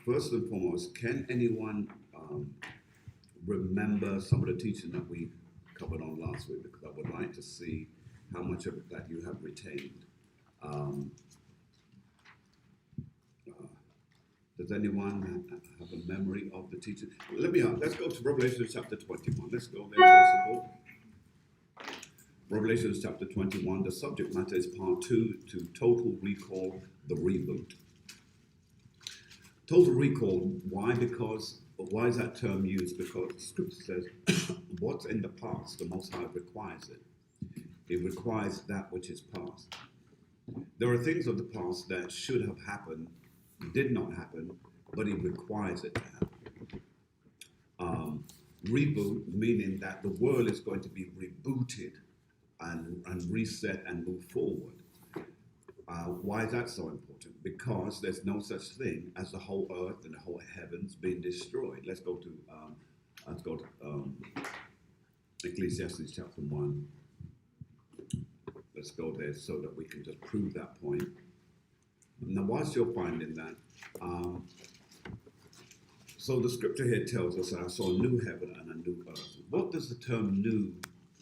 first and foremost, can anyone remember some of the teaching that we covered on last week? Because I would like to see how much of it that you have retained. Does anyone have a memory of the teaching? Let's go to Revelation chapter 21. Let's go there, first of all. Revelation chapter 21. The subject matter is part 2 to Total Recall, the Reboot. Total recall, why? Why is that term used? Because the scripture says, what's in the past, the Most High requires it. It requires that which is past. There are things of the past that should have happened, did not happen, but it requires it to happen. Reboot, meaning that the world is going to be rebooted and reset and move forward. Why is that so important? Because there's no such thing as the whole earth and the whole heavens being destroyed. Let's go to Ecclesiastes chapter 1. Let's go there so that we can just prove that point. Now, whilst you're finding that, so the scripture here tells us, I saw a new heaven and a new earth. What does the term new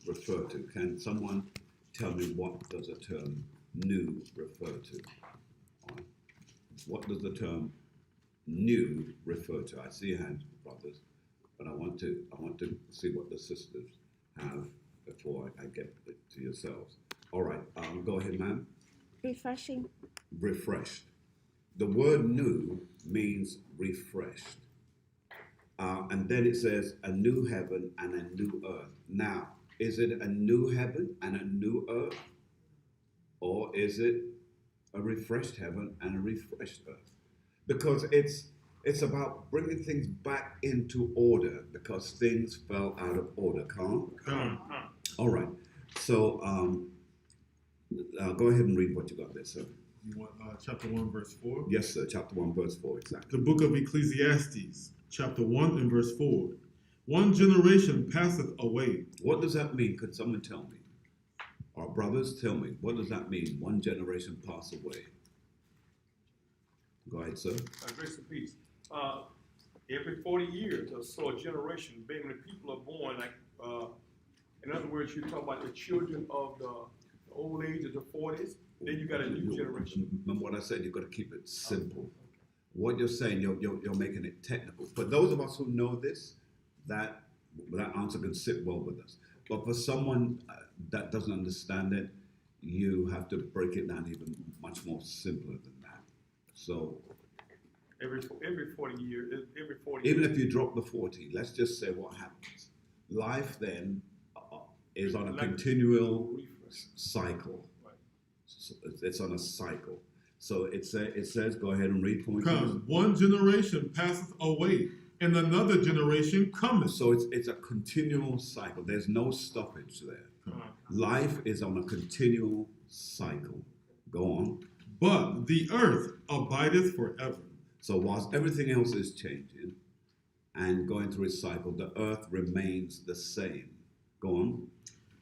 refer to? Can someone tell me what does the term new refer to? Right. What does the term new refer to? I see your hands, brothers, but I want to see what the sisters have before I get it to yourselves. All right, go ahead, ma'am. Refreshing. Refreshed. The word new means refreshed. And then it says a new heaven and a new earth. Now, is it a new heaven and a new earth? Or is it a refreshed heaven and a refreshed earth? Because it's about bringing things back into order because things fell out of order. Calm? All right. So go ahead and read what you got there, sir. You want chapter 1, verse 4? Yes, sir. Chapter 1, verse 4, exactly. The book of Ecclesiastes, chapter 1 and verse 4. One generation passeth away. What does that mean? Could someone tell me? Our brothers, tell me. What does that mean? One generation pass away. Go ahead, sir. Grace and peace. Every 40 years or so, a generation, being when people are born, like, in other words, you talk about the children of the old age of the 40s, then you got a new generation. Remember what I said? You've got to keep it simple. What you're saying, you're making it technical. For those of us who know this, that answer can sit well with us. But for someone that doesn't understand it, you have to break it down even much more simpler than that. So Every 40 years, every 40 even years. if you drop the 40, let's just say what happens. Life then is on a continual cycle. So it's on a cycle. So it says, go ahead and read for me. Come, one generation passeth away, and another generation cometh. So it's a continual cycle. There's no stoppage there. Life is on a continual cycle. Go on. But the earth abideth forever. So whilst everything else is changing and going through its cycle, the earth remains the same. Go on.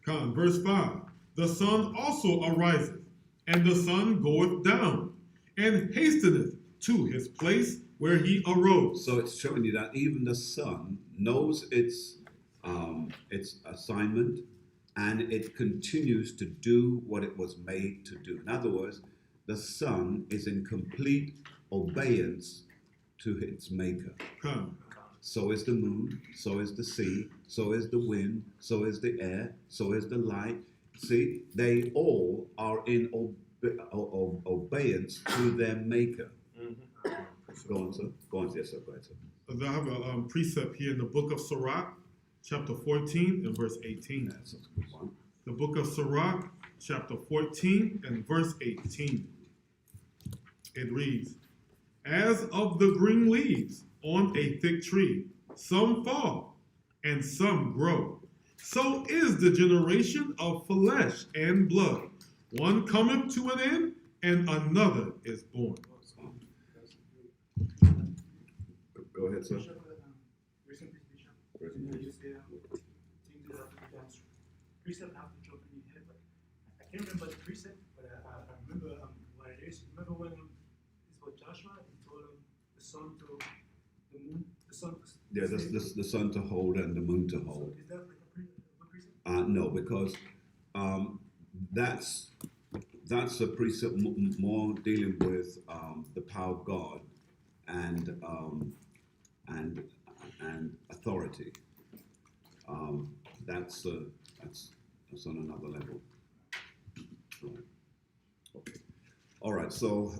Come, verse 5. The sun also ariseth, and the sun goeth down, and hasteneth to his place where he arose. So it's showing you that even the sun knows its assignment, and it continues to do what it was made to do. In other words, the sun is in complete obedience to its maker. Come. So is the moon, so is the sea, so is the wind, so is the air, so is the light. See, they all are in obedience to their maker. Go on, sir. Go on, yes, sir. Go ahead, sir. I have a precept here in the book of Sirach, chapter 14 and verse 18. That's a good one. The book of Sirach, chapter 14 and verse 18. It reads, as of the green leaves on a thick tree, some fall and some grow. So is the generation of flesh and blood. One cometh to an end, and another is born. Go ahead, sir. Recently, Bishop, you say things that have to be done. Precept have to jump in your head, but I can't remember the precept, but I remember what it is. Remember when this was Joshua, he told him the sun to the moon, the sun. Yeah, the sun to hold and the moon to So hold. is that like a precept? No, because that's a precept more dealing with the power of God and authority. That's on another level. Right. Okay. All right. So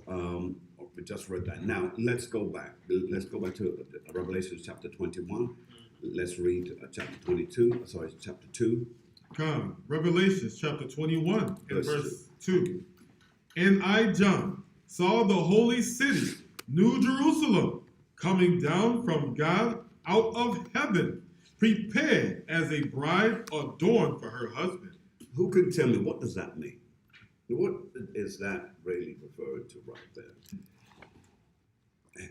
we just read that. Now let's go back. Let's go back to Revelation chapter 21. Let's read chapter 22. Sorry, chapter 2. Come, Revelation chapter 21 and Verse verse 2. And I, John, saw the holy city, New Jerusalem, coming down from God out of heaven, prepared as a bride adorned for her husband. Who can tell me what does that mean? What is that really referred to right there?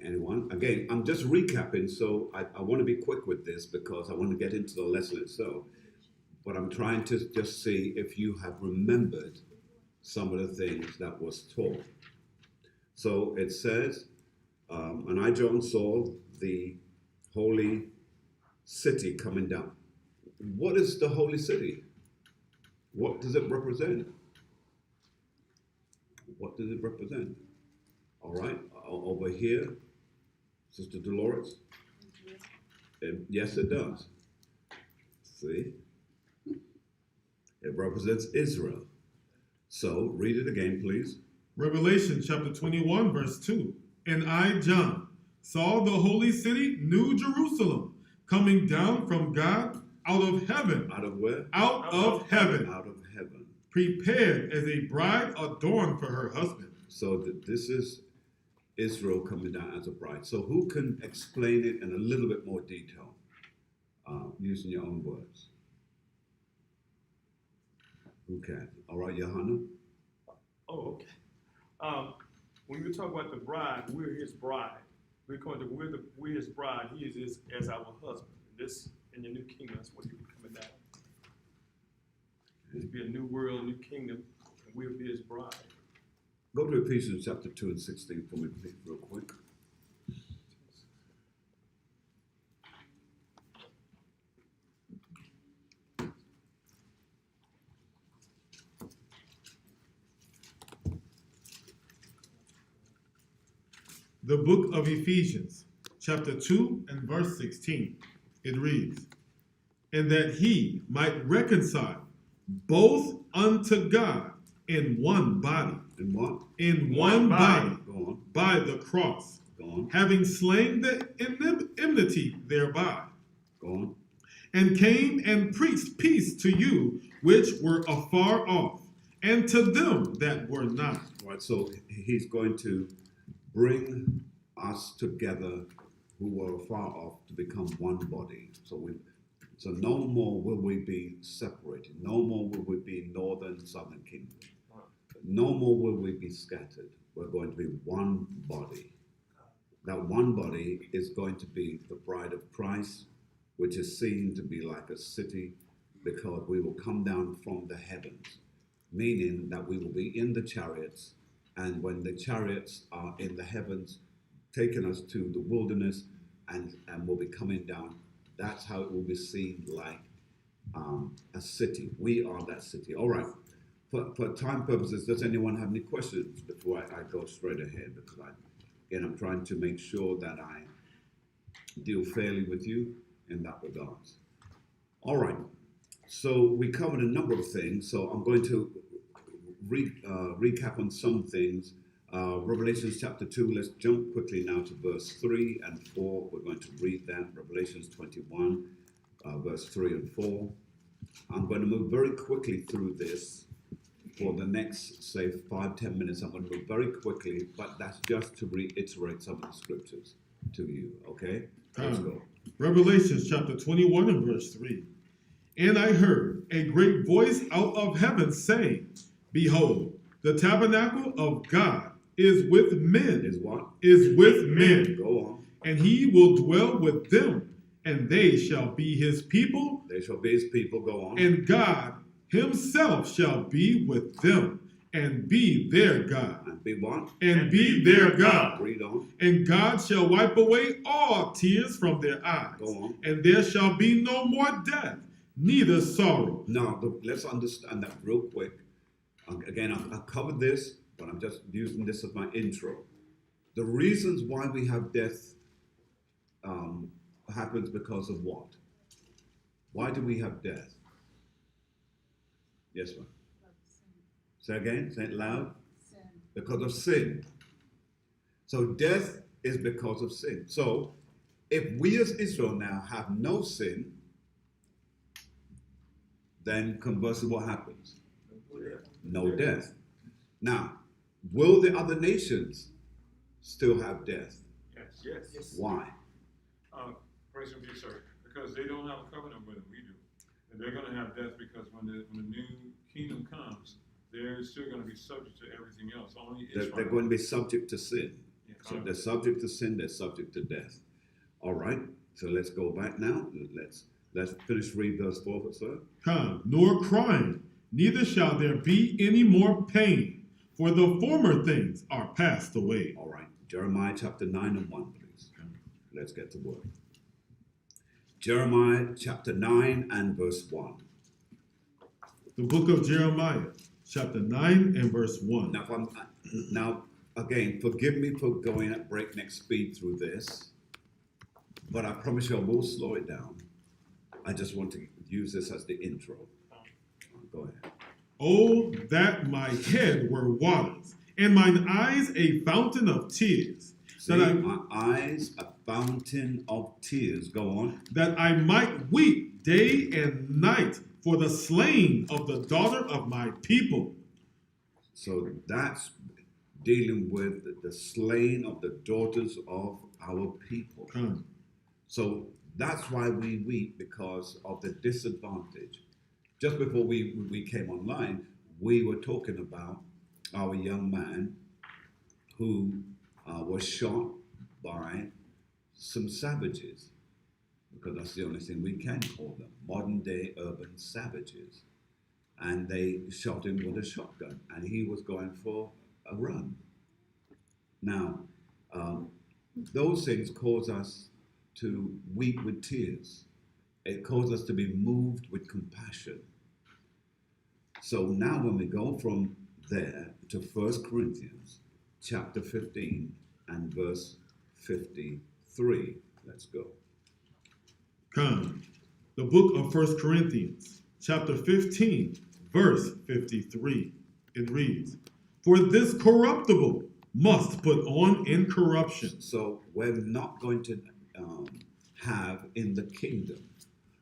Anyone? Again, I'm just recapping, so I want to be quick with this because I want to get into the lesson itself. But I'm trying to just see if you have remembered some of the things that was taught. So it says, and I, John, saw the holy city coming down. What is the holy city? What does it represent? What does it represent? All right, over here, Sister Dolores. Yes, it does. See? It represents Israel. So, read it again, please. Revelation chapter 21, verse 2. And I, John, saw the holy city, New Jerusalem, coming down from God out of heaven. Out of where? Out of heaven. Out of heaven. Prepared as a bride adorned for her husband. So, this is Israel coming down as a bride. So, who can explain it in a little bit more detail, using your own words? Who can? All right, Johanna? Oh, okay. When we talk about the bride, we're his bride. We're his bride. He is as our husband. This in the new kingdom, that's what he'll be coming down. It'll be a new world, new kingdom, and we'll be his bride. Go to Ephesians chapter 2 and 16 for me, please, real quick. The book of Ephesians, chapter 2 and verse 16. It reads, and that he might reconcile both unto God in one body. In what? In one body. Go on. By the cross. Go on. Having slain the enmity thereby. Go on. And came and preached peace to you which were afar off, and to them that were not. All right, so he's going to bring us together who were far off to become one body. So no more will we be separated. No more will we be northern, southern kingdom. No more will we be scattered. We're going to be one body. That one body is going to be the bride of Christ, which is seen to be like a city, because we will come down from the heavens, meaning that we will be in the chariots, and when the chariots are in the heavens, taking us to the wilderness, and we'll be coming down, that's how it will be seen, like a city. We are that city. All right. For time purposes, does anyone have any questions before I go straight ahead? Because I'm trying to make sure that I deal fairly with you in that regards. All right. So we covered a number of things. So I'm going to recap on some things. Revelations chapter 2, let's jump quickly now to verse 3 and 4. We're going to read that. Revelations 21, verse 3 and 4. I'm going to move very quickly through this for the next, say, 5-10 minutes. I'm going to move very quickly, but that's just to reiterate some of the scriptures to you, okay? Let's go. Revelations chapter 21 and verse 3. And I heard a great voice out of heaven saying, behold, the tabernacle of God is with men. Is what? Is with men. Go on. And he will dwell with them, and they shall be his people. They shall be his people. Go on. And God himself shall be with them, and be their God. And and be what? And be their God. Read on. And God shall wipe away all tears from their eyes. Go on. And there shall be no more death, neither sorrow. Now, let's understand that real quick. Again, I've covered this, but I'm just using this as my intro. The reasons why we have death happens because of what? Why do we have death? Yes, ma'am. Say again, say it loud. Sin. Because of sin. So death is because of sin. So if we as Israel now have no sin, then conversely what happens? No death. Now, will the other nations still have death? Yes. Why? Praise him, sir, because they don't have a covenant with him. We do, and they're going to have death because when the new kingdom comes, they're still going to be subject to everything else. Only Israel. They're going to be subject to sin. Yeah. So they're subject to sin. They're subject to death. All right. So let's go back now. Let's finish read verse 4, sir. Come, nor crying, neither shall there be any more pain, for the former things are passed away. All right. Jeremiah chapter 9 and 1, please. Let's get to work. Jeremiah chapter 9 and verse 1. The book of Jeremiah, chapter 9 and verse 1. Now, again, forgive me for going at breakneck speed through this, but I promise you I will slow it down. I just want to use this as the intro. Go ahead. Oh, that my head were waters, and mine eyes a fountain of tears. See, my eyes a fountain of tears. Go on. That I might weep day and night for the slain of the daughter of my people. So that's dealing with the slaying of the daughters of our people. Come. So that's why we weep, because of the disadvantage. Just before we came online, we were talking about our young man who was shot by some savages, because that's the only thing we can call them, modern day urban savages. And they shot him with a shotgun, and he was going for a run. Now, those things cause us to weep with tears. It causes us to be moved with compassion. So now when we go from there to 1 Corinthians chapter 15 and verse 53, let's go. Come. The book of 1 Corinthians, chapter 15, verse 53. It reads, for this corruptible must put on incorruption. So we're not going to have in the kingdom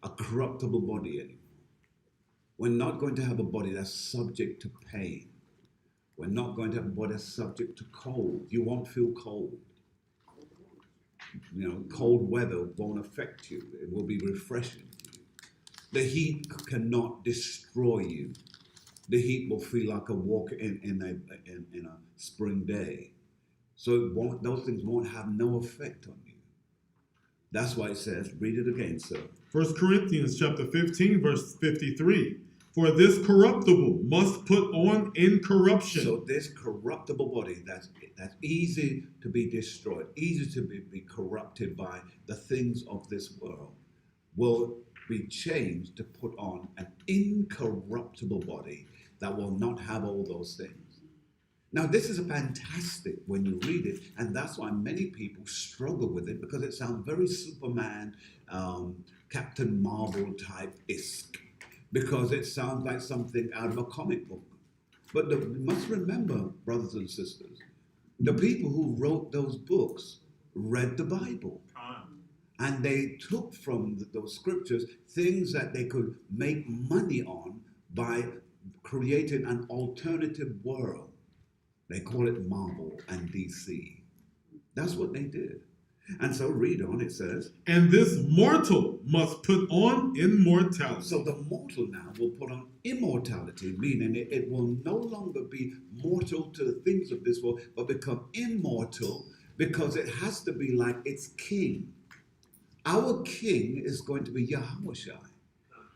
a corruptible body anymore. We're not going to have a body that's subject to pain. We're not going to have a body that's subject to cold. You won't feel cold. You know, cold weather won't affect you. It will be refreshing to you. The heat cannot destroy you. The heat will feel like a walk in a spring day. So those things won't have no effect on you. That's why it says, read it again, sir. 1 Corinthians chapter 15, verse 53. For this corruptible must put on incorruption. So this corruptible body that's easy to be destroyed, easy to be corrupted by the things of this world, will be changed to put on an incorruptible body that will not have all those things. Now, this is a fantastic when you read it, and that's why many people struggle with it, because it sounds very Superman, Captain Marvel type-esque, because it sounds like something out of a comic book. But you must remember, brothers and sisters, the people who wrote those books read the Bible. And they took from those scriptures things that they could make money on by creating an alternative world. They call it Marvel and DC. That's what they did. And so read on, it says, and this mortal must put on immortality. so the mortal now will put on immortality, meaning it will no longer be mortal to the things of this world, but become immortal because it has to be like its king. Our king is going to be Yahushua.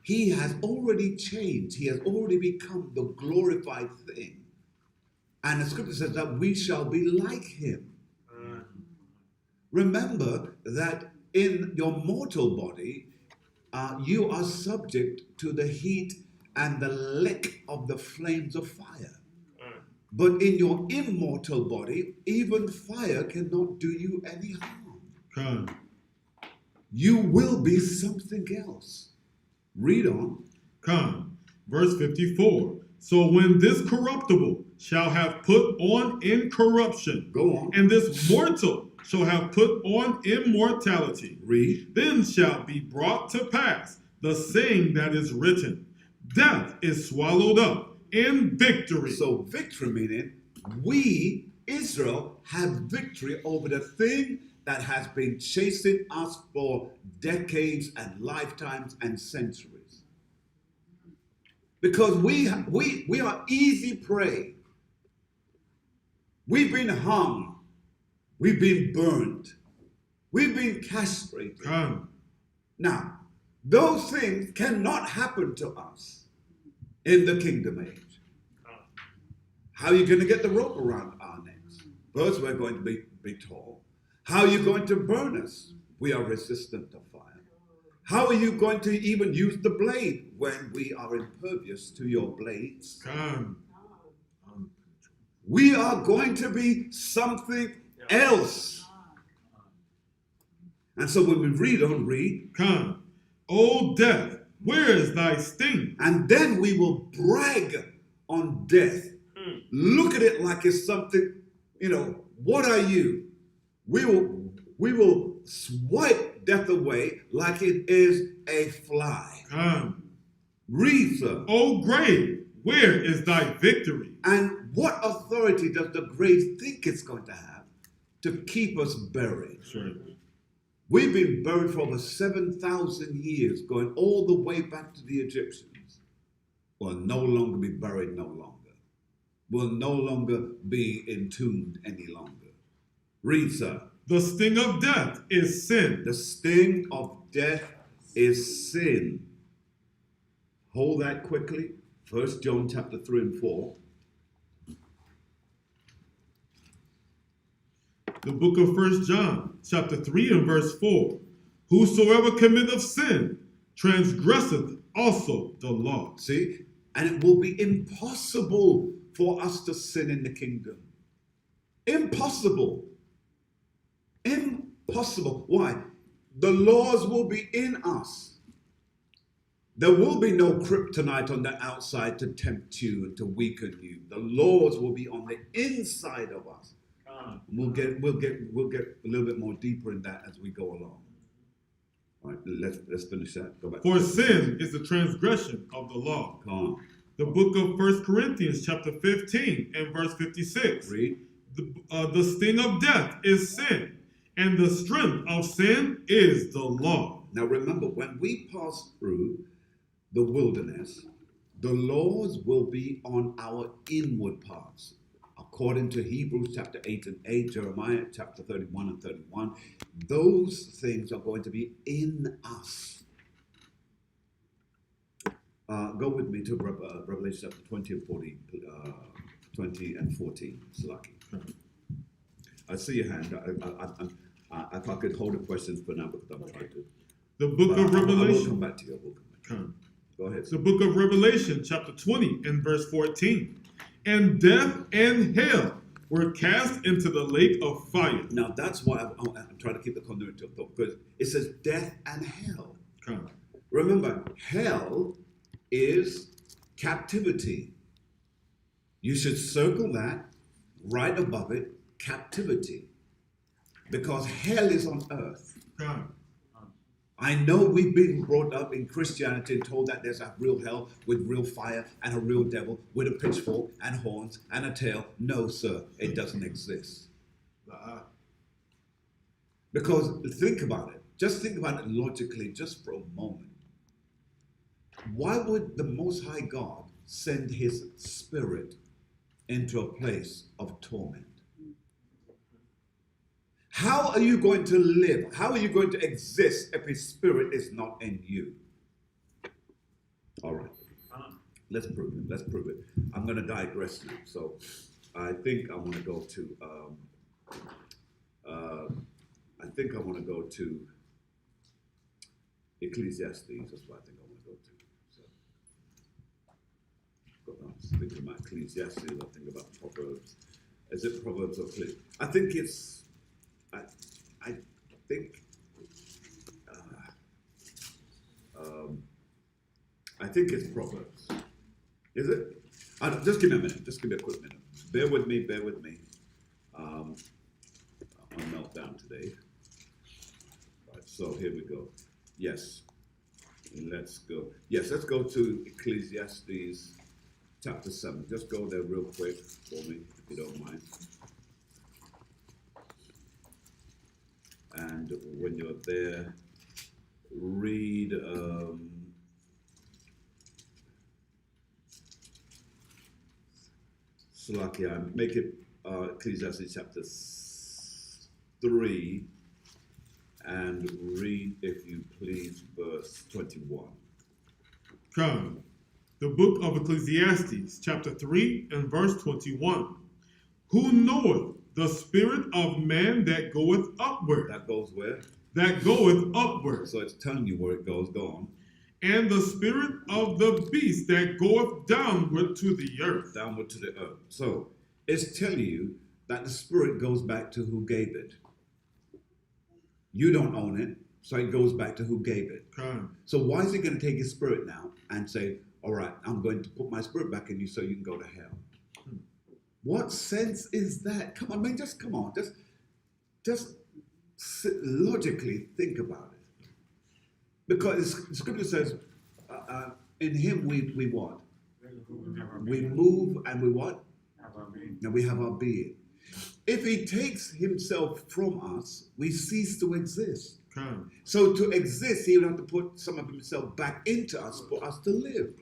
He has already changed. He has already become the glorified thing. And the scripture says that we shall be like him. Remember that in your mortal body, you are subject to the heat and the lick of the flames of fire. But in your immortal body, even fire cannot do you any harm. Come. You will be something else. Read on. Come. Verse 54. So when this corruptible shall have put on incorruption, Go on. and this mortal shall have put on immortality, Read. then shall be brought to pass the saying that is written, death is swallowed up in victory. So victory meaning we, Israel, have victory over the thing that has been chasing us for decades and lifetimes and centuries. Because we are easy prey. We've been hung. We've been burned. We've been castrated. Come. Now, those things cannot happen to us in the kingdom age. How are you going to get the rope around our necks? First, we're going to be tall. How are you going to burn us? We are resistant to fire. How are you going to even use the blade when we are impervious to your blades? Come. We are going to be something else. And so when we read, Come. O death, where is thy sting? and then we will brag on death. Look at it like it's something, what are you? We will swipe death away like it is a fly. Come. Read, sir. O grave, where is thy victory? And what authority does the grave think it's going to have to keep us buried? Sure. We've been buried for over 7,000 years, going all the way back to the Egyptians. Will no longer be buried no longer. Will no longer be entombed any longer. Read, sir. The sting of death is sin. The sting of death is sin. Hold that quickly. 1 John chapter 3 and 4. The book of 1 John, chapter 3 and verse 4. Whosoever committeth sin transgresseth also the law. See? And it will be impossible for us to sin in the kingdom. Impossible. Impossible. Why? The laws will be in us. There will be no kryptonite on the outside to tempt you and to weaken you. The laws will be on the inside of us. We'll get a little bit more deeper in that as we go along. All right, let's finish that. Go back. For sin is the transgression of the law. Come on. The book of 1 Corinthians, chapter 15 and verse 56. Read. The sting of death is sin, and the strength of sin is the law. Now remember, when we pass through the wilderness, the laws will be on our inward parts. According to Hebrews chapter 8 and 8, Jeremiah chapter 31 and 31, those things are going to be in us. Go with me to Revelation chapter 20 and 40, 20 and 14. Slaki. I see your hand. If I could hold the questions for now, because I'm trying to. The book of I will Revelation. come back to you. Come. Go ahead. The book of Revelation, chapter 20 and verse 14. And death and hell were cast into the lake of fire. Now that's why I'm trying to keep the continuity of thought, because it says death and hell. Come. Remember, hell is captivity. You should circle that right above it, captivity. Because hell is on earth. Come. I know we've been brought up in Christianity and told that there's a real hell with real fire and a real devil with a pitchfork and horns and a tail. No, sir, it doesn't exist. Because think about it. Just think about it logically just for a moment. Why would the Most High God send his spirit into a place of torment? How are you going to live? How are you going to exist if his spirit is not in you? All right. Let's prove it. I'm going to digress now. So I think I want to go to. I think I want to go to Ecclesiastes. That's what I think I want to go to. So, I was thinking about Ecclesiastes. I think about Proverbs. Is it Proverbs or Ecclesiastes? I think it's. I think. I think it's Proverbs. Is it? Just give me a minute. Just give me a quick minute. Bear with me. Bear with me. On meltdown today. Right, so here we go. Yes. Let's go. Yes, let's go to Ecclesiastes chapter 7. Just go there real quick for me, if you don't mind. And when you're there, read Salakia, make it Ecclesiastes chapter 3 and read, if you please, verse 21. Come. The book of Ecclesiastes, chapter 3 and verse 21. Who knoweth the spirit of man that goeth upward? That goes where? That goeth upward. So it's telling you where it goes. Go on. And the spirit of the beast that goeth downward to the earth. Downward to the earth. So it's telling you that the spirit goes back to who gave it. You don't own it, so it goes back to who gave it. Come. So why is he going to take his spirit now and say, all right, I'm going to put my spirit back in you so you can go to hell? What sense is that? Come on, man, just come on. Just logically think about it. Because the scripture says, in him we what? We move and we what? And we have our being. If he takes himself from us, we cease to exist. Come. So to exist, he would have to put some of himself back into us for us to live.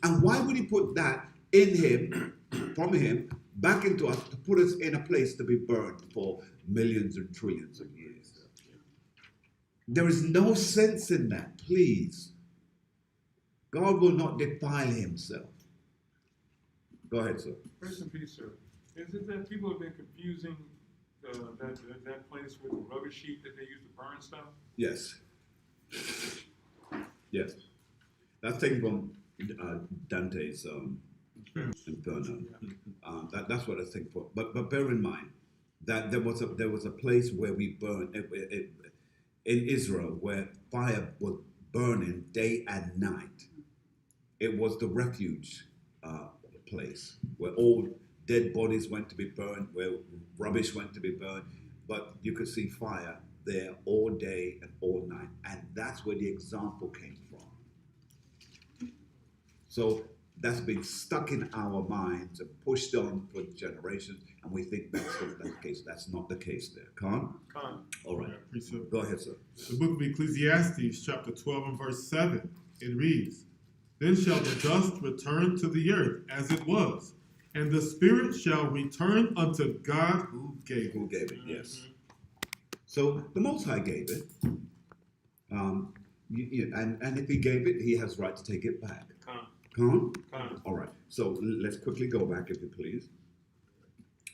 And why would he put that in him, from him, back into us to put us in a place to be burned for millions and trillions of years? There is no sense in that, please. God will not defile himself. Go ahead, sir. Rest in peace, sir. Is it that people have been confusing that place with the rubbish heap that they use to burn stuff? Yes. Yes. That's taken from Dante's Inferno. That's what I think for. But bear in mind that there was a place where we burned in Israel where fire was burning day and night. It was the refuge place where all dead bodies went to be burned, where rubbish went to be burned, but you could see fire there all day and all night, and that's where the example came from. So that's been stuck in our minds and pushed on for generations, and we think that's the case. That's not the case there. Khan? All right. Go ahead, sir. The book of Ecclesiastes, chapter 12 and verse 7, it reads, Then shall the dust return to the earth as it was, and the spirit shall return unto God who gave it. Who gave it, yes. So the Most High gave it, and if he gave it, he has right to take it back. Come? All right. So let's quickly go back, if you please.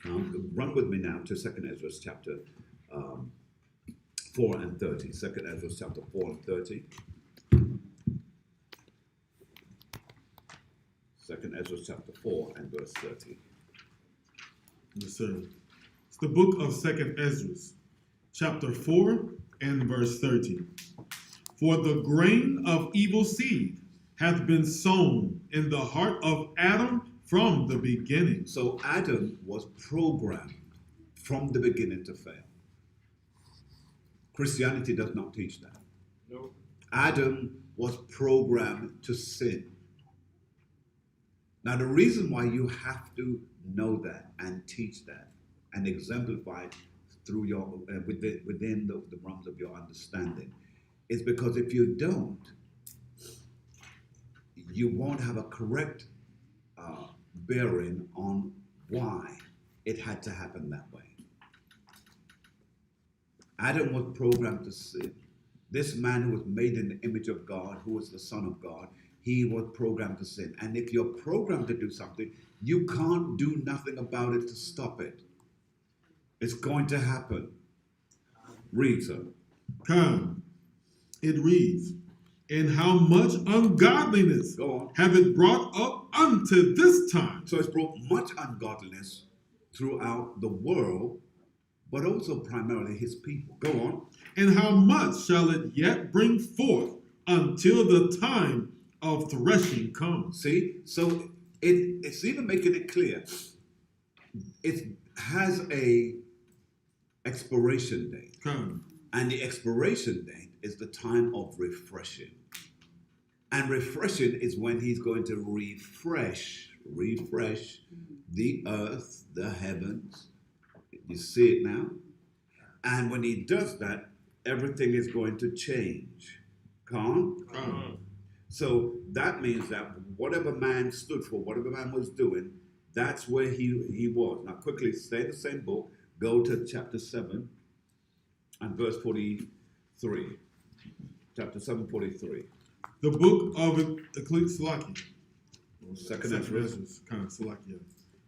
Run with me now to 2nd Ezra chapter 4 and 30. 2nd Ezra chapter 4 and 30. 2nd Ezra chapter 4 and verse 30. Yes, sir. It's the book of 2nd Ezra, chapter 4 and verse 30. For the grain of evil seed hath been sown in the heart of Adam from the beginning. So Adam was programmed from the beginning to fail. Christianity does not teach that. No. Adam was programmed to sin. Now, the reason why you have to know that and teach that and exemplify it through your within the realms of your understanding is because if you don't, you won't have a correct bearing on why it had to happen that way. Adam was programmed to sin. This man who was made in the image of God, who was the Son of God, he was programmed to sin. And if you're programmed to do something, you can't do nothing about it to stop it. It's going to happen. Read, sir. Come. It reads, and how much ungodliness Go on. have it brought up unto this time. So it's brought much ungodliness throughout the world, but also primarily his people. Go on. And how much shall it yet bring forth until the time of threshing comes? See? So it's even making it clear. It has a expiration date. Come. And the expiration date is the time of refreshing. And refreshing is when he's going to refresh the earth, the heavens. You see it now? And when he does that, everything is going to change. Come? So that means that whatever man stood for, whatever man was doing, that's where he was. Now quickly, stay in the same book. Go to chapter 7 and verse 43. Chapter 7, 43. The book of Ecclesiastes. Second Ezra. Kind of Salakia.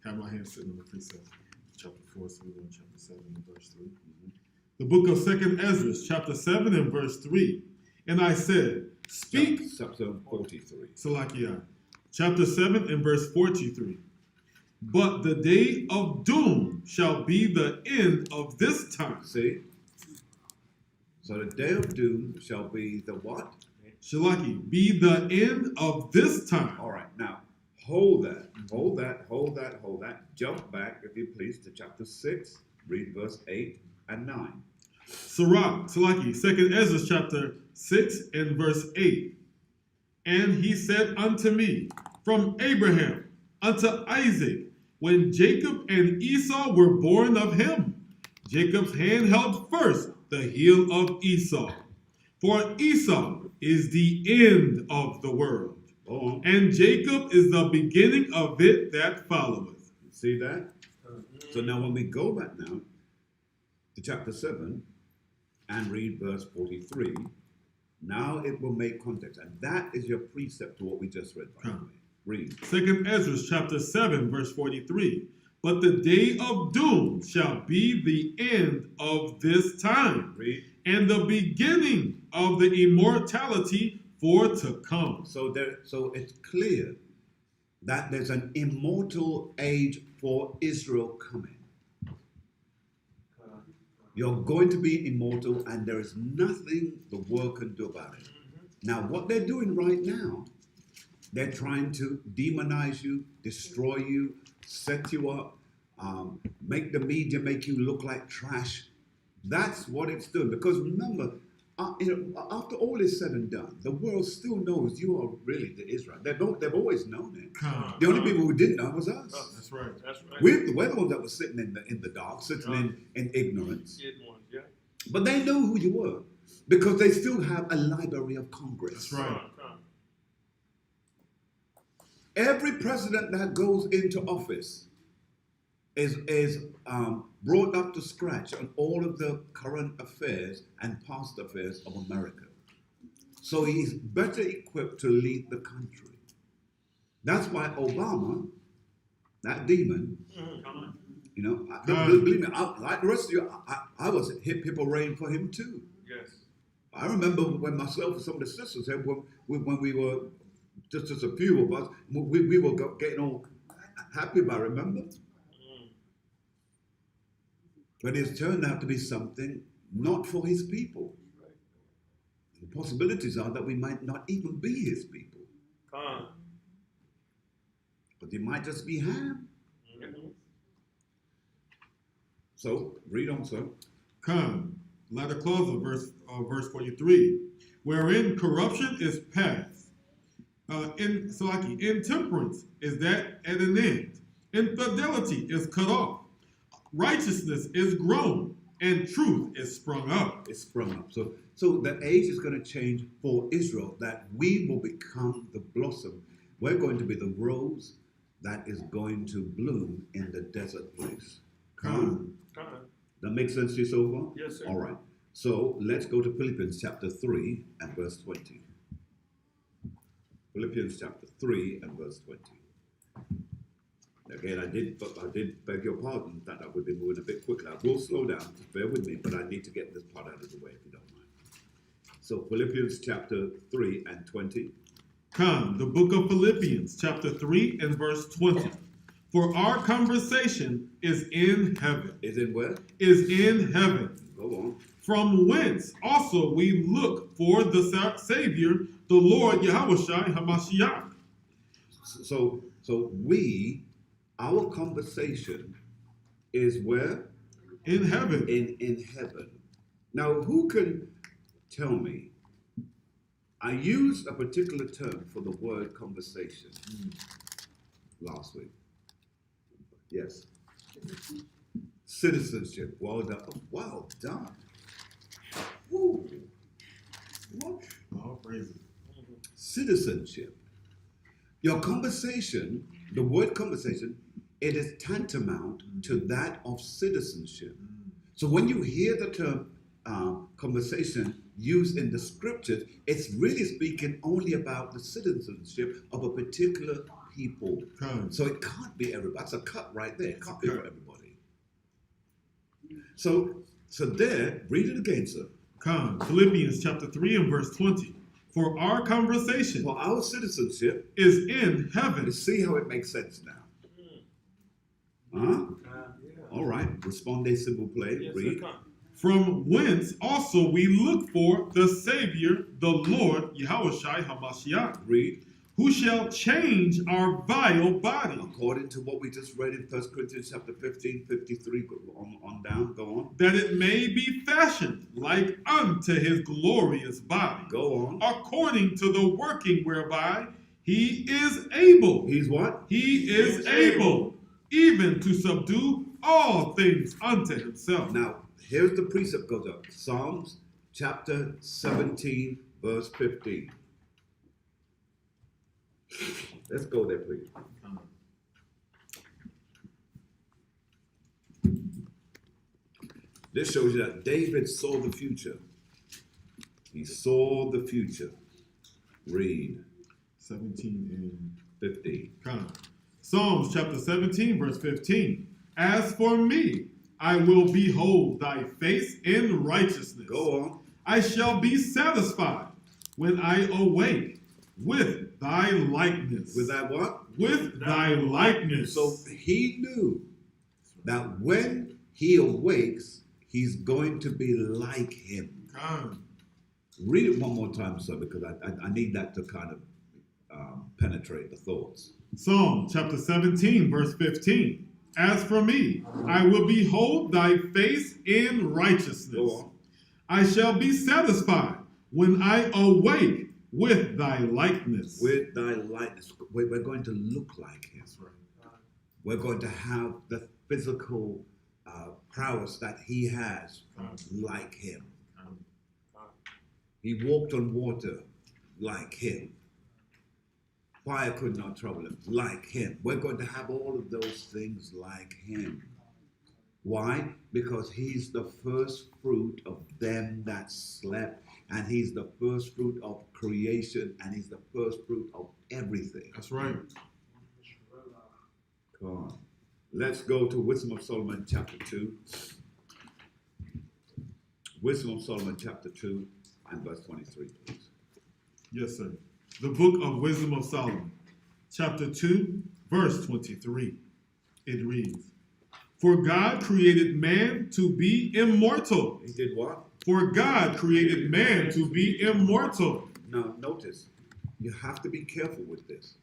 Have my hand sitting on the precept. Chapter 4, so we're on chapter 7 and verse 3. The book of 2nd Ezra, chapter 7 and verse 3. And I said, speak. Chapter 43. Salakia. Chapter 7 and verse 43. But the day of doom shall be the end of this time. See? So the day of doom shall be the what? Shalaki, be the end of this time. All right, now hold that. Jump back, if you please, to chapter 6, read verse 8 and 9. Sirach, Salaki, 2nd Ezra chapter 6 and verse 8. And he said unto me, from Abraham unto Isaac, when Jacob and Esau were born of him, Jacob's hand held first the heel of Esau. For Esau is the end of the world, and Jacob is the beginning of it that followeth. See that? So now when we go back now to chapter 7 and read verse 43, now it will make context. And that is your precept to what we just read, by the way. Read. 2nd Ezra chapter 7 verse 43. But the day of doom shall be the end of this time. Read. And the beginning of the immortality for to come. So it's clear that there's an immortal age for Israel coming. You're going to be immortal, and there is nothing the world can do about it. Now, what they're doing right now, they're trying to demonize you, destroy you, set you up, make the media make you look like trash. That's what it's doing. Because remember, after all is said and done, the world still knows you are really the Israel. They've always known it. The only people who didn't know was us. That's right. That's right. We're the ones that were sitting in the dark, sitting in ignorance. Yeah. But they know who you were because they still have a Library of Congress. That's right. Every president that goes into office is brought up to scratch on all of the current affairs and past affairs of America. So he's better equipped to lead the country. That's why Obama, that demon, believe me, like the rest of you, I was hip hurrahing for him too. Yes. I remember when myself and some of the sisters here, when we were just as a few of us, we were getting all happy about it, remember? But it's turned out to be something not for his people. The possibilities are that we might not even be his people. But they might just be Ham. So, read on, sir. Come, latter clause of verse 43, wherein corruption is past. Intemperance is that at an end. Infidelity is cut off. Righteousness is grown, and truth is sprung up. It's sprung up. So the age is going to change for Israel, that we will become the blossom. We're going to be the rose that is going to bloom in the desert place. Come. That makes sense to you so far? Yes, sir. All right. So let's go to Philippians chapter 3 and verse 20. Philippians chapter 3 and verse 20. Again, I did beg your pardon that I would be moving a bit quickly. I will slow down, just bear with me, but I need to get this part out of the way if you don't mind. So Philippians chapter 3 and 20. Come, the book of Philippians, chapter 3 and verse 20. For our conversation is in heaven. Is in where? Is in heaven. Go on. From whence also we look for the Savior, the Lord Yahushua HaMashiach. So our conversation is where? In heaven. In heaven. Now, who can tell me? I used a particular term for the word conversation last week. Yes. Citizenship. Well done. Oh, well done. Woo. What? All praises. Citizenship. Your conversation, the word conversation, it is tantamount to that of citizenship. So when you hear the term conversation used in the scriptures, it's really speaking only about the citizenship of a particular people. So it can't be everybody. That's a cut right there. It can't be for everybody. So there, read it again, sir. Come, Philippians chapter 3 and verse 20. For our conversation For our citizenship is in heaven. See how it makes sense now. Huh? All right. Responde s'il play. Yes, Read. sir, From whence also we look for the Savior, the Lord Yahushua HaMashiach, Read. who shall change our vile body, According to what we just read in 1 Corinthians chapter 15, 53, on down. Go on. that it may be fashioned like unto his glorious body, Go on. according to the working whereby he is able. He's what? He is able, even to subdue all things unto himself. Now, here's the precept goes up. Psalms chapter 17, verse 15. Let's go there, please. This shows you that David saw the future. He saw the future. Read 17 and 15. Come. Psalms chapter 17, verse 15. As for me, I will behold thy face in righteousness. Go on. I shall be satisfied when I awake with thy likeness. With that what? With thy likeness. So he knew that when he awakes, he's going to be like him. Come. Read it one more time, sir, because I need that to kind of penetrate the thoughts. Psalm chapter 17, verse 15. As for me, I will behold thy face in righteousness. Go on. I shall be satisfied when I awake with thy likeness. With thy likeness. We're going to look like him. That's right. We're going to have the physical prowess that he has, like him. He walked on water like him. Fire could not trouble him, like him. We're going to have all of those things like him. Why? Because he's the first fruit of them that slept, and he's the first fruit of creation, and he's the first fruit of everything. That's right. Come on. Let's go to Wisdom of Solomon chapter 2. Wisdom of Solomon chapter 2 and verse 23, please. Yes, sir. The book of Wisdom of Solomon, chapter 2, verse 23. It reads, For God created man to be immortal. He did what? For God created man to be immortal. Now, notice, you have to be careful with this,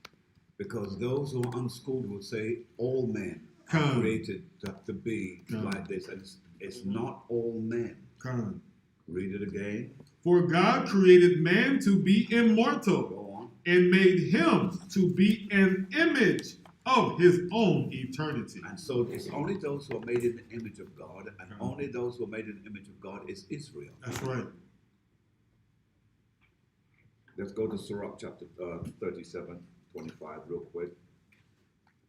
because those who are unschooled will say all men are created to be like this, and it's not all men. Read it again. For God created man to be immortal. Go on. And made him to be an image of his own eternity. And so it's only those who are made in the image of God, and only those who are made in the image of God is Israel. That's right. Let's go to Sirach chapter 37, 25 real quick.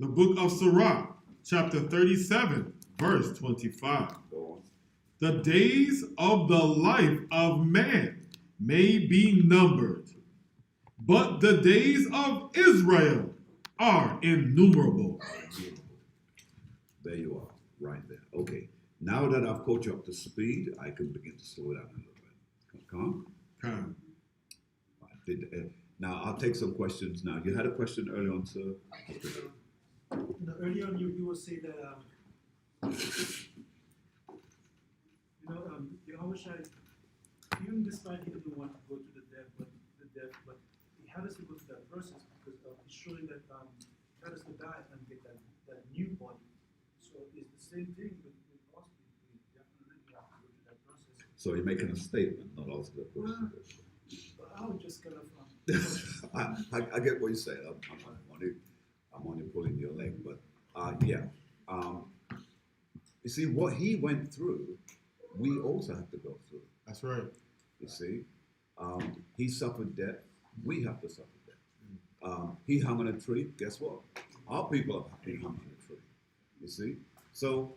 The book of Sirach, chapter 37, verse 25. Go on. The days of the life of man may be numbered, But the days of Israel are innumerable. There you are, right there. Okay, now that I've caught you up to speed, I can begin to slow down a little bit. Come Con. now I'll take some questions now. You had a question early on, sir? Earlier on, you were saying that, Yahweh Shai, even despite he didn't want to go to the death, but he had us to go to that process because it's showing that he had us to die and get that new body. So it's the same thing with us. We definitely have to go through that process. So you're making a statement, not also the question. But I was just kind of. I get what you're saying. I'm only pulling your leg, but yeah. You see, what he went through, we also have to go through. That's right. You see, he suffered death. We have to suffer death. He hung on a tree. Guess what? Our people have been hung on a tree. You see, so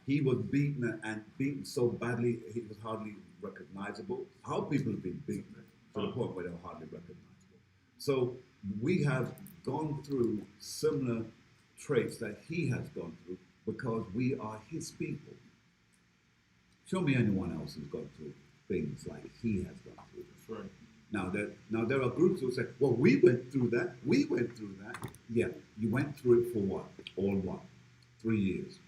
he was beaten and beaten so badly he was hardly recognizable. Our people have been beaten to the point where they're hardly recognizable. So we have gone through similar traits that he has gone through because we are his people. Show me anyone else who's gone through things like he has gone through. That's right. Now there are groups who say, well, we went through that. We went through that. Yeah, you went through it for what? All what? 3 years.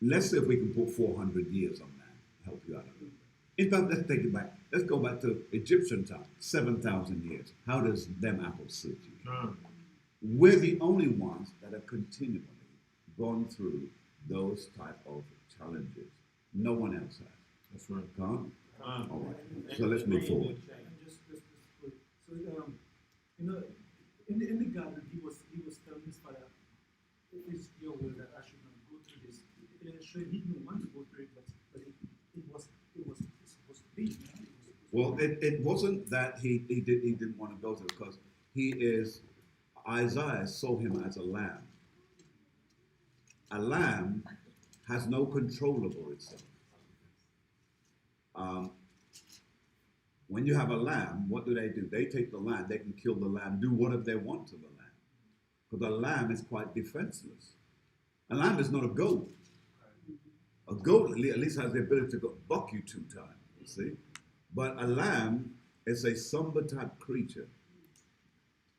Let's see if we can put 400 years on that. Help you out a little bit. In fact, let's take it back. Let's go back to Egyptian time, 7,000 years. How does them apples suit you? We're the only ones that have continually gone through those type of challenges. No one else has. That's right. All right. So let's move forward. Just quick. So in the garden, he was telling his father, "It is your will that I should not go through this." Sure, he didn't want to go through it, but it was supposed to be. Well, it wasn't that he didn't want to go through, because Isaiah saw him as a lamb. A lamb has no control over itself. When you have a lamb, what do? They take the lamb, they can kill the lamb, do whatever they want to the lamb. Because a lamb is quite defenseless. A lamb is not a goat. A goat at least has the ability to go buck you 2 times, you see? But a lamb is a somber type creature.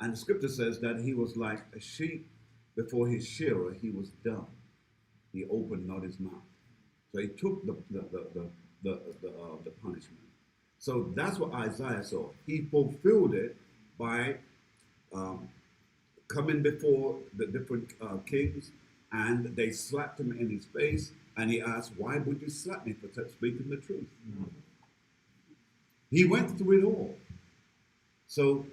And the scripture says that he was like a sheep before his shearer, he was dumb. He opened not his mouth. So he took the punishment. So that's what Isaiah saw. He fulfilled it by coming before the different kings, and they slapped him in his face, and he asked, "Why would you slap me for speaking the truth?" Mm-hmm. He went through it all. So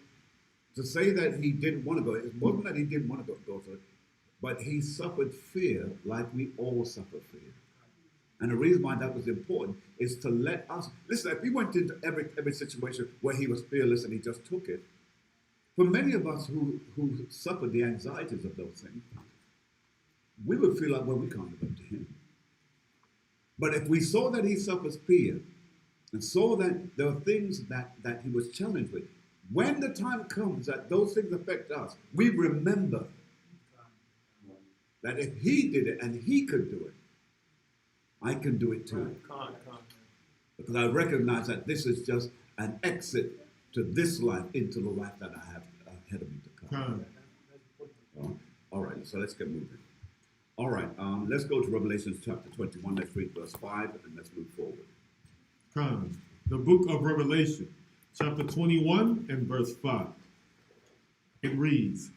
to say that he didn't want to go, it wasn't that he didn't want to go through it, but he suffered fear like we all suffer fear. And the reason why that was important is to let us, listen, if he went into every situation where he was fearless and he just took it, for many of us who suffered the anxieties of those things, we would feel like, well, we can't live up to him. But if we saw that he suffers fear and saw that there are things that he was challenged with, when the time comes that those things affect us, we remember that if he did it and he could do it, I can do it too. Because I recognize that this is just an exit to this life into the life that I have ahead of me to come. All right, so let's get moving. All right, let's go to Revelation chapter 21. Let's read verse 5 and let's move forward. The book of Revelation, chapter 21 and verse 5. It reads,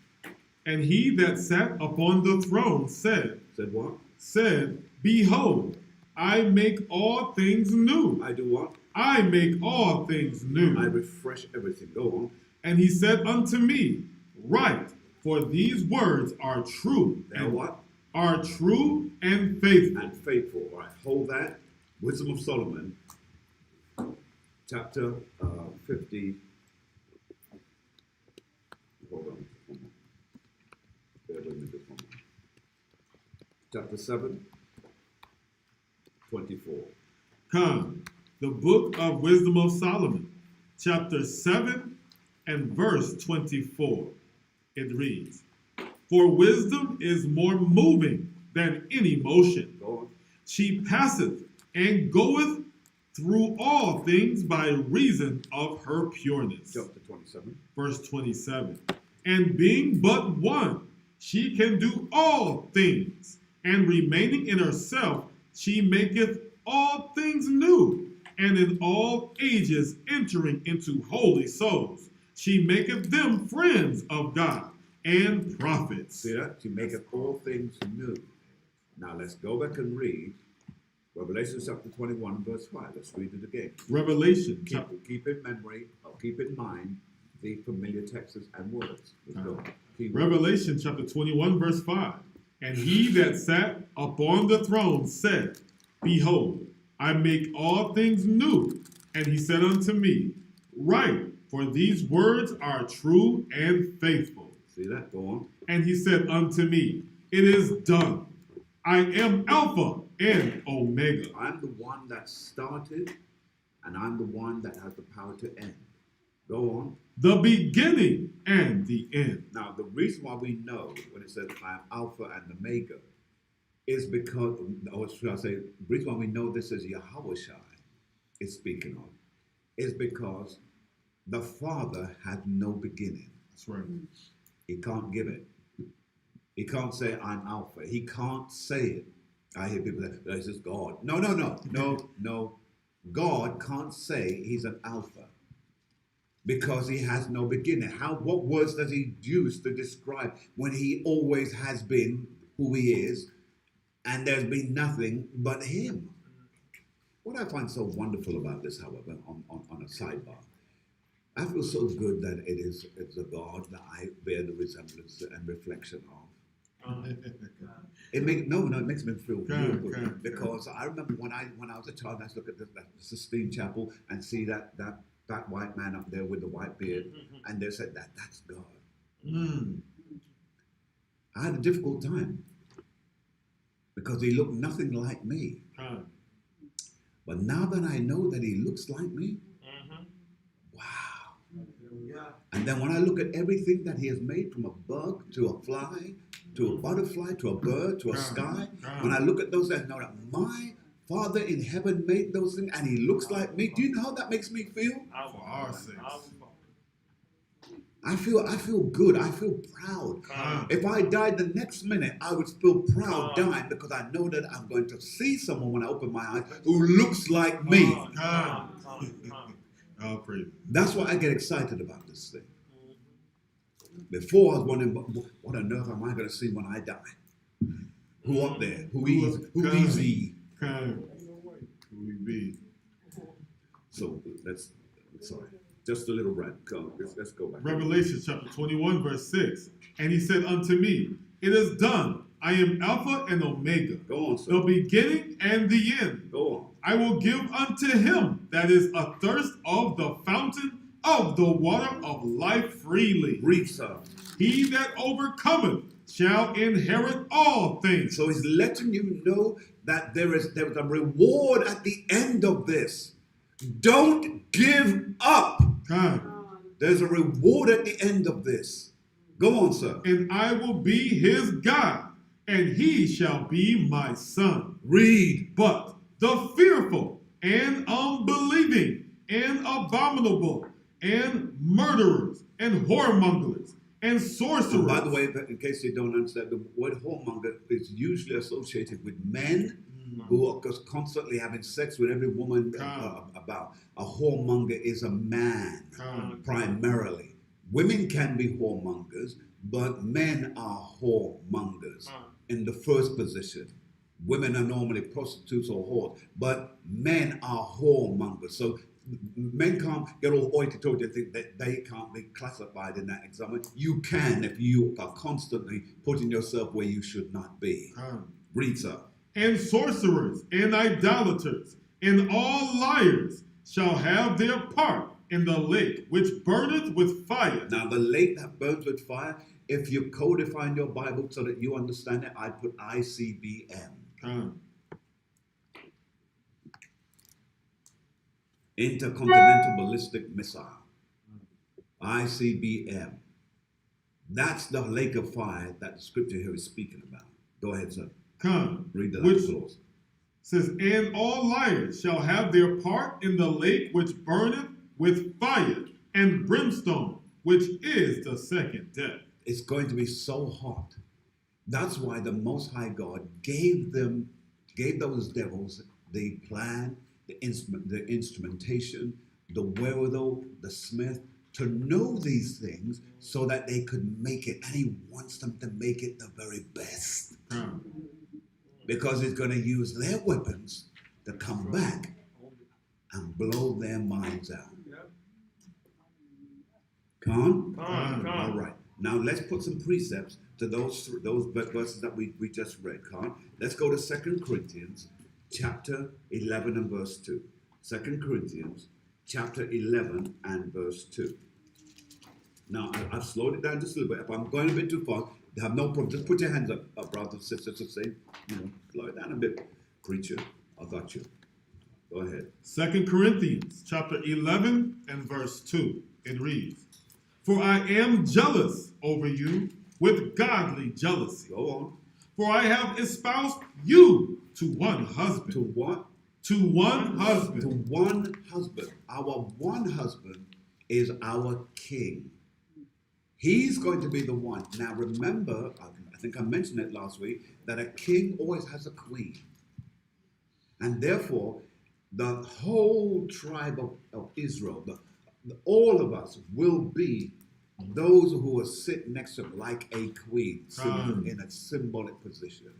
"And he that sat upon the throne said," Said what? Said, "Behold, I make all things new." I do what? I make all things new. I refresh everything. Go on. "And he said unto me, Write, for these words are true." They're what? Are true and faithful. And faithful. All right, hold that. Wisdom of Solomon, chapter 50. Hold on. Bear with me just one moment. Chapter 7, 24. Come, the book of Wisdom of Solomon, chapter 7 and verse 24. It reads, "For wisdom is more moving than any motion. Go on. She passeth and goeth through all things by reason of her pureness." Chapter 27. Verse 27. "And being but one, she can do all things, and remaining in herself, she maketh all things new, and in all ages entering into holy souls, she maketh them friends of God and prophets." See that? She maketh all things new. Now let's go back and read Revelation chapter 21, verse 5. Let's read it again. Revelation chapter. Keep in memory, or keep in mind the familiar texts and words. Let's go. Keep Revelation chapter 21, verse 5. "And he that sat upon the throne said, Behold, I make all things new. And he said unto me, Write, for these words are true and faithful. See that? Go on. And he said unto me, It is done. I am Alpha and Omega." I'm the one that started, and I'm the one that has the power to end. Go on. "The beginning and the end." Now, the reason why we know when it says I am Alpha and Omega is because, or should I say, the reason why we know this is Yahweh is speaking of, is because the Father had no beginning. That's right. He can't give it. He can't say, I'm Alpha. He can't say it. I hear people say, this is God. No. God can't say he's an Alpha because he has no beginning. What words does he use to describe when he always has been who he is and there's been nothing but him? What I find so wonderful about this, however, on a sidebar, I feel so good that it's a God that I bear the resemblance and reflection of. It makes me feel real good because I remember when I was a child, I used to look at the Sistine Chapel and see that white man up there with the white beard, and they said that's God. I had a difficult time because he looked nothing like me. But now that I know that he looks like me, wow. And then when I look at everything that he has made, from a bug to a fly, to a butterfly, to a bird, to a sky, when I look at those, I know that my Father in heaven made those things and he looks like me. Do you know how that makes me feel? For our sakes. I feel good. I feel proud. If I died the next minute, I would feel proud dying because I know that I'm going to see someone when I open my eyes who looks like me. I'll praise. That's why I get excited about this thing. Before I was wondering, what on earth am I going to see when I die? Who up there? Who is he? Who we be? So sorry, just a little rant. Let's go back. Revelation chapter 21, verse 6. "And he said unto me, It is done. I am Alpha and Omega, Go on, sir. the beginning and the end. Go on. I will give unto him that is athirst of the fountain of the water of life freely. Read, sir. He that overcometh shall inherit all things." So he's letting you know that there is a reward at the end of this. Don't give up. God. There's a reward at the end of this. Go on, sir. "And I will be his God, and he shall be my son. Read. But the fearful and unbelieving and abominable and murderers and whoremongers and sorcerers." By the way, in case you don't understand, the word whoremonger is usually associated with men who are just constantly having sex with every woman about. A whoremonger is a man, primarily. Women can be whoremongers, but men are whoremongers in the first position. Women are normally prostitutes or whores, but men are whoremongers. So men can't get all hoity-toity and think that they can't be classified in that example. You can if you are constantly putting yourself where you should not be. Read, sir. "And sorcerers and idolaters and all liars shall have their part in the lake which burneth with fire." Now, the lake that burns with fire, if you codify in your Bible so that you understand it, I put ICBM. Intercontinental Ballistic Missile. ICBM. That's the lake of fire that the scripture here is speaking about. Go ahead, sir. Come. Read the Which last clause. says, and all liars shall have their part in the lake which burneth with fire and brimstone, which is the second death. It's going to be so hot. That's why the Most High God gave those devils the plan, the instrumentation, the wherewithal, the smith, to know these things so that they could make it. And he wants them to make it the very best. Come. Because he's going to use their weapons to come back and blow their minds out. Come? All right. Now let's put some precepts to those verses that we just read. Come? Let's go to 2 Corinthians chapter 11 and verse 2. 2 Corinthians chapter 11 and verse 2. Now, I've slowed it down just a little bit. If I'm going a bit too fast, you have no problem. Just put your hands up, brothers and sisters, and say, slow it down a bit. Preacher, I got you. Go ahead. 2 Corinthians chapter 11 and verse 2. It reads, for I am jealous over you with godly jealousy. Go on. For I have espoused you to one husband. To what? To one husband. To one husband. Our one husband is our king. He's going to be the one. Now remember, I think I mentioned it last week, that a king always has a queen. And therefore, the whole tribe of Israel, all of us will be those who will sit next to him like a queen, in a symbolic position.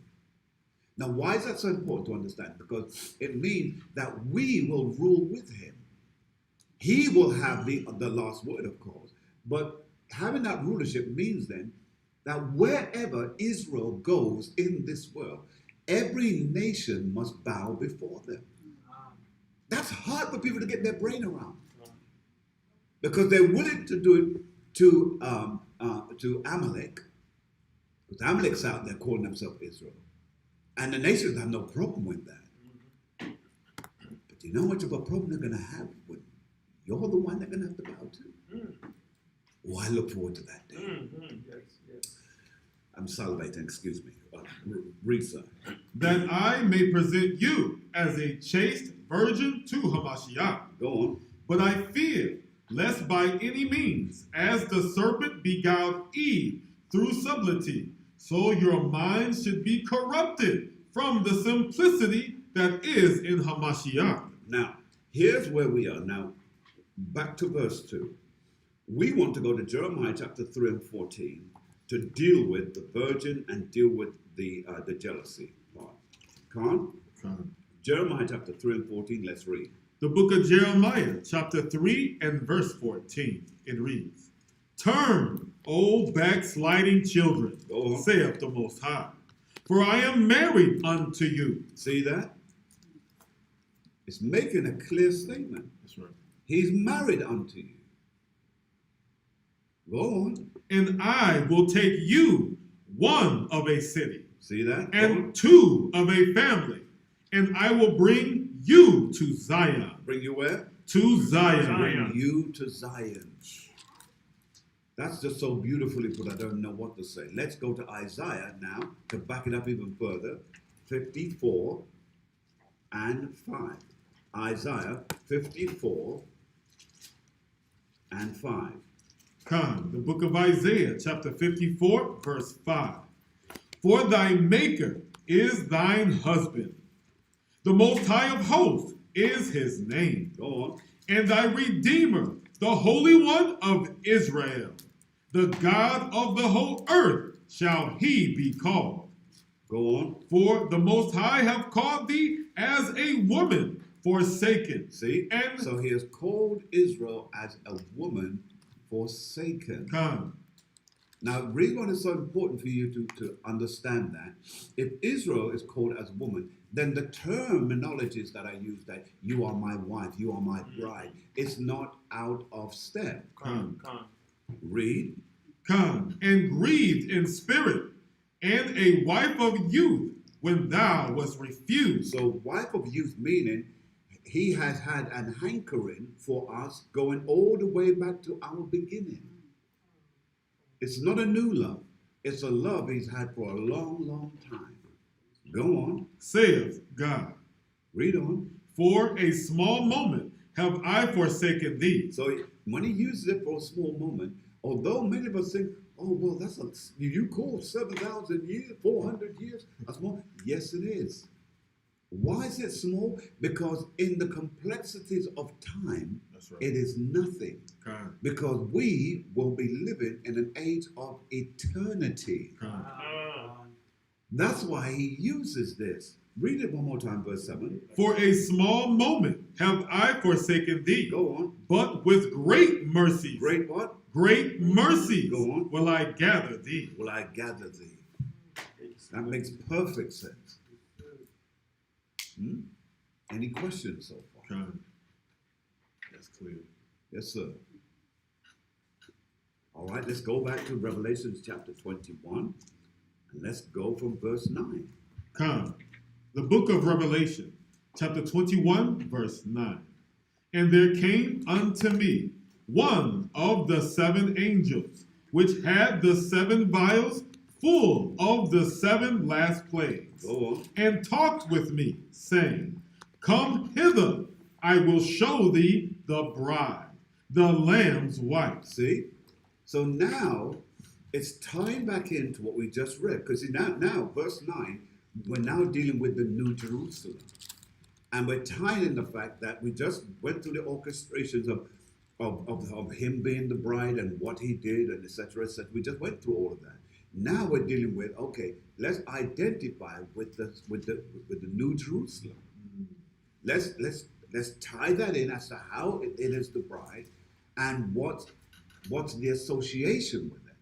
Now, why is that so important to understand? Because it means that we will rule with him. He will have the last word, of course. But having that rulership means then that wherever Israel goes in this world, every nation must bow before them. That's hard for people to get their brain around. Because they're willing to do it to Amalek. Because Amalek's out there calling themselves Israel. And the nations have no problem with that. But you know how much of a problem they're going to have when you're the one they're going to have to bow to? Oh, I look forward to that day. Yes. I'm salivating, excuse me. Read, sir. That I may present you as a chaste virgin to Hamashiach. Go on. But I fear, lest by any means, as the serpent beguiled Eve through subtlety, so your minds should be corrupted from the simplicity that is in Hamashiach. Now, here's where we are. Now, back to verse 2. We want to go to Jeremiah chapter 3 and 14 to deal with the virgin and deal with the jealousy part. Come? Jeremiah chapter 3 and 14, let's read. The book of Jeremiah, chapter 3 and verse 14. It reads, turn, O backsliding children, saith the Most High, for I am married unto you. See that? It's making a clear statement. That's right. He's married unto you. Go on. And I will take you, one of a city, See that? and two of a family, and I will bring you to Zion. Bring you where? To Zion. Bring you to Zion. That's just so beautifully put, I don't know what to say. Let's go to Isaiah now to back it up even further. 54 and 5. Isaiah 54 and 5. Come, the book of Isaiah, chapter 54, verse 5. For thy maker is thine husband. The Most High of hosts is his name. Go on. And thy Redeemer, the Holy One of Israel. The God of the whole earth shall he be called. Go on. For the Most High have called thee as a woman forsaken. See? And so he has called Israel as a woman forsaken. come. Now, the reason why it's so important for you to understand that, if Israel is called as a woman, then the terminologies that I use, that you are my wife, you are my bride, it's not out of step. Come. Read. Come, and grieved in spirit, and a wife of youth when thou wast refused. So wife of youth meaning he has had an hankering for us going all the way back to our beginning. It's not a new love. It's a love he's had for a long, long time. Go on. Saith God, Read on. for a small moment have I forsaken thee. So when he uses it for a small moment, although many of us think, oh, well, that's you call 7,000 years, 400 years a small? Yes, it is. Why is it small? Because in the complexities of time, That's right. it is nothing. Con, Because we will be living in an age of eternity. con. That's why he uses this. Read it one more time, verse 7. For a small moment have I forsaken thee, Go on. but with great mercies, Great what? great mercies Go on. will I gather thee. Will I gather thee? That makes perfect sense. Any questions so far? Con. That's clear. Yes, sir. All right, let's go back to Revelation chapter 21, and let's go from verse 9. Con. The book of Revelation, chapter 21, verse 9. And there came unto me one of the 7 angels, which had the 7 vials full of the 7 last plagues, Go on. and talked with me, saying, Come hither, I will show thee the bride, the Lamb's wife. See? So now it's tying back into what we just read. Because now, verse 9, we're now dealing with the New Jerusalem. And we're tying in the fact that we just went through the orchestrations of him being the bride and what he did and etc. etc. We just went through all of that. Now we're dealing with, okay, let's identify with the New Jerusalem. Let's tie that in as to how it is the bride and what's the association with it.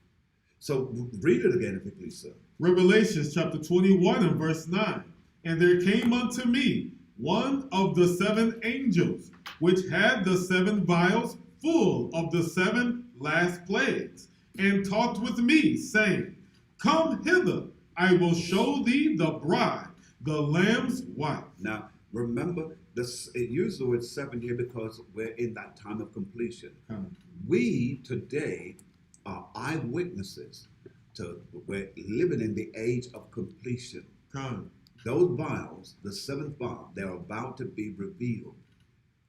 So read it again, if you please, sir. Revelations chapter 21 and verse 9. And there came unto me one of the 7 angels, which had the 7 vials full of the 7 last plagues, and talked with me, saying, Come hither, I will show thee the bride, the Lamb's wife. Now, remember, it used the word 7 here because we're in that time of completion. We today are eyewitnesses to we're living in the age of completion. Come. Those vials, the 7th vial, they're about to be revealed.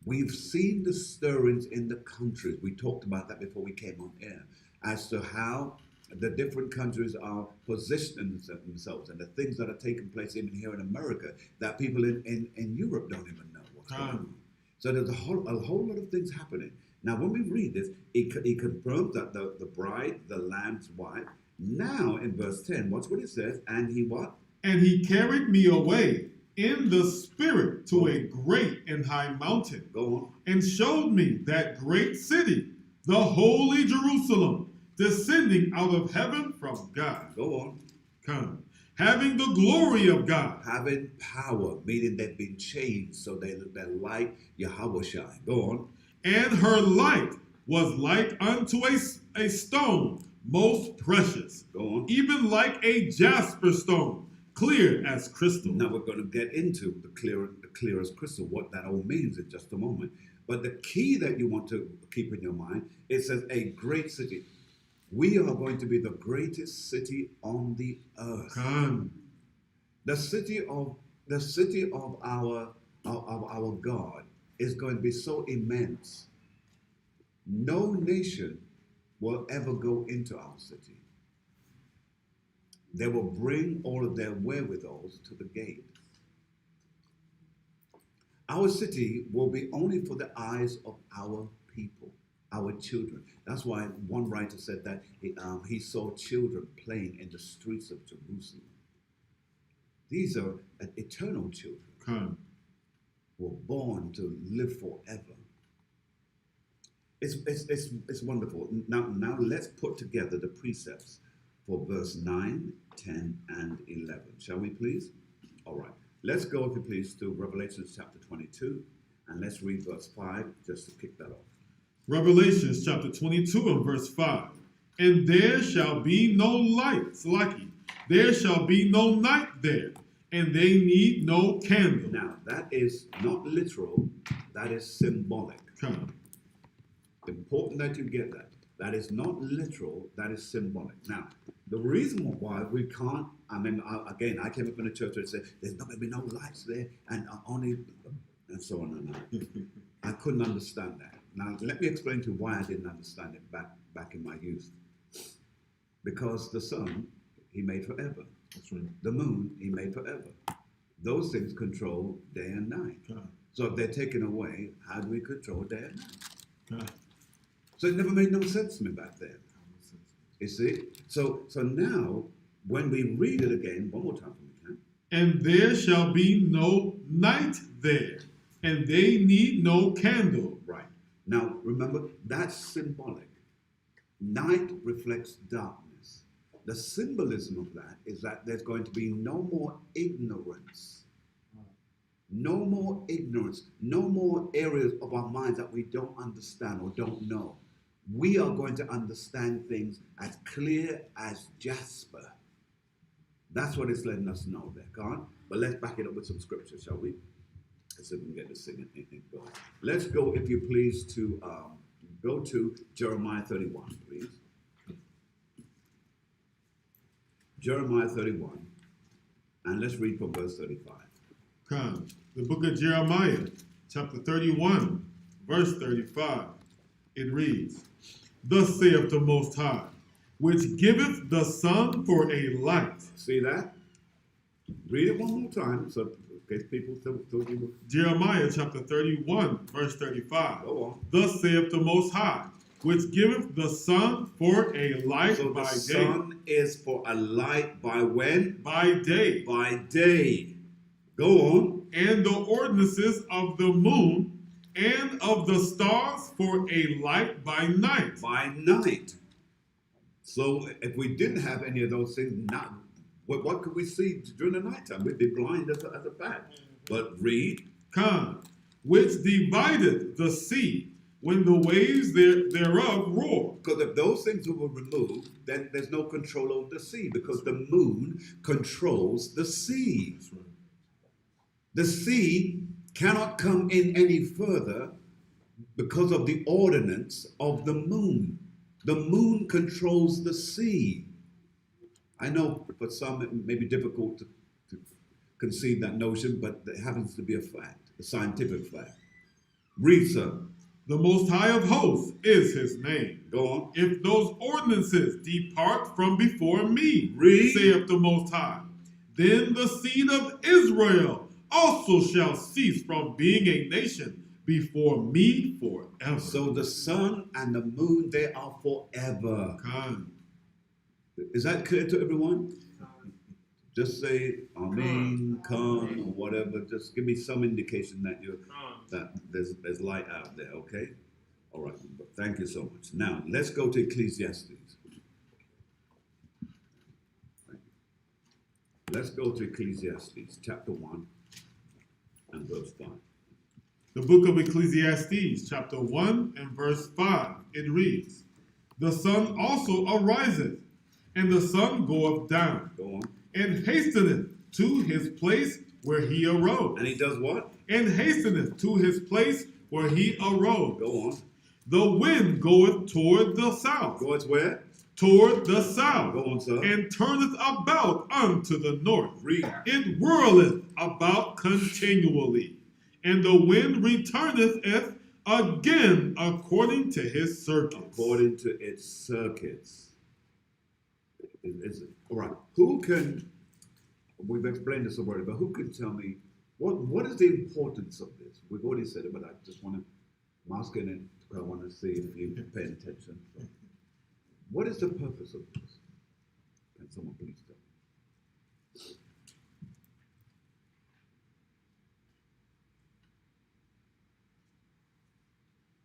We've seen the stirrings in the countries. We talked about that before we came on air, as to how the different countries are positioning themselves and the things that are taking place even here in America that people in Europe don't even know what's going on. So there's a whole lot of things happening. Now, when we read this, he confirms that the bride, the Lamb's wife. Now, in verse 10, watch what it says. And he what? And he carried me away in the spirit to a great and high mountain, Go on. and showed me that great city, the holy Jerusalem, descending out of heaven from God. Go on. Come. Having the glory of God. Having power, meaning they've been changed so they're like Yahweh Shai. Go on. And her light was like unto a stone most precious, Go on. even like a jasper stone, clear as crystal. Now we're going to get into the clear as crystal, what that all means in just a moment. But the key that you want to keep in your mind, it says a great city. We are going to be the greatest city on the earth. Come. The city of our God is going to be so immense. No nation will ever go into our city. They will bring all of their wherewithals to the gate. Our city will be only for the eyes of our people, our children. That's why one writer said that he saw children playing in the streets of Jerusalem. These are eternal children Come. who are born to live forever. It's wonderful. Now let's put together the precepts for verse 9, 10, and 11. Shall we please? All right. Let's go, if you please, to Revelation chapter 22, and let's read verse 5 just to kick that off. Revelations chapter 22 and verse 5. And there shall be no light, Slaki. There shall be no night there. and they need no candle. Now, that is not literal, that is symbolic. Come. Important that you get that. That is not literal, that is symbolic. Now, the reason why we can't, I came up in a church and said, there's not going to be no lights there, and only, and so on and on. I couldn't understand that. Now, let me explain to you why I didn't understand it back in my youth. Because the sun, he made forever. That's right. The moon, he made forever. Those things control day and night. Come. So if they're taken away, how do we control day and night? Come. So it never made no sense to me back then. You see? So now, when we read it again, one more time if we can. And there shall be no night there, and they need no candle. Right. Now, remember, that's symbolic. Night reflects darkness. The symbolism of that is that there's going to be no more ignorance. No more ignorance. No more areas of our minds that we don't understand or don't know. We are going to understand things as clear as jasper. That's what it's letting us know there, can't? But let's back it up with some scripture, shall we? Let's see if we can get this thing going. Let's go, if you please, to go to Jeremiah 31, please. Jeremiah 31, and let's read from verse 35. Come. The book of Jeremiah, chapter 31, verse 35. It reads, Thus saith the Most High, which giveth the sun for a light. See that? Read it one more time, so in case people thought you were. Jeremiah chapter 31, verse 35. Go on. Thus saith the Most High, which giveth the sun for a light So by the day. sun is for a light by when? By day. By day. Go on. And the ordinances of the moon and of the stars for a light by night. By night. So if we didn't have any of those things, what could we see during the nighttime? We'd be blind as a fact. But read. Come, which divideth the sea when the waves thereof roar. Because if those things were removed, then there's no control over the sea, because the moon controls the sea. That's right. The sea cannot come in any further because of the ordinance of the moon. The moon controls the sea. I know for some it may be difficult to conceive that notion, but it happens to be a fact, a scientific fact. Read, sir. The Most High of Hosts is his name. Go on. If those ordinances depart from before me, Read. saith the Most High, then the seed of Israel also shall cease from being a nation before me forever. So the sun and the moon, they are forever. Come. Is that clear to everyone? Just say Amen, come, or whatever. Just give me some indication that there's light out there, okay? All right, thank you so much. Now, let's go to Ecclesiastes. Let's go to Ecclesiastes, chapter 1 and verse 5. The book of Ecclesiastes, chapter 1 and verse 5, it reads, The sun also ariseth, and the sun goeth down, Go on. and hasteneth to his place where he arose. And he does what? And hasteneth to his place where he arose. Go on. The wind goeth toward the south, Go on, where? toward the south, Go on, sir. and turneth about unto the north. Read. It whirleth about continually, and the wind returneth again according to his circuits. According to its circuits. All right. Who can, we've explained this already, but who can tell me what is the importance of this? We've already said it, but I just want to, I'm asking it because I want to see if you're paying attention. So, what is the purpose of this? Can someone please tell me?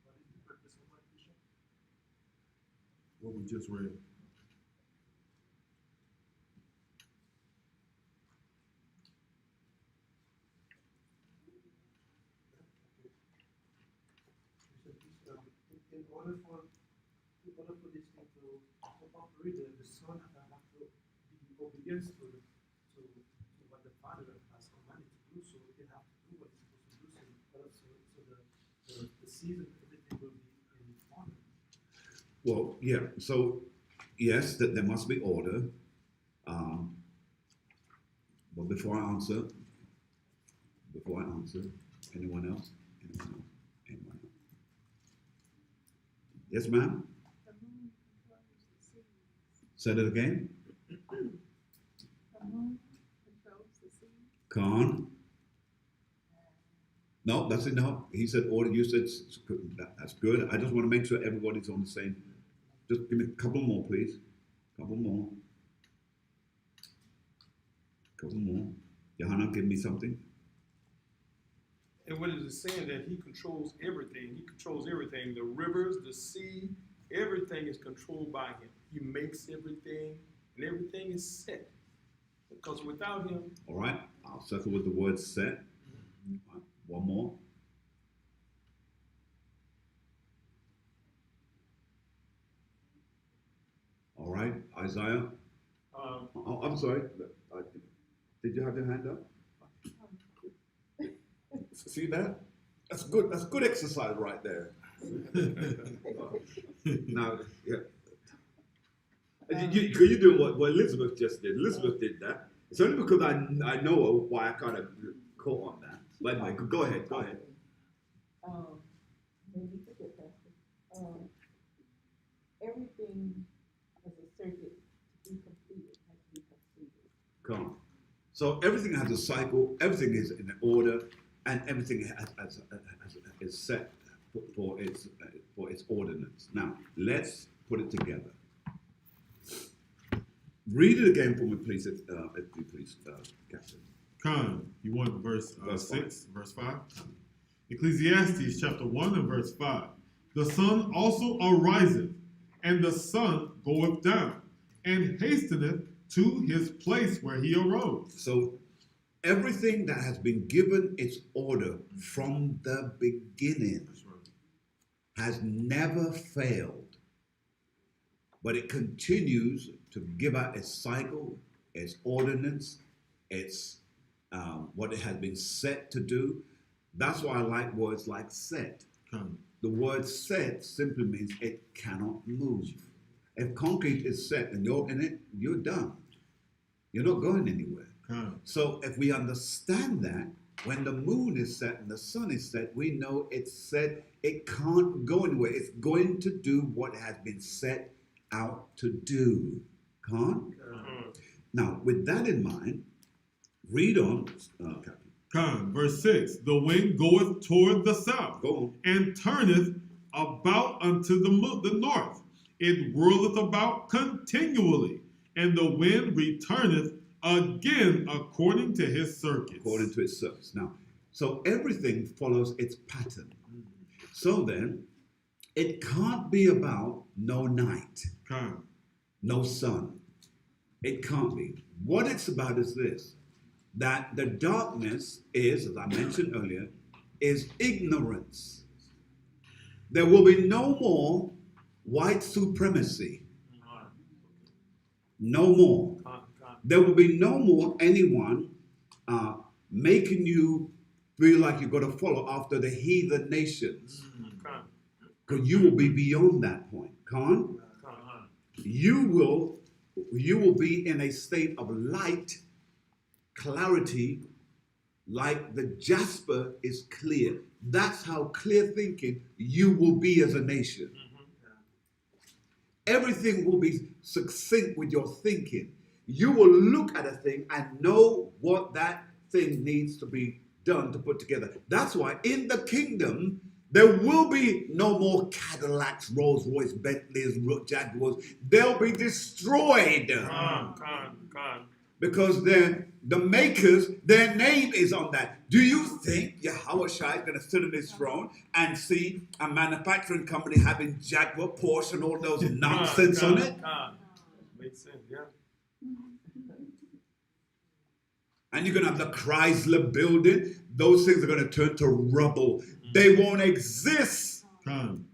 What is the purpose of what, Bishop? What we just read. In order for this thing to operate, the sun have to be obedient to what the Father Father has commanded to do, so they have to do what it's supposed to do. So the season, everything will be in order. Well, yeah. So yes, that there must be order. But before I answer, anyone else? Anyone else? Anyone else? Yes, ma'am. The moon controls the seas. Say that again. The moon controls the seas. Khan. No, that's enough. He said order. You said that's good. I just want to make sure everybody's on the same. Just give me a couple more, please. Couple more. Couple more. Johanna, give me something. And what is it saying? That he controls everything. He controls everything. The rivers, the sea, everything is controlled by him. He makes everything, and everything is set. Because without him, All right. I'll circle with the word set. All right, one more. All right, Isaiah. Oh, I'm sorry. Did you have your hand up? See that? That's good. That's good exercise right there. Now, yeah. You do what Elizabeth just did. Elizabeth did that. It's only because I know why I kind of caught on that. But anyway, go ahead. Go ahead. Maybe forget that. Everything has a circuit to be completed, has to be completed. Come on. So everything has a cycle. Everything is in order, and everything is set for its ordinance. Now let's put it together. Read it again for me, please, if you please, Captain. Khan, you want verse Verse 6, verse 5? Ecclesiastes chapter 1 and verse 5. The sun also ariseth, and the sun goeth down, and hasteneth to his place where he arose. So everything that has been given its order from the beginning has never failed, but it continues to give out its cycle, its ordinance, its what it has been set to do. That's why I like words like set. Khan. The word set simply means it cannot move. If concrete is set and you're in it, you're done. You're not going anywhere. Khan. So if we understand that, when the moon is set and the sun is set, we know it's set. It can't go anywhere. It's going to do what has been set out to do. Can't? Now, with that in mind, read on, Captain. Khan, verse 6. The wind goeth toward the south, Go on. and turneth about unto the north. It whirleth about continually, and the wind returneth again according to his circuits. According to its service. Now, so everything follows its pattern. So then, it can't be about no night, Khan. no sun. It can't be. What it's about is this, that the darkness is, as I mentioned earlier, is ignorance. There will be no more white supremacy. No more. There will be no more anyone making you feel like you've got to follow after the heathen nations. Because you will be beyond that point. Khan? You will be in a state of light, clarity, like the jasper is clear. That's how clear thinking you will be as a nation. Everything will be succinct with your thinking. You will look at a thing and know what that thing needs to be done to put together. That's why in the kingdom, there will be no more Cadillacs, Rolls Royce, Bentleys, Jaguars. They'll be destroyed. Because the makers, their name is on that. Do you think Yahweh Shai is going to sit on his throne and see a manufacturing company having Jaguar, Porsche, and all those nonsense on it? Makes sense, yeah. And you're going to have the Chrysler building. Those things are going to turn to rubble. They won't exist. Khan.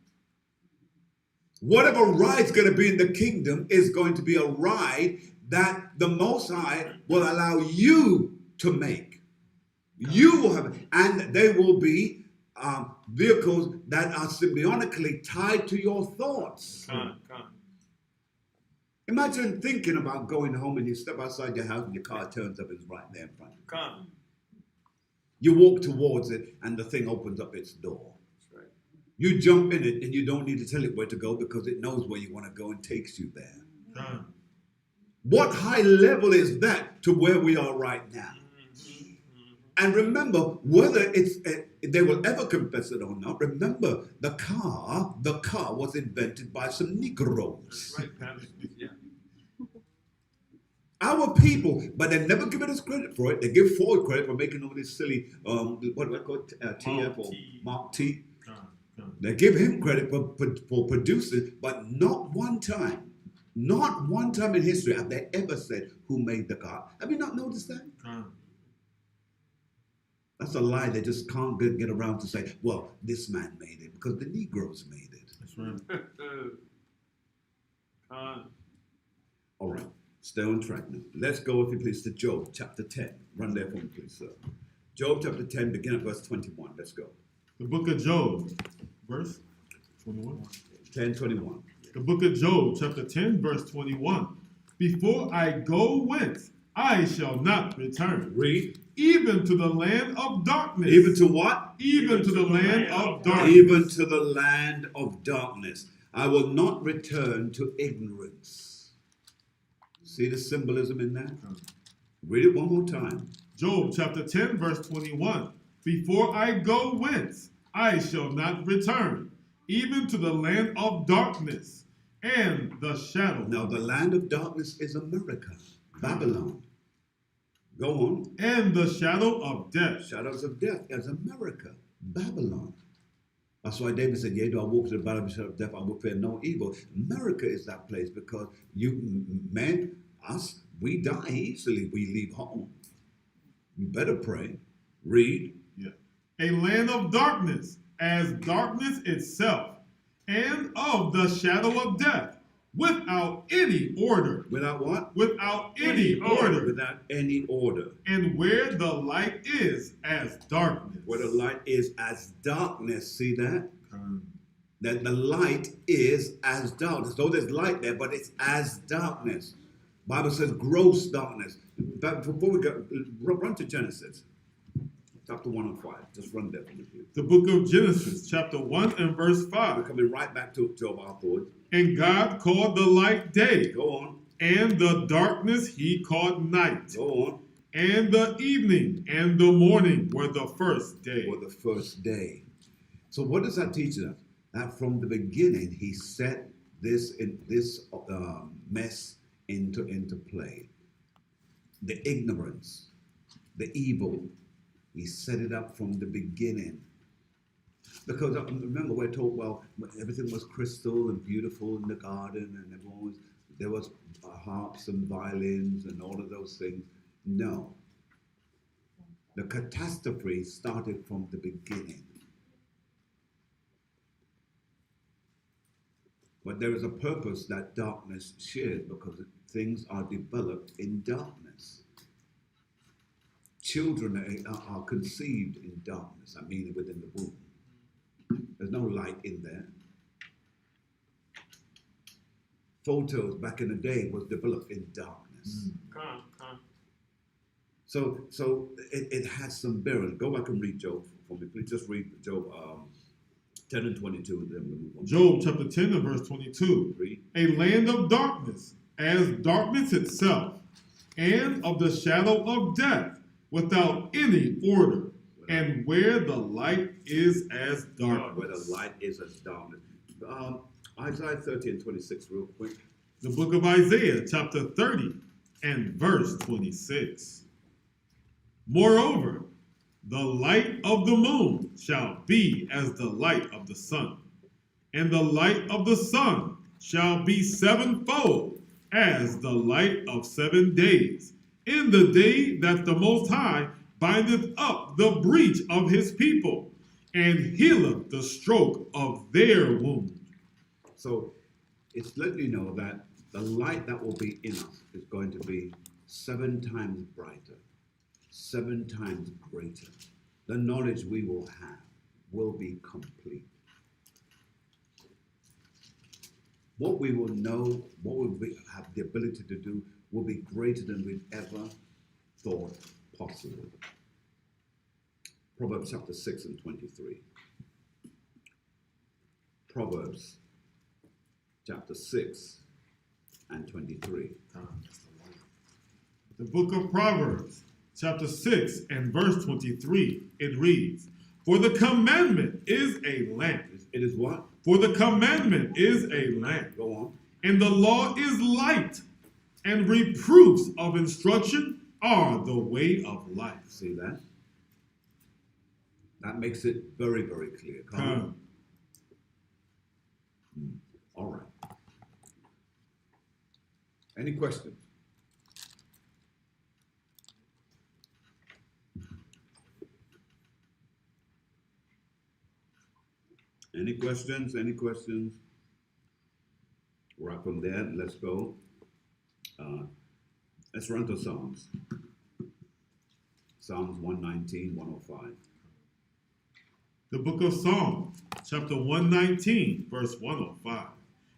Whatever ride's going to be in the kingdom is going to be a ride that the Most High will allow you to make. You will have, and they will be vehicles that are symbiotically tied to your thoughts. Con. Imagine thinking about going home and you step outside your house and your car turns up and it's right there in front of you. Con. You walk towards it and the thing opens up its door. That's right. You jump in it and you don't need to tell it where to go because it knows where you want to go and takes you there. Con. What high level is that to where we are right now? And remember, whether they will ever confess it or not, remember the car was invented by some Negroes. That's right, Pastor. Yeah. Our people, but they never give us credit for it. They give Ford credit for making all this silly, what do I call it, TF or Mark T. They give him credit for producing, but not one time in history have they ever said who made the car. Have you not noticed that? That's a lie. They just can't get around to say, well, this man made it because the Negroes made it. That's right. All right, stay on track now. Let's go, if you please, to Job chapter 10. Run there for me, please, sir. Job chapter 10, begin at verse 21. Let's go. The book of Job, verse 21. 10:21. The book of Job, chapter 10, verse 21. Before I go whence, I shall not return. Read. Even to the land of darkness. Even to what? Even to the land of darkness. Even to the land of darkness. I will not return to ignorance. See the symbolism in that? Read it one more time. Job chapter 10, verse 21. Before I go whence, I shall not return, even to the land of darkness and the shadow. Now, the land of darkness is America, Babylon. Go on. And the shadow of death. Shadows of death is America, Babylon. That's why David said, yea, though I walk through the valley of the shadow of death, I will fear no evil. America is that place because us, we die easily. We leave home. You better pray. Read. Yeah. A land of darkness, as darkness itself, and of the shadow of death, without any order. Without what? Without any order. Without any order. And where the light is as darkness. Where the light is as darkness. See that? That the light is as darkness. So there's light there, but it's as darkness. Bible says gross darkness. But before we go, run to Genesis. Chapter 1 and 5. Just run there for me, please. The book of Genesis, chapter 1 and verse We're 5. coming right back to Job afterwards. And God called the light day, Go on. and the darkness he called night. Go on. And the evening and the morning were the first day. For the first day. So what does that teach us? That from the beginning he set this mess into play. The ignorance, the evil, he set it up from the beginning. Because remember, we're told, well, everything was crystal and beautiful in the garden, and there was harps and violins and all of those things. No. The catastrophe started from the beginning. But there is a purpose that darkness shares because things are developed in darkness. Children are conceived in darkness, I mean within the womb. There's no light in there. Photos back in the day was developed in darkness. So it has some bearing. Go back and read Job for me. Please just read Job 10 and 22 and then we'll move on. Job chapter 10 and verse 22. Read. A land of darkness, as darkness itself, and of the shadow of death, without any order, and where the light is as darkness. Where the light is as darkness. Isaiah 30 and 26 real quick. The book of Isaiah chapter 30 and verse 26. Moreover, the light of the moon shall be as the light of the sun, and the light of the sun shall be sevenfold as the light of 7 days, in the day that the Most High bindeth up the breach of his people, and healeth the stroke of their wound. So it's letting you know that the light that will be in us is going to be 7 times brighter. 7 times greater. The knowledge we will have will be complete. What we will know, what we have the ability to do, will be greater than we've ever thought possible. Proverbs chapter 6 and 23. Proverbs chapter 6 and 23. The book of Proverbs, chapter 6 and verse 23, it reads, "For the commandment is a lamp." It is what? For the commandment is a lamp, Go on. and the law is light, and reproofs of instruction are the way of life. See that? That makes it very, very clear. Come on. All right. Any questions? Any questions? Any questions? Right from there, let's go. Let's run to Psalms. Psalms 119, 105. The book of Psalms, chapter 119, verse 105.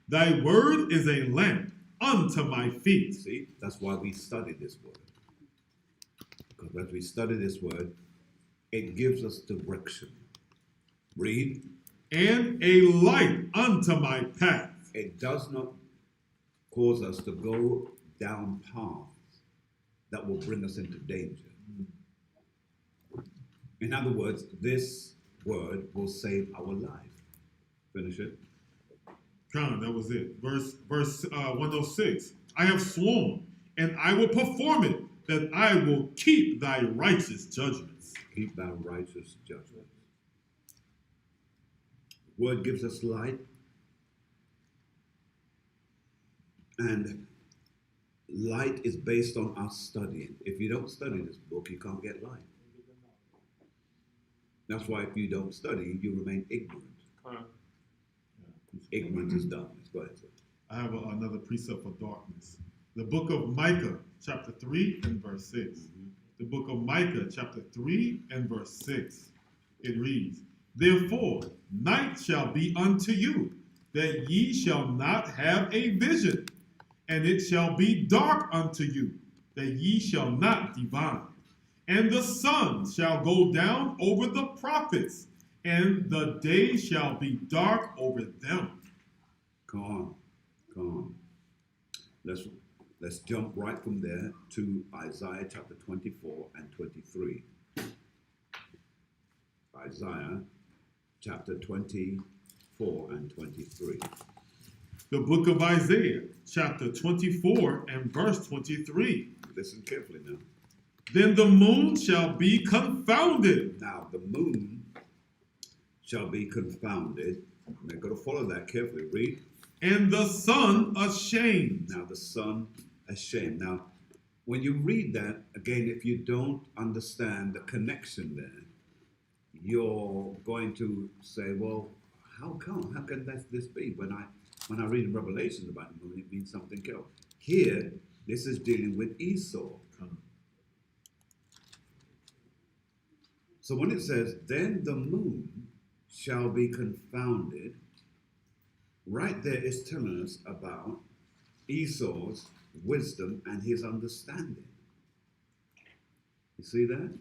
Thy word is a lamp unto my feet. See, that's why we study this word. Because as we study this word, it gives us direction. Read. And a light unto my path. It does not cause us to go down paths that will bring us into danger. In other words, this word will save our life. Finish it. Come, that was it. Verse 106. I have sworn, and I will perform it, that I will keep thy righteous judgments. Keep thy righteous judgments. Word gives us light, and light is based on us studying. If you don't study this book, you can't get light. That's why if you don't study, you remain ignorant. Ignorant is darkness. Go ahead, sir. I have another precept for darkness. The book of Micah, chapter 3 and verse 6. The book of Micah, chapter 3 and verse 6. It reads, Therefore, night shall be unto you, that ye shall not have a vision, and it shall be dark unto you, that ye shall not divine. And the sun shall go down over the prophets, and the day shall be dark over them. Come on. Come on. Let's jump right from there to Isaiah chapter 24 and 23. Isaiah chapter 24 and 23. The book of Isaiah, chapter 24 and verse 23. Listen carefully now. Then the moon shall be confounded. Now the moon shall be confounded. We're going to follow that carefully. Read. And the sun ashamed. Now the sun ashamed. Now, when you read that, again, if you don't understand the connection there, you're going to say, well, how come? How can this be? When I read in Revelation about the moon, it means something else. Here, this is dealing with Esau. So when it says, then the moon shall be confounded, right there is telling us about Esau's wisdom and his understanding. You see that?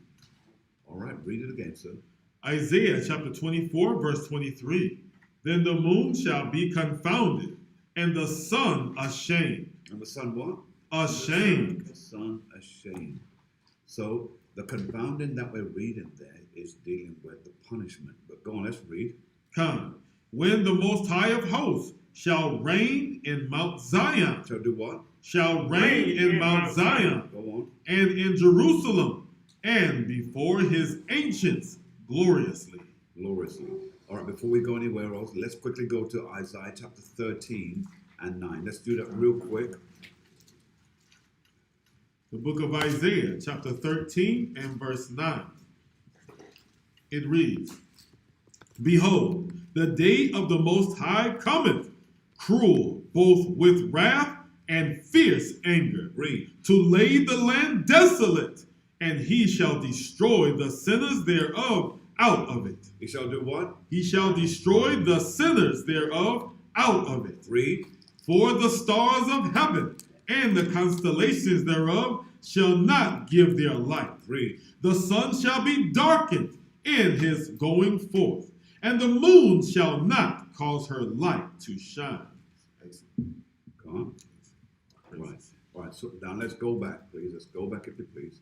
All right, read it again, sir. Isaiah chapter 24, verse 23. Then the moon shall be confounded, and the sun ashamed. And the sun what? Ashamed. The sun ashamed. So the confounding that we're reading there is dealing with the punishment. But go on, let's read. Come, when the Most High of hosts shall reign in Mount Zion. Shall do what? Shall reign in Mount Zion. Go on. And in Jerusalem, and before his ancients gloriously. Gloriously. All right, before we go anywhere else, let's quickly go to Isaiah chapter 13 and 9. Let's do that real quick. The book of Isaiah, chapter 13 and verse 9. It reads, Behold, the day of the Most High cometh, cruel, both with wrath and fierce anger, Read. to lay the land desolate, and he shall destroy the sinners thereof out of it. He shall do what? He shall destroy the sinners thereof out of it. Read. For the stars of heaven and the constellations thereof shall not give their light. Read. The sun shall be darkened in his going forth, and the moon shall not cause her light to shine. Come on. Right. All right. So now let's go back, please. Let's go back, if you please.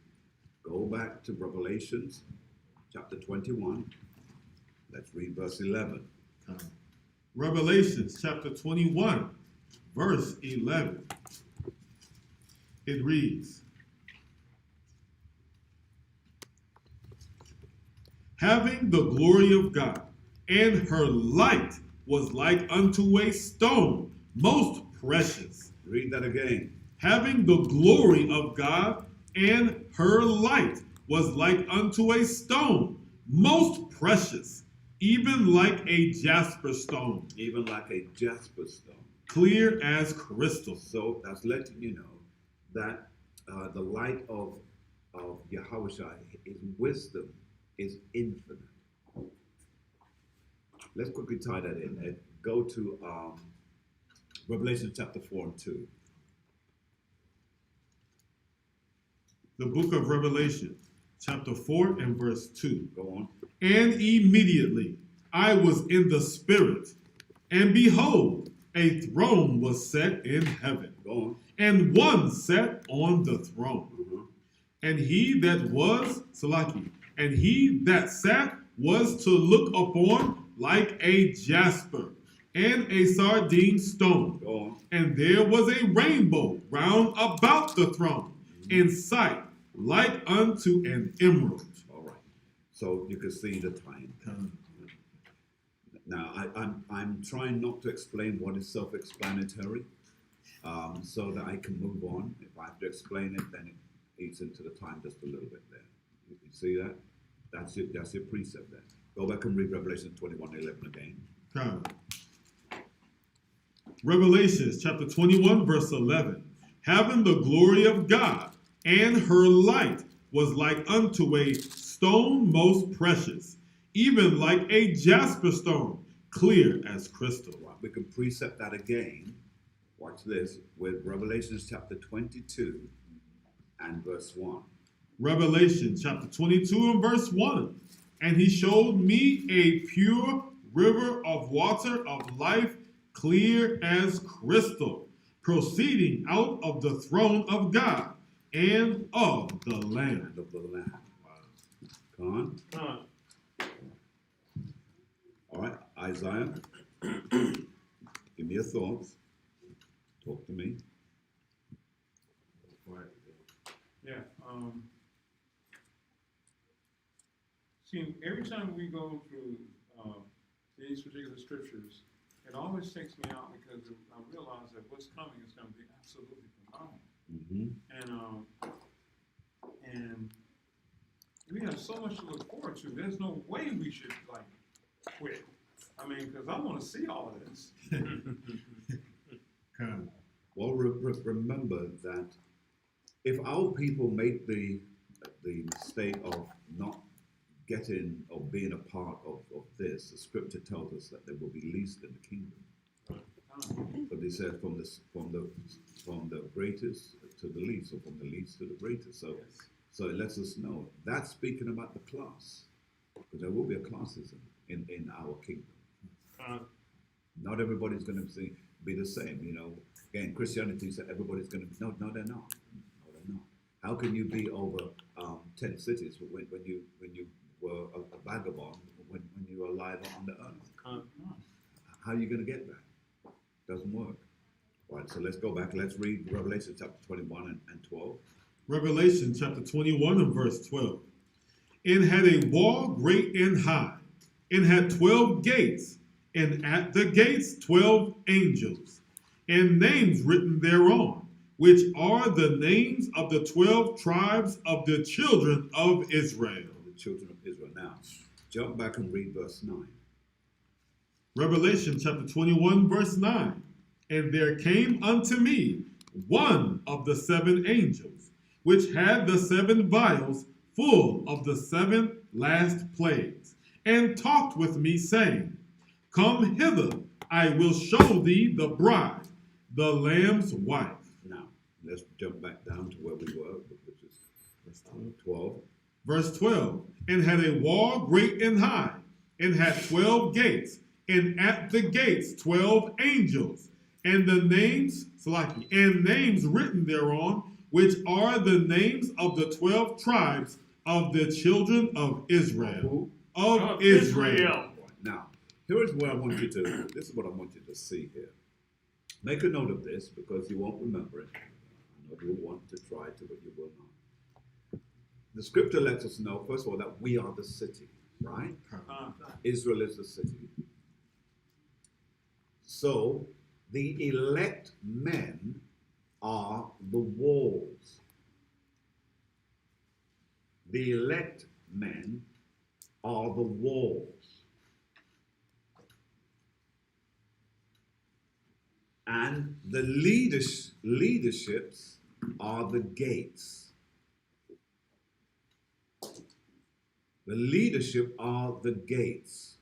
Go back to Revelations chapter 21. Let's read verse 11. Revelations chapter 21, verse 11. It reads, having the glory of God, and her light was like unto a stone, most precious. Read that again. Having the glory of God, and her light was like unto a stone, most precious, even like a jasper stone, Even like a jasper stone. clear as crystal. So that's letting you know that the light of Yahushua, his wisdom, is infinite. Let's quickly tie that in and go to Revelation chapter 4 and 2. The book of Revelation, chapter 4 and verse 2. Go on. And immediately I was in the Spirit, and behold, a throne was set in heaven, Go on. and one sat on the throne. Uh-huh. And he that was, Salaki, and he that sat was to look upon like a jasper and a sardine stone. Go on. And there was a rainbow round about the throne, in sight like unto an emerald. All right. So you can see the time. Now, I'm trying not to explain what is self-explanatory, so that I can move on. If I have to explain it, then it eats into the time just a little bit there. You see that? That's your precept there. Go back and read Revelation 21:11 again. God. Revelations chapter 21, verse 11. Having the glory of God, and her light was like unto a stone most precious, even like a jasper stone, clear as crystal. Right, we can precept that again. Watch this with Revelation chapter 22 and verse 1. Revelation chapter 22 and verse 1. And he showed me a pure river of water of life, clear as crystal, proceeding out of the throne of God and of the Lamb. Of the Lamb. Come on. All right, Isaiah, give me your thoughts. Talk to me. Yeah, see, every time we go through these particular scriptures, it always takes me out because I realize that what's coming is going to be absolutely phenomenal. Mm-hmm. And we have so much to look forward to. There's no way we should quit. I mean, because I want to see all of this. Well, remember that if our people make the mistake of not getting or being a part of this, the scripture tells us that they will be least in the kingdom. But they said from the greatest to the least, or from the least to the greatest. So it lets us know that's speaking about the class, because there will be a classism in our kingdom. Not everybody's going to be the same. You know, again, Christianity said everybody's going to be. No, they're not. No, they're not. How can you be over 10 cities when you were a vagabond when you were alive on the earth? How are you going to get that? Doesn't work. All right, so let's go back. Let's read Revelation chapter 21 and 12. Revelation chapter 21 and verse 12. And had a wall great and high, and had 12 gates, and at the gates 12 angels, and names written thereon, which are the names of the 12 tribes of the children of Israel. The children of Israel. Now, jump back and read verse 9. Revelation chapter 21 verse 9. And there came unto me one of the 7 angels, which had the 7 vials full of the 7 last plagues, and talked with me, saying, Come hither, I will show thee the bride, the Lamb's wife. Now, let's jump back down to where we were, which is verse 12. Verse 12, and had a wall great and high, and had 12 gates, and at the gates 12 angels, and the names, Salaki, and names written thereon, which are the names of the 12 tribes of the children of Israel. Who? Of Israel. Now, here is what I want you to, this is what I want you to see here. Make a note of this because you won't remember it. I know you'll want to try to, but you will not. The scripture lets us know, first of all, that we are the city, right? Israel is the city. So, the elect men are the walls. The elect men are the walls. And the leaderships are the gates. The leadership are the gates.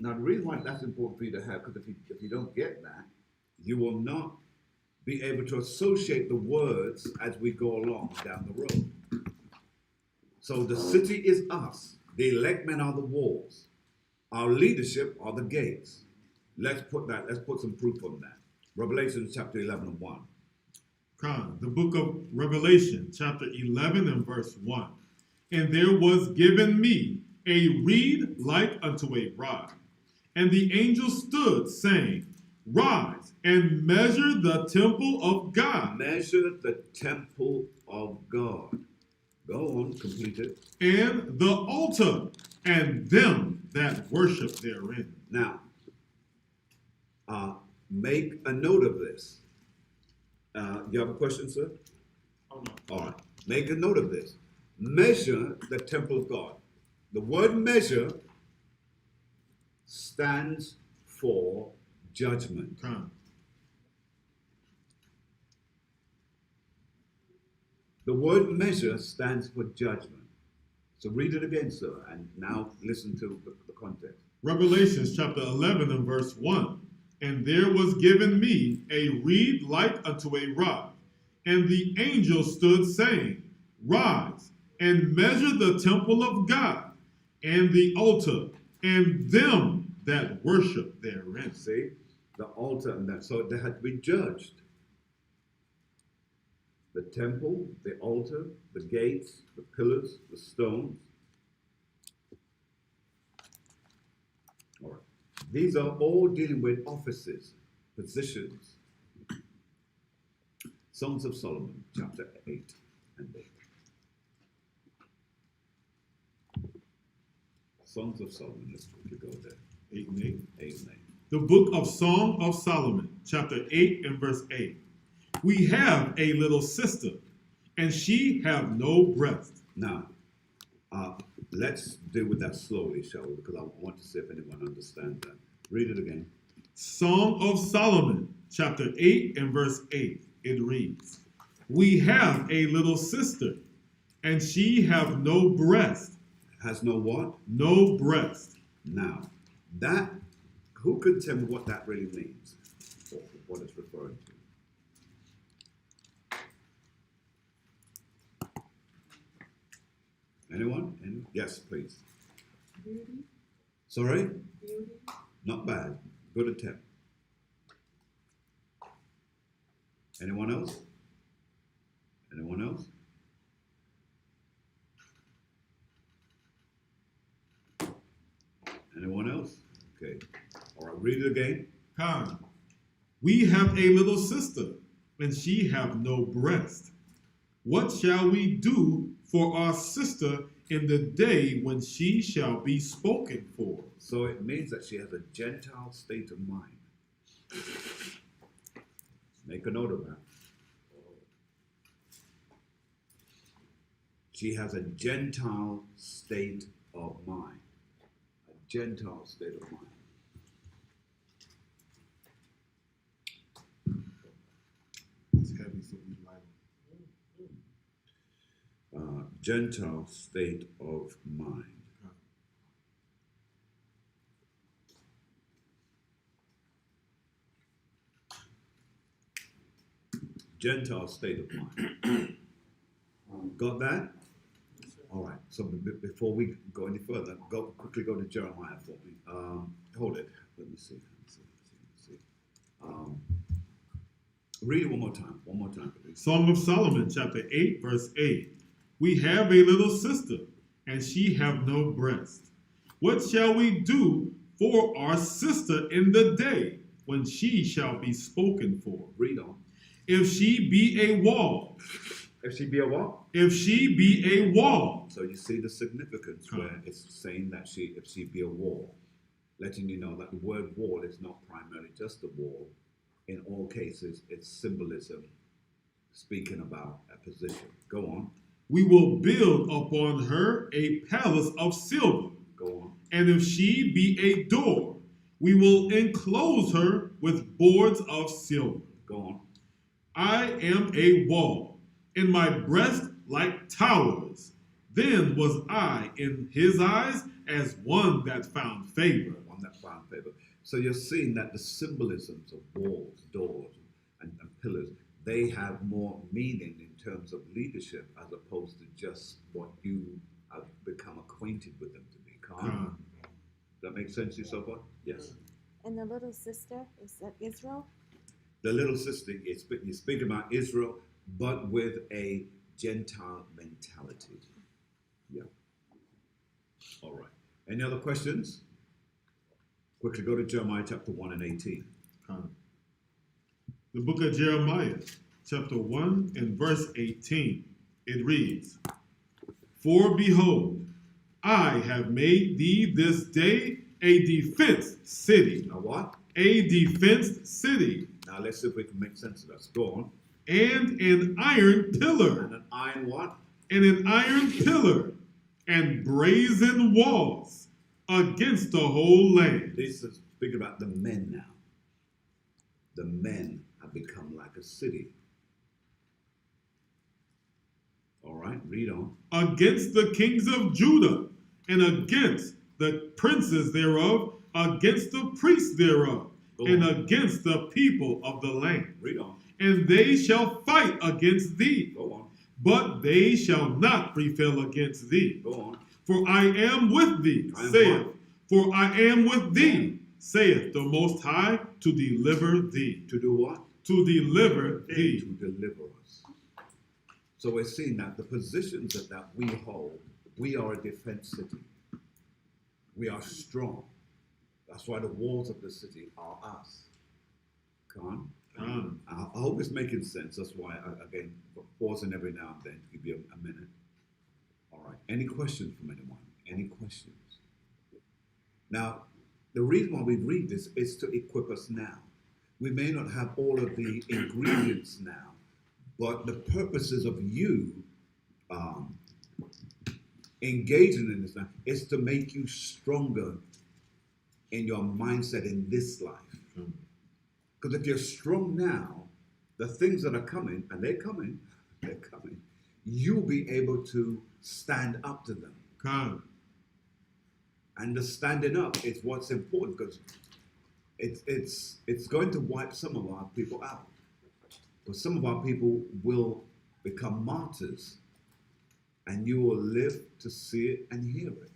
Now, the reason why that's important for you to have, because if you don't get that, you will not be able to associate the words as we go along down the road. So the city is us. The elect men are the walls. Our leadership are the gates. Let's put some proof on that. Revelation chapter 11 and 1. The book of Revelation, chapter 11 and verse 1. And there was given me a reed like unto a rod. And the angel stood, saying, Rise and measure the temple of God. Measure the temple of God. Go on, complete it. And the altar, and them that worship therein. Now, make a note of this. You have a question, sir? Oh, no. All right. Make a note of this. Measure the temple of God. The word measure stands for judgment. The word measure stands for judgment. So read it again, sir, and now listen to the context. Revelations chapter 11 and verse 1. And there was given me a reed like unto a rod, and the angel stood, saying, Rise and measure the temple of God, and the altar, and them that worship therein. See, the altar and that. So they had to be judged. The temple, the altar, the gates, the pillars, the stones. All right. These are all dealing with offices, positions. Songs of Solomon, chapter 8 and 8. Songs of Solomon, let's quickly go there. 8 and 8. 8 and 8. The book of Song of Solomon, chapter 8 and verse 8. We have a little sister, and she have no breast. Now, let's deal with that slowly, shall we? Because I want to see if anyone understands that. Read it again. Song of Solomon, chapter 8 and verse 8. It reads, We have a little sister, and she have no breast. Has no what? No breast. Now, that, who can tell me what that really means? Or what it's referring to? Anyone? Anyone? Yes, please. Beauty, Sorry? beauty, Not bad. Good attempt. Anyone else? Anyone else? Anyone else? Okay. All right, read it again. Khan. We have a little sister, and she have no breast. What shall we do for our sister in the day when she shall be spoken for? So it means that she has a Gentile state of mind. Make a note of that. She has a Gentile state of mind. A Gentile state of mind. piece of these right Gentile state of mind. Gentile state of mind. Got that? All right. So before we go any further, quickly go to Jeremiah for me. Hold it. Let me see. Read it one more time. One more time, please. Song of Solomon, chapter 8, verse 8. We have a little sister, and she have no breast. What shall we do for our sister in the day when she shall be spoken for? Read on. If she be a wall. If she be a what? If she be a wall. So you see the significance where it's saying that if she be a wall, letting you know that the word wall is not primarily just a wall. In all cases, it's symbolism speaking about a position. Go on. We will build upon her a palace of silver. Go on. And if she be a door, we will enclose her with boards of silver. Go on. I am a wall, and my breast like towers. Then was I in his eyes as one that found favor. One that found favor. So you're seeing that the symbolisms of walls, doors, and pillars, they have more meaning in terms of leadership as opposed to just what you have become acquainted with them to be. Does that make sense to you so far? Yes. And the little sister, is that Israel? The little sister, you speak about Israel, but with a Gentile mentality. Yeah. All right. Any other questions? Quickly go to Jeremiah chapter 1 and 18. The book of Jeremiah, chapter 1 and verse 18. It reads, For behold, I have made thee this day a defenced city. Now what? A defenced city. Now let's see if we can make sense of that. Go on. And an iron pillar. And an iron what? And an iron pillar. And brazen walls against the whole land. This is speaking about the men now. The men have become like a city. All right, read on. Against the kings of Judah, and against the princes thereof, against the priests thereof, and against the people of the land. Read on. And they shall fight against thee, Go on. but they shall not prevail against thee. Go on. For I am with thee, For I am with thee, saith the Most High, to deliver thee. To do what? To deliver thee. To deliver us. So we're seeing that the positions that we hold, we are a defense city. We are strong. That's why the walls of the city are us. Come on. I hope it's making sense. That's why, again, pausing every now and then to give you a minute. All right. Any questions from anyone? Any questions? Now, the reason why we read this is to equip us now. We may not have all of the ingredients now, but the purposes of you engaging in this now is to make you stronger in your mindset in this life. Because if you're strong now, the things that are coming, and they're coming, you'll be able to stand up to them. And the standing up is what's important, because it's going to wipe some of our people out. But some of our people will become martyrs, and you will live to see it and hear it.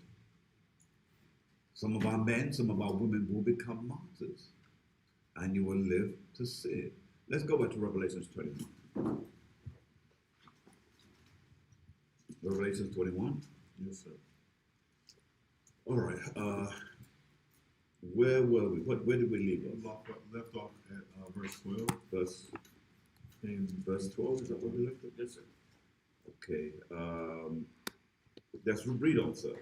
Some of our men, some of our women will become martyrs, and you will live to see it. Let's go back to Revelation 21. Revelation 21. Yes, sir. All right. Where were we? Where did we leave off? Left off at verse 12. Verse 12, is that where we left it? Yes, sir. Okay. Let's read on, sir.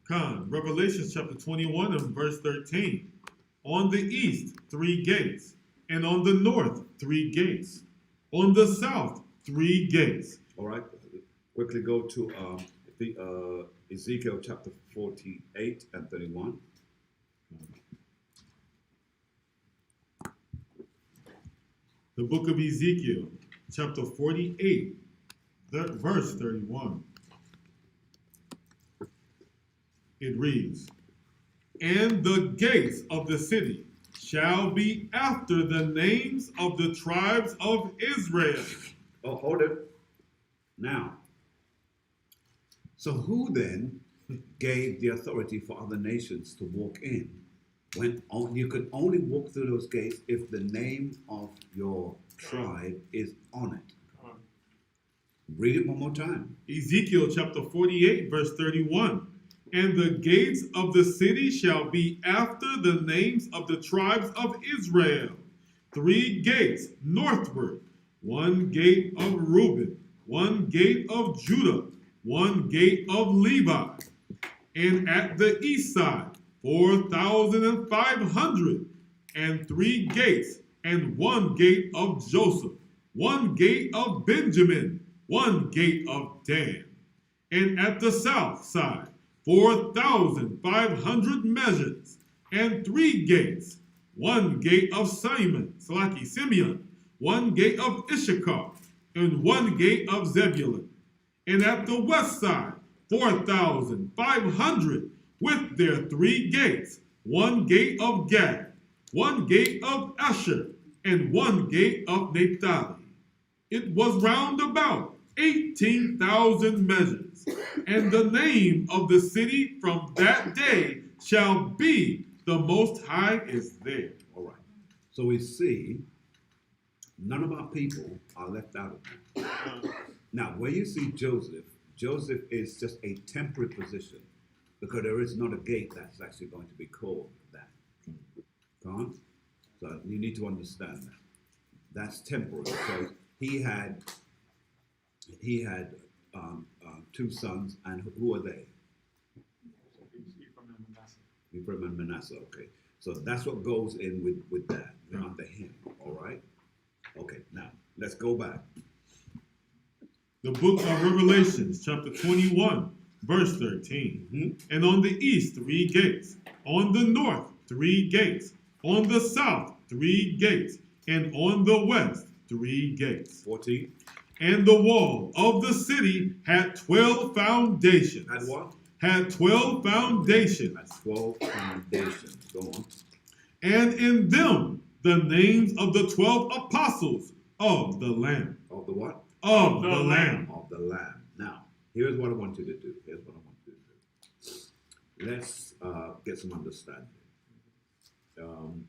Revelation chapter 21 and verse 13. On the east, 3 gates, and on the north, 3 gates. On the south, 3 gates. All right. Quickly go to Ezekiel chapter 48 and 31. The book of Ezekiel, chapter 48, verse 31. It reads, "And the gates of the city shall be after the names of the tribes of Israel." Oh, hold it. Now, so who then gave the authority for other nations to walk in when you could only walk through those gates if the name of your tribe is on it? Read it one more time. Ezekiel chapter 48, verse 31. "And the gates of the city shall be after the names of the tribes of Israel. 3 gates northward, 1 gate of Reuben, 1 gate of Judah, 1 gate of Levi. And at the east side, 4,500, and 3 gates, and 1 gate of Joseph, 1 gate of Benjamin, 1 gate of Dan. And at the south side, 4,500 measures, and 3 gates, 1 gate of Simeon, 1 gate of Issachar, and 1 gate of Zebulun. And at the west side, 4,500 with their 3 gates, 1 gate of Gad, 1 gate of Asher, and 1 gate of Naphtali. It was round about 18,000 measures, and the name of the city from that day shall be the Most High is there. All right. So we see none of our people are left out of that. Now, where you see Joseph, Joseph is just a temporary position because there is not a gate that's actually going to be called that. Can't? So you need to understand that. That's temporary because he had 2 sons, and who are they? Ephraim and Manasseh. Okay, so that's what goes in with that. They're under him. All right. Okay. Now let's go back. The book of Revelations, chapter 21, verse 13. Mm-hmm. "And on the east 3 gates, on the north 3 gates, on the south 3 gates, and on the west 3 gates. 14. And the wall of the city had 12 foundations." Had what? Had 12 foundations. Had 12 foundations. Go on. "And in them the names of the 12 apostles of the Lamb." Of the what? Of the Lamb. Of the Lamb. Now, here's what I want you to do. Here's what I want you to do. Let's get some understanding. I'm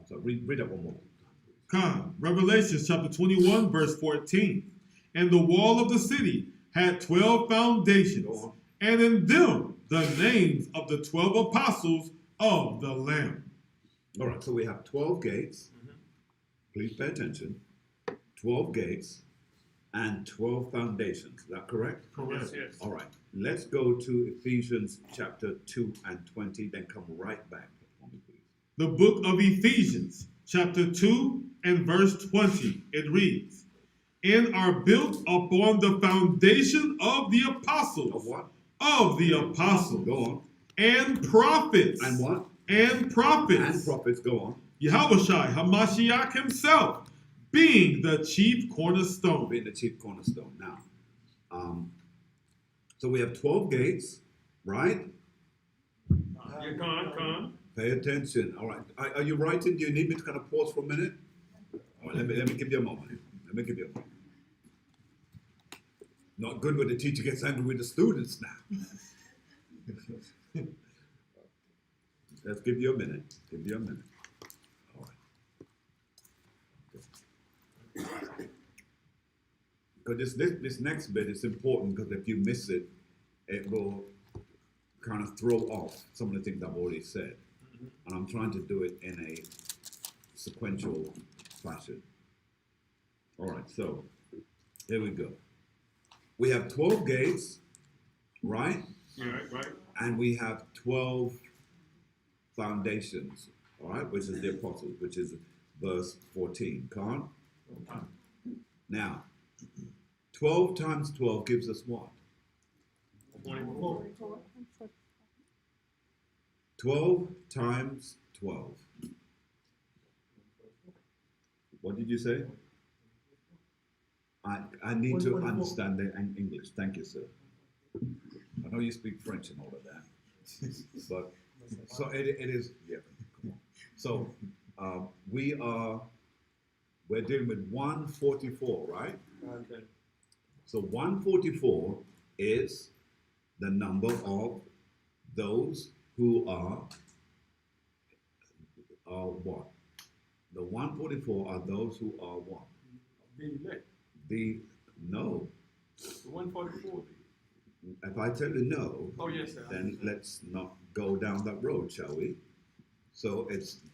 sorry, read that one more time, please. Come, Revelations chapter 21, verse 14. "And the wall of the city had 12 foundations, Go on. and in them the names of the 12 apostles of the Lamb." All right, so we have 12 gates. Please pay attention. 12 gates and 12 foundations. Is that correct? Correct. Yes. All right, let's go to Ephesians chapter 2 and 20, then come right back for me, please. The book of Ephesians, chapter 2 and verse 20, it reads, "And are built upon the foundation of the apostles." Of what? Of the apostles. Go on. "And prophets." And what? And prophets. And prophets, go on. Yahushua Hamashiach himself being the chief cornerstone. Being the chief cornerstone. Now, so we have 12 gates, right? You come. Pay attention. All right. Are you writing? Do you need me to kind of pause for a minute? All right, let me give you a moment. Not good when the teacher gets angry with the students now. Let's give you a minute. All right. Because this next bit is important because if you miss it, it will kind of throw off some of the things I've already said. And I'm trying to do it in a sequential fashion. All right, so here we go. We have 12 gates, right? Yeah, right. And we have 12 foundations, all right, which is the apostles, which is verse 14. Con? Now, 12 times 12 gives us what? 24. 12 times 12. What did you say? I need to 144. understand the English. Thank you, sir. I know you speak French and all of that, but so it is. Yeah. Come on. So we're dealing with 144, right? Okay. So 144 is the number of those who are what? The 144 are those who are what? The elect. No. The 144. If I tell you no, Oh, yes, sir. then let's not go down that road, shall we? So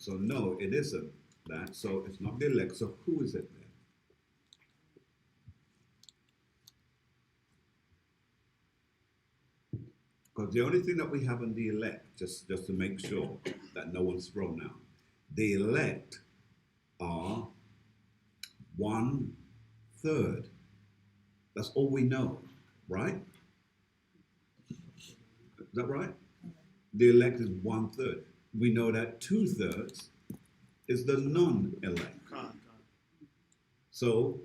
no, it isn't that. So it's not the elect. So who is it then? Because the only thing that we have in the elect, just to make sure that no one's thrown out, the elect are 1/3. That's all we know, right? Is that right? The elect is 1/3. We know that 2/3 is the non-elect. So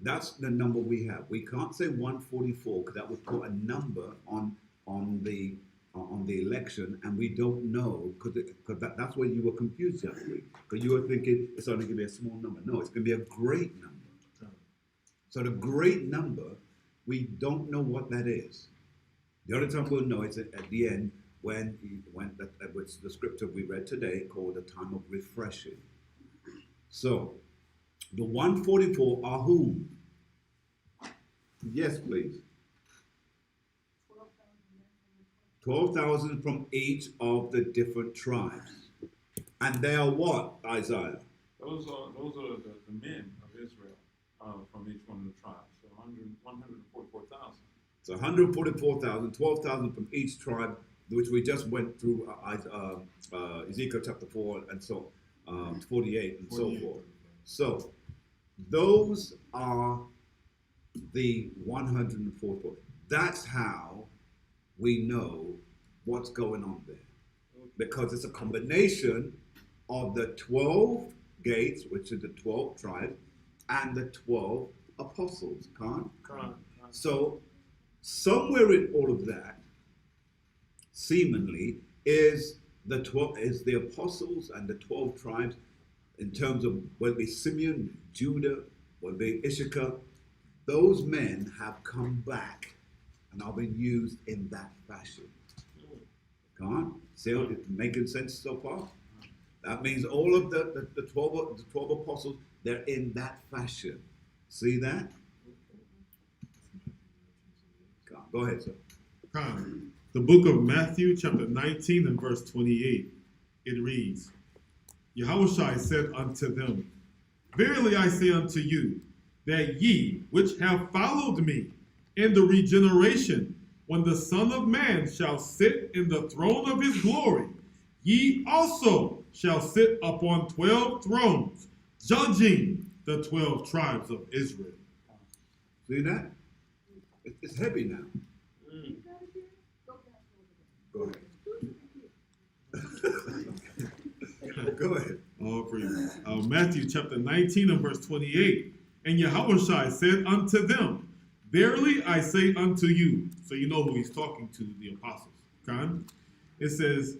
that's the number we have. We can't say 144 because that would put a number on the election, and we don't know because that's where you were confused the other week, because you were thinking it's only going to be a small number. No, it's going to be a great number. So the great number, we don't know what that is. The only time we'll know is at the end when that was the scripture we read today called the time of refreshing. So the 144 are whom? Yes, please. 12,000 from each of the different tribes. And they are what, Isaiah? Those are the men of Israel from each one of the tribes. So 144,000. So 144,000, 12,000 from each tribe, which we just went through Ezekiel chapter 4 and so 48 and 48. So forth. So those are the 144. That's how we know what's going on there. Because it's a combination of the 12 gates, which are the 12 tribes, and the 12 apostles. So somewhere in all of that, seemingly, is the apostles and the 12 tribes, in terms of whether it be Simeon, Judah, whether it be Issachar, those men have come back and are being used in that fashion. Come on, see how it's making sense so far? That means all of the 12 apostles, they're in that fashion. See that? Go ahead, sir. The book of Matthew, chapter 19 and verse 28, it reads, Yahushua said unto them, Verily I say unto you, that ye which have followed me in the regeneration, when the Son of Man shall sit in the throne of his glory, ye also shall sit upon 12 thrones, judging the 12 tribes of Israel. See that? It's heavy now. Go ahead. Go ahead. All praise. Matthew chapter 19 and verse 28. And Yahushua said unto them, Verily I say unto you. So you know who he's talking to, the apostles. Okay? It says,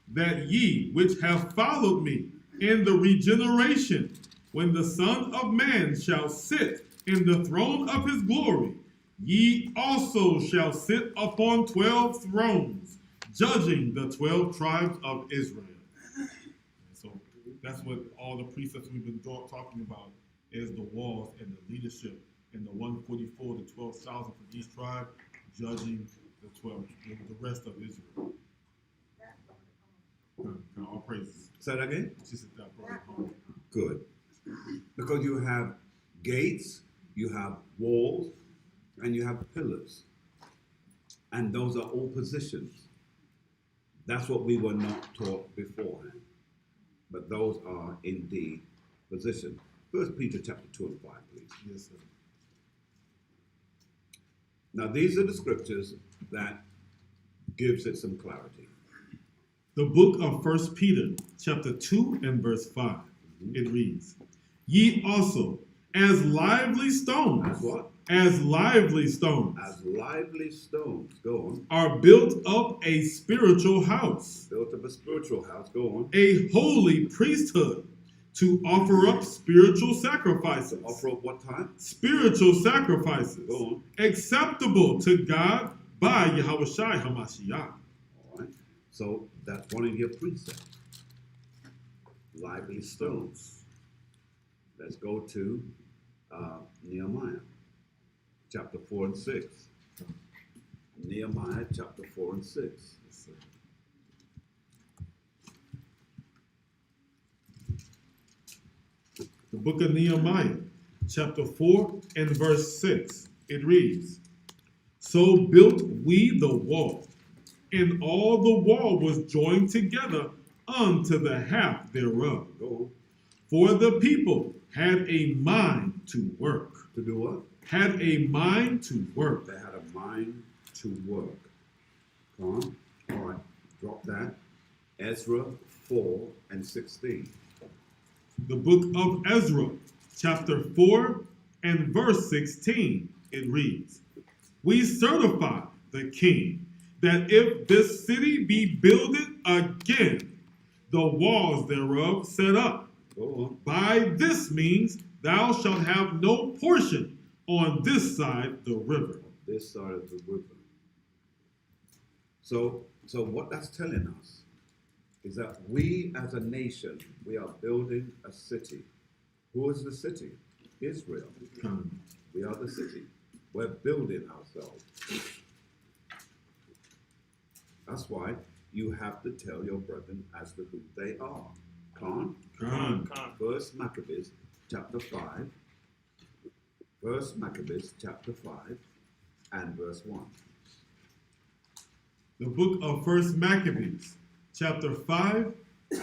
that ye which have followed me in the regeneration, when the Son of Man shall sit in the throne of his glory, ye also shall sit upon 12 thrones, judging the 12 tribes of Israel. So that's what all the precepts we've been talking about is the walls and the leadership and the 144, the 12,000 from each tribe, judging the 12, the rest of Israel. All praises. Say that again? Just at that brought it home. Good. Because you have gates, you have walls, and you have pillars. And those are all positions. That's what we were not taught beforehand. But those are indeed positions. 1 Peter chapter 2 and 5, please. Yes, sir. Now these are the scriptures that gives it some clarity. The book of 1 Peter chapter 2 and verse 5. It reads, Ye also, as lively stones, As what? as lively stones, As lively stones. Go on. are built up a spiritual house, Built up a spiritual house. Go on. a holy priesthood, to offer up spiritual sacrifices. Offer up what time? Spiritual sacrifices, Go on. acceptable to God by Yahweh Shai HaMashiach. All right. So that's one of your precepts. Lively stones. Let's go to Nehemiah, chapter 4 and 6. Nehemiah, chapter 4 and 6. The book of Nehemiah, chapter 4 and verse 6. It reads, So built we the wall, and all the wall was joined together unto the half thereof. Go on. For the people had a mind to work. To do what? Had a mind to work. They had a mind to work. Come on. All right. Drop that. Ezra 4 and 16. The book of Ezra, chapter 4 and verse 16. It reads, We certify the king that if this city be builded again, the walls thereof set up, Go on. by this means thou shalt have no portion on this side the river. This side of the river. So what that's telling us is that we as a nation, we are building a city. Who is the city? Israel. We are the city. We're building ourselves. That's why you have to tell your brethren as to who they are. Khan? Khan. First Maccabees, chapter 5. First Maccabees, chapter 5, and verse 1. The book of First Maccabees, chapter 5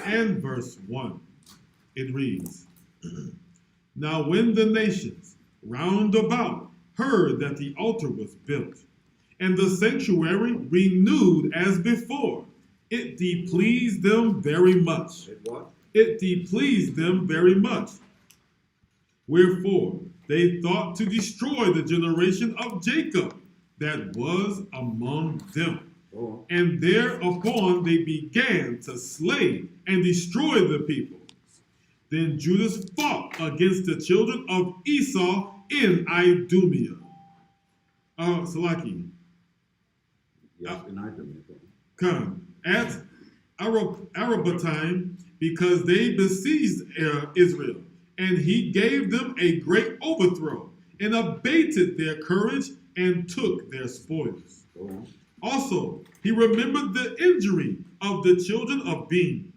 and verse 1. It reads, Now when the nations round about heard that the altar was built, and the sanctuary renewed as before, it displeased them very much. It what? It displeased them very much. Wherefore they thought to destroy the generation of Jacob that was among them. Oh, And thereupon they began to slay and destroy the people. Then Judas fought against the children of Esau in Idumea. Salaki, yes, and I do. come at Arabatime, because they besieged Israel, and he gave them a great overthrow, and abated their courage, and took their spoils. Go on. Also, he remembered the injury of the children of Ben,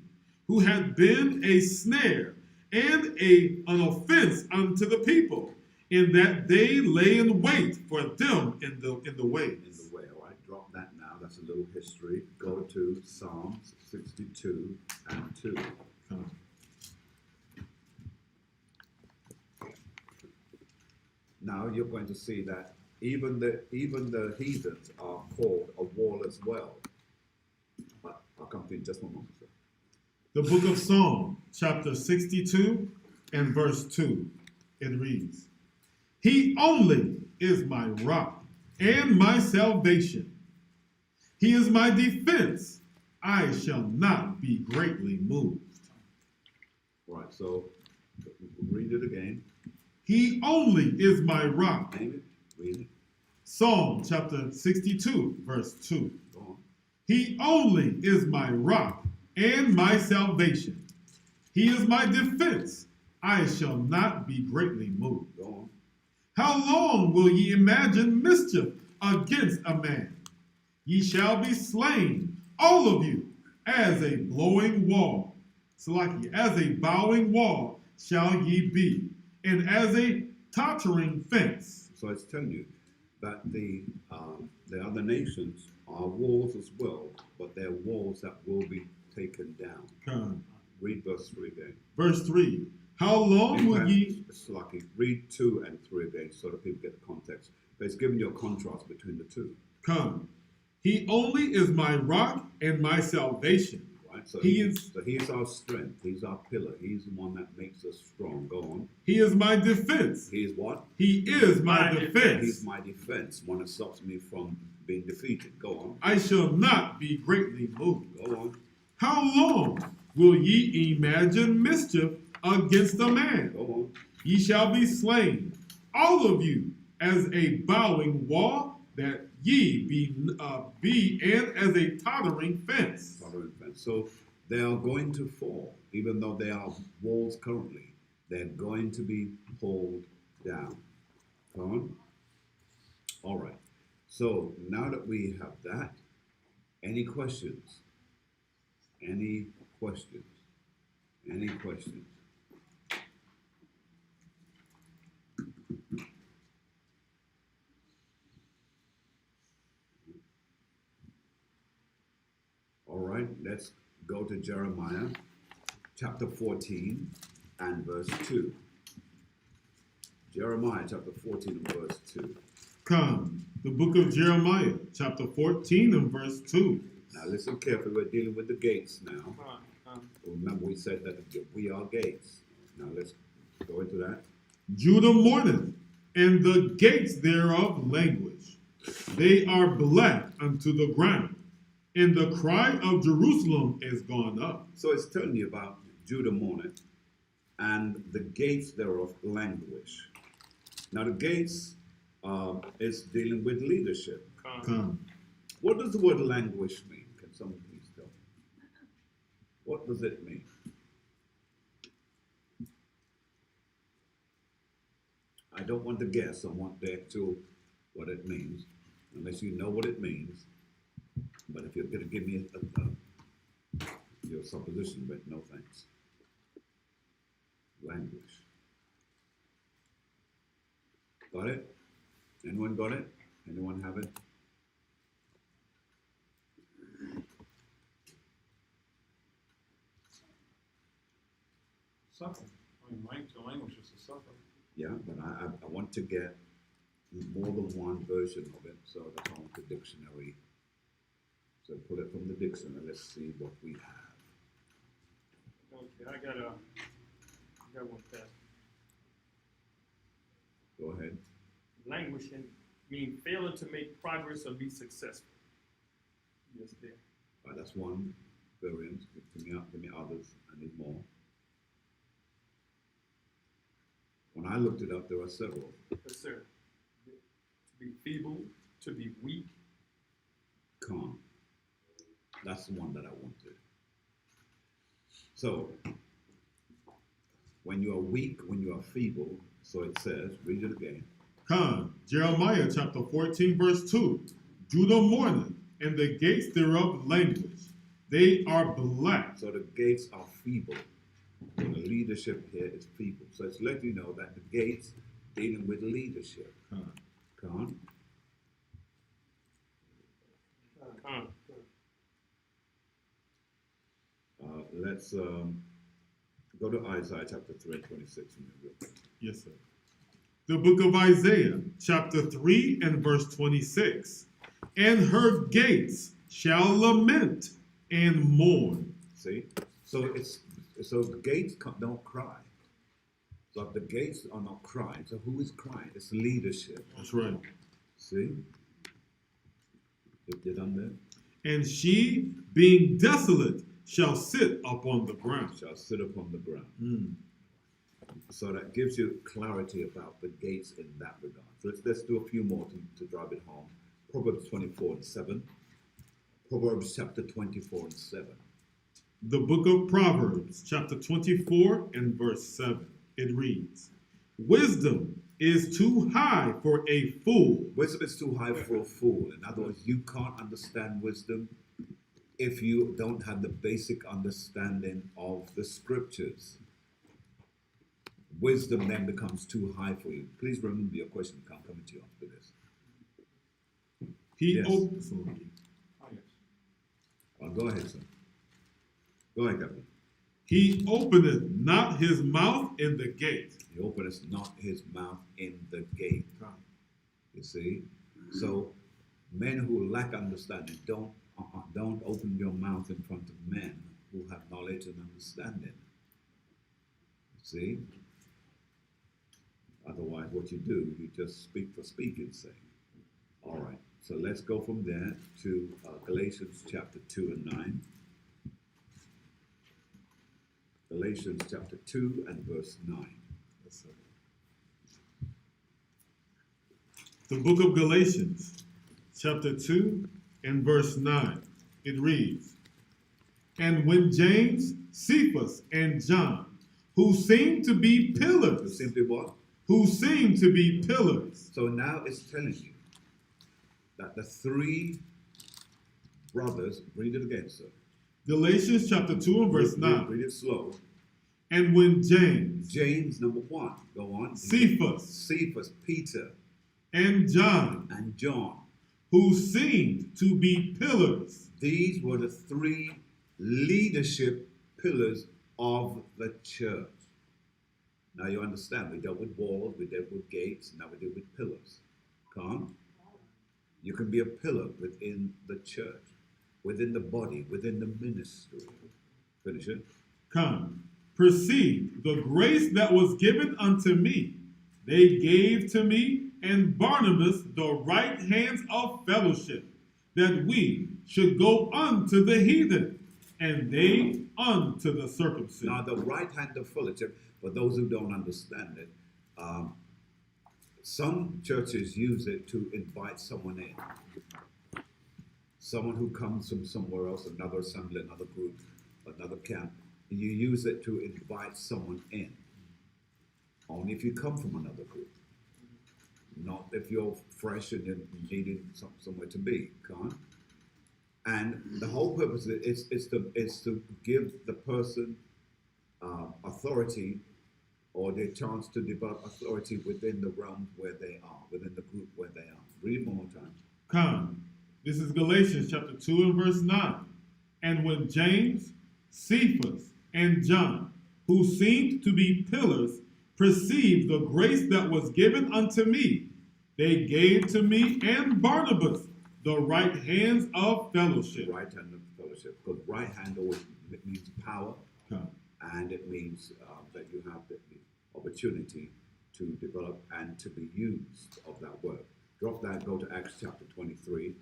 who had been a snare and an offense unto the people, in that they lay in wait for them in the ways. In the way, all right, drop that now. That's a little history. Go to Psalms 62 and 2. Now you're going to see that even the heathens are called a wall as well. But I'll come to you in just one moment, sir. The book of Psalm, chapter 62 and verse 2, it reads, He only is my rock and my salvation. He is my defense. I shall not be greatly moved. All right, so read it again. He only is my rock. Name it. Read it. Psalm chapter 62, verse 2. Go on. He only is my rock and my salvation. He is my defense. I shall not be greatly moved. Go on. How long will ye imagine mischief against a man? Ye shall be slain, all of you, as a blowing wall. Salaki, as a bowing wall shall ye be, and as a tottering fence. So it's telling you that the other nations are walls as well, but they're walls that will be taken down. Come. Read verse 3 again. Verse 3. How long will ye... It's lucky. Read 2 and 3 again so that people get the context. But it's giving you a contrast between the two. Come. He only is my rock and my salvation. Right? right? So He is our strength. He's our pillar. He's the one that makes us strong. Go on. He is my defense. He is what? He is my He's defense. my defense. One that stops me from being defeated. Go on. I shall not be greatly moved. Go on. How long will ye imagine mischief against a man? Go on. Ye shall be slain, all of you, as a bowing wall, that ye be and as a tottering fence. Tolerant fence. So they are going to fall, even though they are walls currently. They're going to be pulled down. Go on. All right. So now that we have that, any questions? Any questions? Any questions? All right, let's go to Jeremiah chapter 14 and verse 2. Jeremiah chapter 14 and verse 2. Come, the book of Jeremiah, chapter 14 and verse 2. Now listen carefully, we're dealing with the gates now. Uh, Remember we said that we are gates. Now let's go into that. Judah mourneth, and the gates thereof languish. They are black unto the ground, and the cry of Jerusalem is gone up. So it's telling you about Judah mourneth, and the gates thereof languish. Now the gates is dealing with leadership. Come. What does the word languish mean? Can someone please tell me? What does it mean? I don't want to guess. I want the actual what it means, unless you know what it means. But if you're going to give me your supposition, but no thanks. Languish. Got it? Anyone got it? Anyone have it? Suffer. I mean, language is to suffer. Yeah, but I want to get more than one version of it, so that's on the dictionary. So pull it from the dictionary. Let's see what we have. okay, I got one that Go ahead. languishing mean failing to make progress or be successful. Yes, there. That's one variant. Give me others. I need more. When I looked it up, there are several. Yes, sir. To be feeble, to be weak. Calm. That's the one that I wanted. So, when you are weak, when you are feeble, so it says, read it again. Come, Jeremiah chapter 14 verse 2. Judah mourneth, and the gates thereof languish. They are black. So the gates are feeble. So the leadership here is feeble. So it's letting you know that the gates dealing with leadership. Come. Come on. Let's go to Isaiah chapter 3 and 26. Real quick. Yes, sir. The book of Isaiah, chapter 3 and verse 26. And her gates shall lament and mourn. See? So the gates don't cry. So if the gates are not crying, so who is crying? It's leadership. That's right. See? You're done there? And she, being desolate, shall sit upon the ground. Shall sit upon the ground. Mm. So that gives you clarity about the gates in that regard. So let's do a few more to drive it home. Proverbs 24 and 7. Proverbs chapter 24 and 7. The book of Proverbs, chapter 24 and verse 7. It reads, Wisdom is too high for a fool. Wisdom is too high for a fool. In other words, you can't understand wisdom if you don't have the basic understanding of the scriptures. Wisdom then becomes too high for you. Please remember your question can't come to you after this. He Yes. opens. Oh, yes. Well, go ahead, sir. Go ahead, Captain. He openeth not his mouth in the gate. He openeth not his mouth in the gate. You see? So men who lack understanding don't open your mouth in front of men who have knowledge and understanding. See? Otherwise, what you do, you just speak for speaking's sake. All right, so let's go from there to Galatians chapter 2 and 9. Galatians chapter 2 and verse 9. The book of Galatians, chapter 2 and verse 9. It reads, "And when James, Cephas, and John, who seemed to be pillars, Simply what? who seemed to be pillars." So now it's telling you that the three brothers, read it again, sir. Galatians chapter 2 and verse 9. Read it slow. "And when James, James, number 1. Go on. Cephas, Peter, and John, and John. who seemed to be pillars." These were the three leadership pillars of the church. Now you understand, we dealt with walls, we dealt with gates, now we deal with pillars. Come on? You can be a pillar within the church, within the body, within the ministry. Finish it. Come, perceive the grace that was given unto me. They gave to me and Barnabas the right hands of fellowship, that we should go unto the heathen, and they unto the circumcision. Now the right hand of fellowship, for those who don't understand it, some churches use it to invite someone in. Someone who comes from somewhere else, another assembly, another group, another camp. You use it to invite someone in. Only if you come from another group. Not if you're fresh and you're needing somewhere to be. Come on. And the whole purpose of it is to give the person authority, or their chance to develop authority within the realm where they are, within the group where they are. Read it one more time. Come, this is Galatians chapter 2 and verse 9. "And when James, Cephas, and John, who seemed to be pillars, perceived the grace that was given unto me, they gave to me and Barnabas the right hands of fellowship." Right hand of fellowship. Because right hand always means power, Come. and it means that you have the opportunity to develop and to be used of that word. Drop that, go to Acts chapter 23.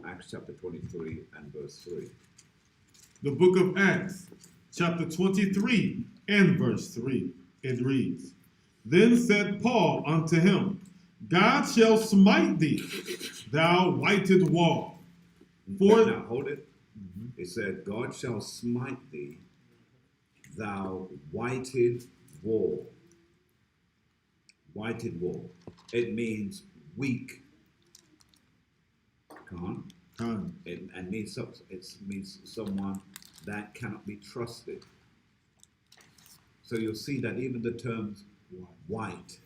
Acts chapter 23 and verse 3. The book of Acts, chapter 23 and verse 3. It reads, "Then said Paul unto him, God shall smite thee, thou whited wall. For Now hold it. It said, God shall smite thee, thou whited wall. Whited wall. It means weak. Come on. Come. It means someone that cannot be trusted. So you'll see that even the terms white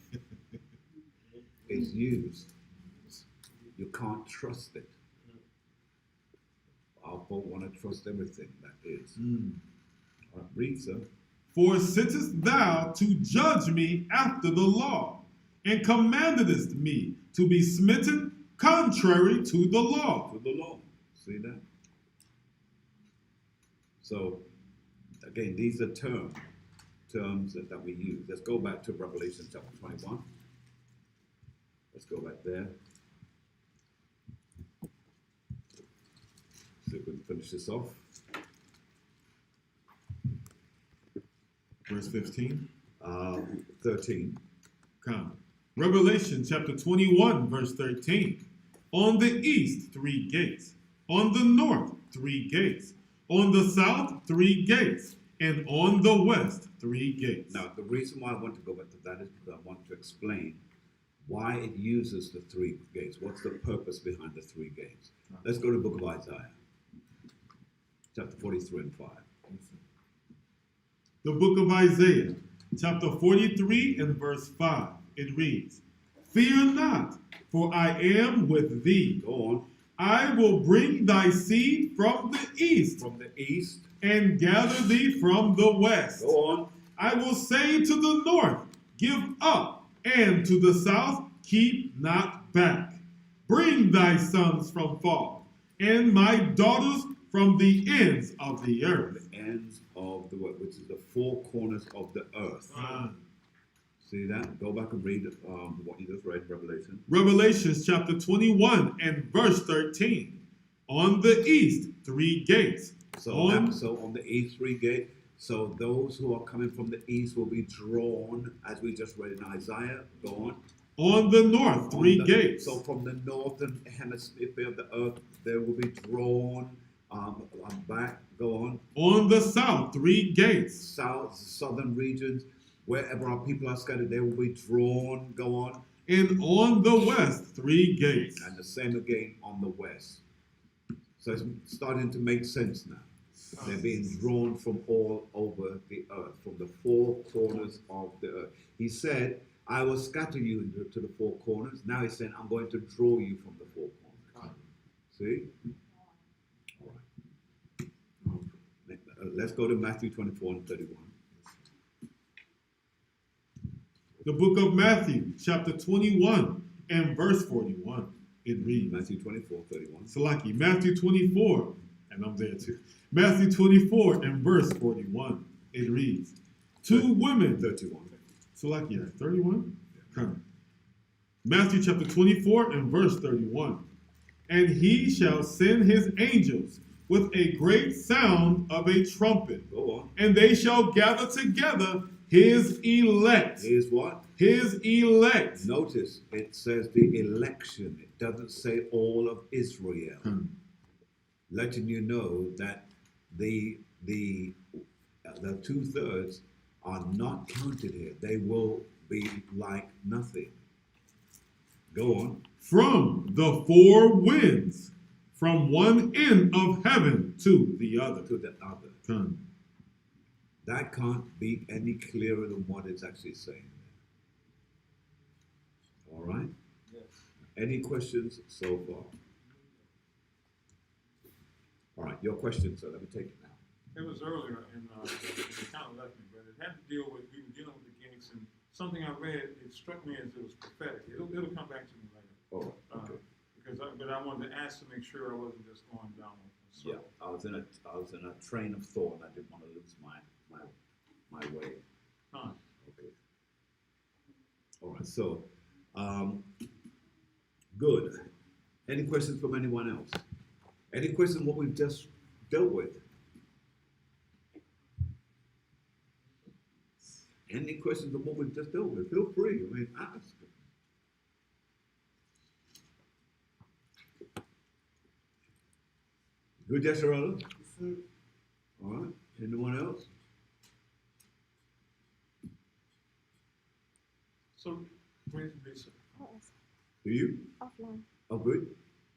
is used. You can't trust it. Our folk want to trust everything that is. All right, read, sir. For sittest thou to judge me after the law, and commandedest me to be smitten contrary to the law. To the law. See that? So, again, these are terms that we use. Let's go back to Revelation chapter 21. Let's go back there. See if we can finish this off. Verse 15. 13. Come. Revelation chapter 21, verse 13. On the east, 3 gates. On the north, 3 gates. On the south, 3 gates. And on the west, 3 gates. Now, the reason why I want to go back to that is because I want to explain why it uses the 3 gates. What's the purpose behind the 3 gates? Let's go to the book of Isaiah, chapter 43 and 5. The book of Isaiah, chapter 43 and verse 5. It reads, Fear not, for I am with thee. Go on. I will bring thy seed from the east, From the east. and gather thee from the west. Go on. I will say to the north, Give up, and to the south, keep not back. Bring thy sons from far, and my daughters from the ends of the The earth. ends of the world, which is the four corners of the earth. See that? Go back and read what you just read, Revelation. Revelations chapter 21 and verse 13. On the east, 3 gates. So On on the east three gate, so those who are coming from the east will be drawn, as we just read in Isaiah. Go on. the north, 3 On the- gates. So from the northern hemisphere of the earth, they will be drawn back. Go on. On the south, 3 gates. Southern regions, wherever our people are scattered, they will be drawn. Go on. And on the west, 3 gates. And the same again on the west. So it's starting to make sense now. They're being drawn from all over the earth, from the four corners of the earth. He said, I will scatter you to the four corners. Now he's saying, I'm going to draw you from the four corners. See? All right. Let's go to Matthew 24 and 31. The book of Matthew, chapter 21 and verse 41. It reads, Matthew 24, 31. Salaki, Matthew 24, and I'm there too. Matthew 24 and verse 41. It reads, 2 women. 31. Salaki, 31? Come. Matthew chapter 24 and verse 31. And he shall send his angels with a great sound of a trumpet, Go on. and they shall gather together his elect. Here's what? His elect. Notice it says the election. It doesn't say all of Israel. Letting you know that the 2/3 are not counted here. They will be like nothing. Go on. From the 4 winds, from one end of heaven to the other. To the other. Come. That can't be any clearer than what it's actually saying. All right? Yes. Any questions so far? All right, your question, sir. Let me take it now. It was earlier, and it kind of left me, but it had to deal with, we were dealing with the gates, and something I read, it struck me as it was prophetic. It'll come back to me later. Oh, okay. But I wanted to ask to make sure I wasn't just going down a Yeah, circle. I was in a train of thought. I didn't want to lose my way. Huh. Okay. All right. So, good. Any questions from anyone else? Any questions on what we've just dealt with? Any questions on what we've just dealt with? Feel free. I mean, ask. Good, Yasharala? All right. Anyone else? So, praise be so. Do you? Offline. Oh, good.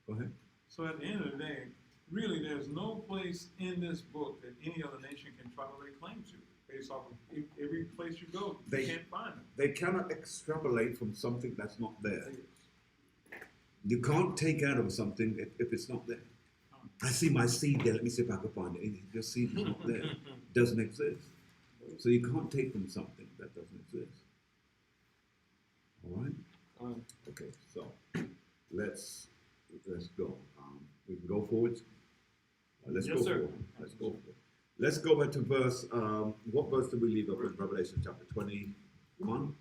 Go ahead. So at the end of the day, really, there's no place in this book that any other nation can try to lay claim to. Based off of every place you go, you can't find them. They cannot extrapolate from something that's not there. You can't take out of something if it's not there. I see my seed there. Let me see if I can find it. Your seed is not there. It doesn't exist. So you can't take from something that doesn't exist. All right? Okay, so let's go. We can go forward. Let's Yes, go sir. forward. Let's go forward. Let's go back to verse. What verse did we leave up in Revelation chapter 21?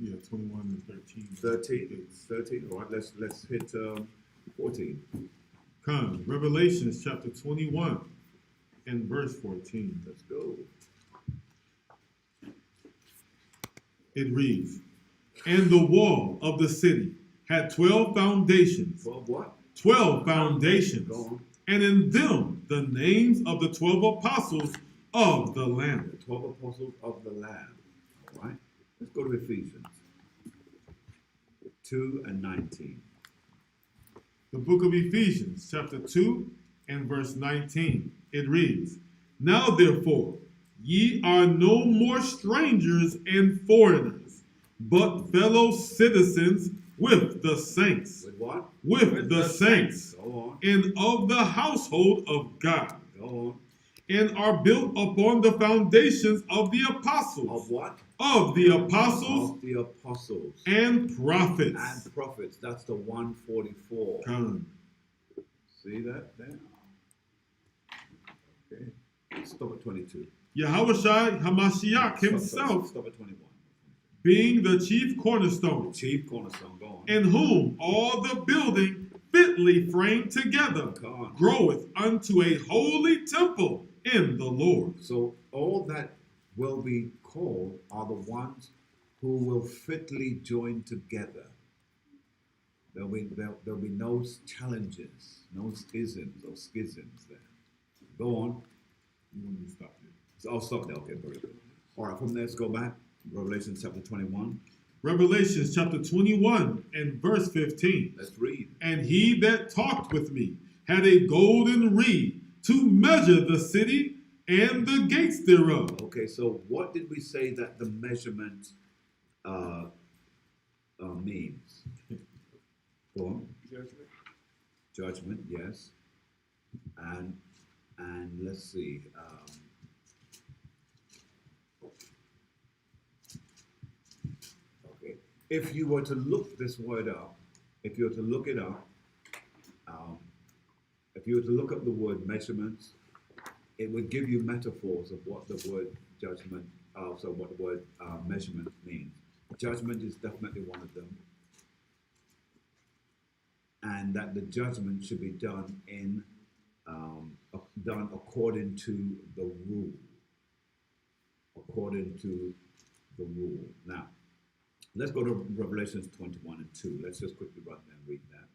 Yeah, 21 and 13. 13? 13? All right, let's hit 14. Come. Revelations chapter 21 and verse 14. Let's go. It reads, and the wall of the city had 12 foundations. 12 what? 12 foundations. Go on. And in them the names of the 12 apostles of the Lamb. The 12 apostles of the Lamb. All right. Let's go to Ephesians 2 and 19. The book of Ephesians, chapter 2 and verse 19. It reads, now therefore, ye are no more strangers and foreigners, but fellow citizens with the saints. With what? With the saints. Go on. And of the household of God. Go on. And are built upon the foundations of the apostles. Of what? Of the apostles Of the apostles. and prophets. And prophets. That's the 144. Come. See that there? Okay. Stop at 22. Yahushua Hamashiach himself Stop at 21. being the chief cornerstone, Chief cornerstone, go on. in whom all the building fitly framed together Come on. groweth unto a holy temple in the Lord. So all that will be called are the ones who will fitly join together. There'll be no challenges, no schisms or schisms there. Go on. You want me to stop there? So I'll stop there. Okay, very good. All right, from there, let's go back. Revelation chapter 21. Revelation chapter 21 and verse 15. Let's read. And he that talked with me had a golden reed to measure the city and the gates thereof. Okay, so what did we say that the measurement means? Go on. Judgment. Judgment, yes. And let's see. Okay, if you were to look this word up, if you were to look it up, if you were to look up the word measurements, it would give you metaphors of what the word judgment, so what the word measurement means. Judgment is definitely one of them. And that the judgment should be done done according to the rule. According to the rule. Now, let's go to Revelations 21 and 2. Let's just quickly run there and read that.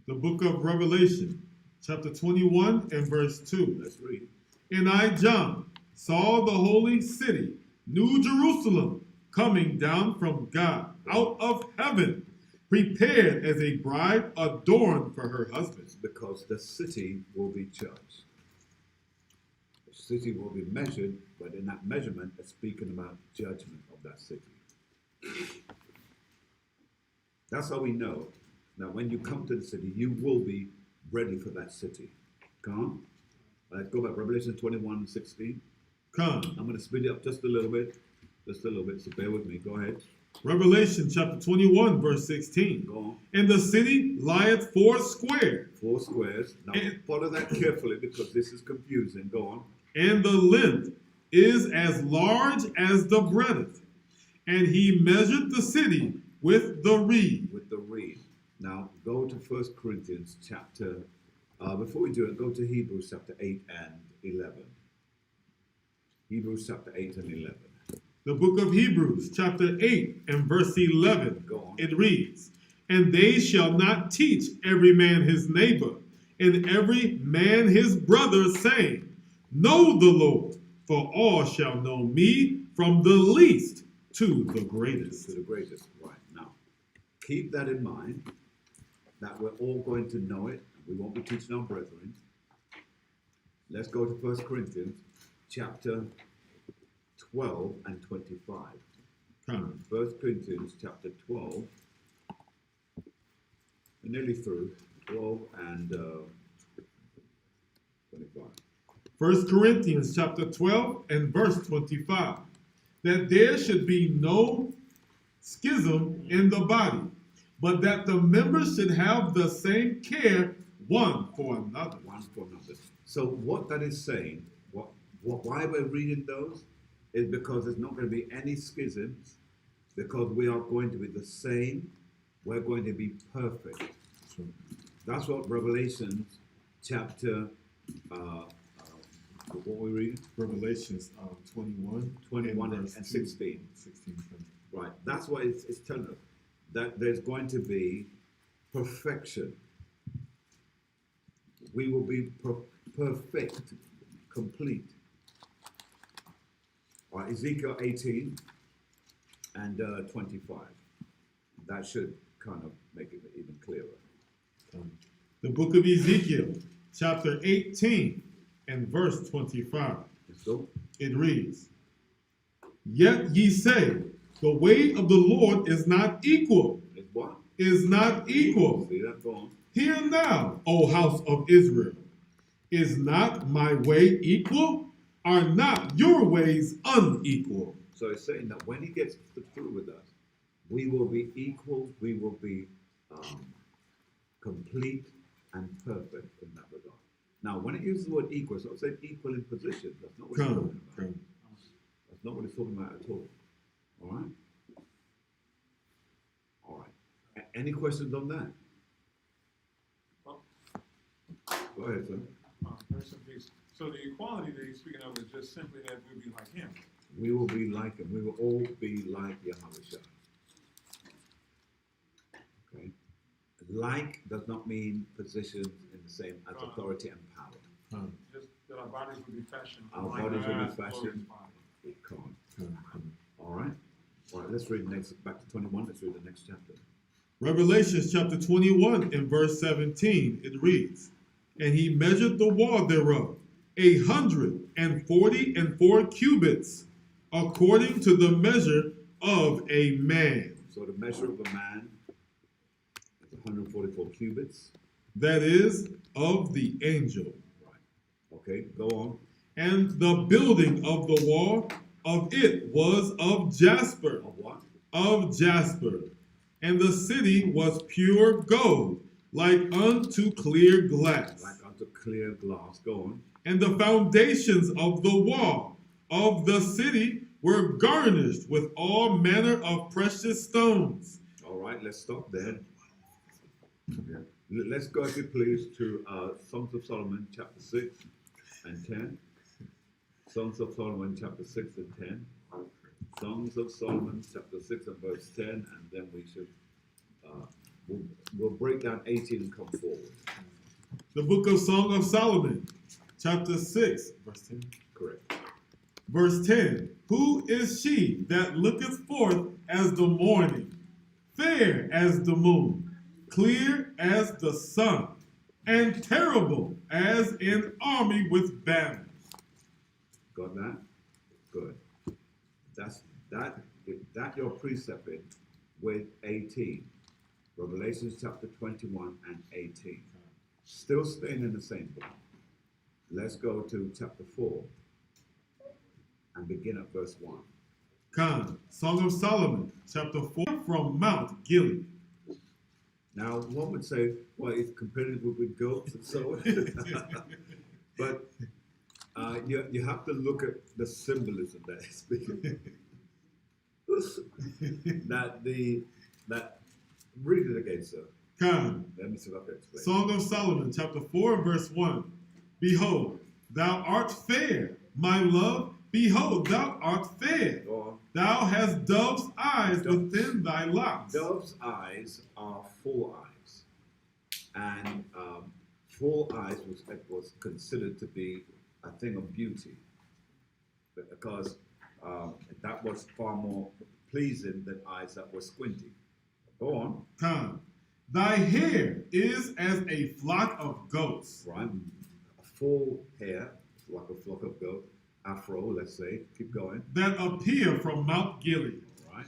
The book of Revelation, chapter 21 and verse 2. Let's read. And I, John, saw the holy city, New Jerusalem, coming down from God out of heaven, prepared as a bride adorned for her husband. Because the city will be judged. The city will be measured, but in that measurement, it's speaking about judgment of that city. That's how we know that when you come to the city, you will be ready for that city. Come on. Let's go back. Revelation 21, 16. Come. I'm going to speed it up just a little bit. Just a little bit, so bear with me. Go ahead. Revelation chapter 21, verse 16. Go on. And the city lieth four square, 4 squares. Now, follow that carefully because this is confusing. Go on. and the length is as large as the breadth. And he measured the city with the reed. With the reed. Now, go to 1 Corinthians chapter, before we do it, go to Hebrews chapter 8 and 11. Hebrews chapter 8 and 11. The book of Hebrews, chapter 8 and verse 11. Go on. It reads, And they shall not teach every man his neighbor, and every man his brother, saying, Know the Lord, for all shall know me, from the least to the greatest. To the greatest. Right. Now, keep that in mind, that we're all going to know it. We won't be teaching our brethren. Let's go to 1 Corinthians chapter 12 and 25. Come. 1 Corinthians chapter 12. We're nearly through. 12 and 25. 1 Corinthians chapter 12 and verse 25. That there should be no schism in the body, but that the members should have the same care one for another. One for another. So what that is saying, why we're reading those, is because there's not going to be any schisms, because we are going to be the same. We're going to be perfect. That's what Revelation chapter, what were we reading? Revelations 21 21 verse and 2, 16. 16. Right. That's why it's telling us that there's going to be perfection. We will be perfect, complete. All right, Ezekiel 18 and 25. That should kind of make it even clearer. The book of Ezekiel, chapter 18 and verse 25. So, It reads, Yet ye say, the way of the Lord is not equal, it's what? is not equal. See that? Go on. Hear now, O house of Israel, is not my way equal? Are not your ways unequal? So it's saying that when he gets through with us, we will be equal, we will be complete and perfect in that regard. Now, when it uses the word equal, it's not saying equal in position. That's not what it's Come, talking about. come. That's not what it's talking about at all. All right? All right. Any questions on that? Well, Go ahead, sir. Rest in peace. So the equality that he's speaking of is just simply that we'll be like him. We will be like him. We will all be like Yahweh. Okay? Like does not mean positions in the same as authority and power. Come, Just that our bodies will be fashioned. Our like bodies will be God's fashioned. glorious body. It can't. come. All right? All right, let's read next, back to 21. Let's read the next chapter. Revelations chapter 21 and verse 17, it reads, And he measured the wall thereof 144 cubits, according to the measure of a man. So the measure of a man is 144 cubits. That is, of the angel. Right. Okay, go on. And the building of the wall of it was of jasper, Of what? of jasper. And the city was pure gold, like unto clear glass. Like unto clear glass. Go on. And the foundations of the wall of the city were garnished with all manner of precious stones. All right, let's stop there. Yeah. Let's go, if you please, to Songs of Solomon, chapter 6 and 10. Songs of Solomon, chapter 6 and 10. Songs of Solomon, chapter 6 and verse 10, and then we should, we'll break down 18 and come forward. The book of Song of Solomon, chapter 6, verse 10. Correct. Verse 10. Who is she that looketh forth as the morning, fair as the moon, clear as the sun, and terrible as an army with banners? Got that? Good. That your precept in with 18. Revelations chapter 21 and 18. Still staying in the same book. Let's go to chapter 4 and begin at verse 1. Come, Song of Solomon, chapter 4, from Mount Gilead. Now, one would say, well, it's competitive with goats and so on. But you have to look at the symbolism that is speaking. Read it again, sir. Come, Let me see if I can explain. Song of Solomon, chapter 4, verse 1. Behold, thou art fair, my love. Behold, thou art fair. Go on. Thou hast dove's eyes Doves. within thy locks. Dove's eyes are full eyes. And full eyes was considered to be a thing of beauty. Because that was far more pleasing than eyes that were squinty. Go on. Come, thy hair is as a flock of goats. Right? A full hair, like a flock of goat. Afro, let's say. Keep going. That appear from Mount Gilead. All right.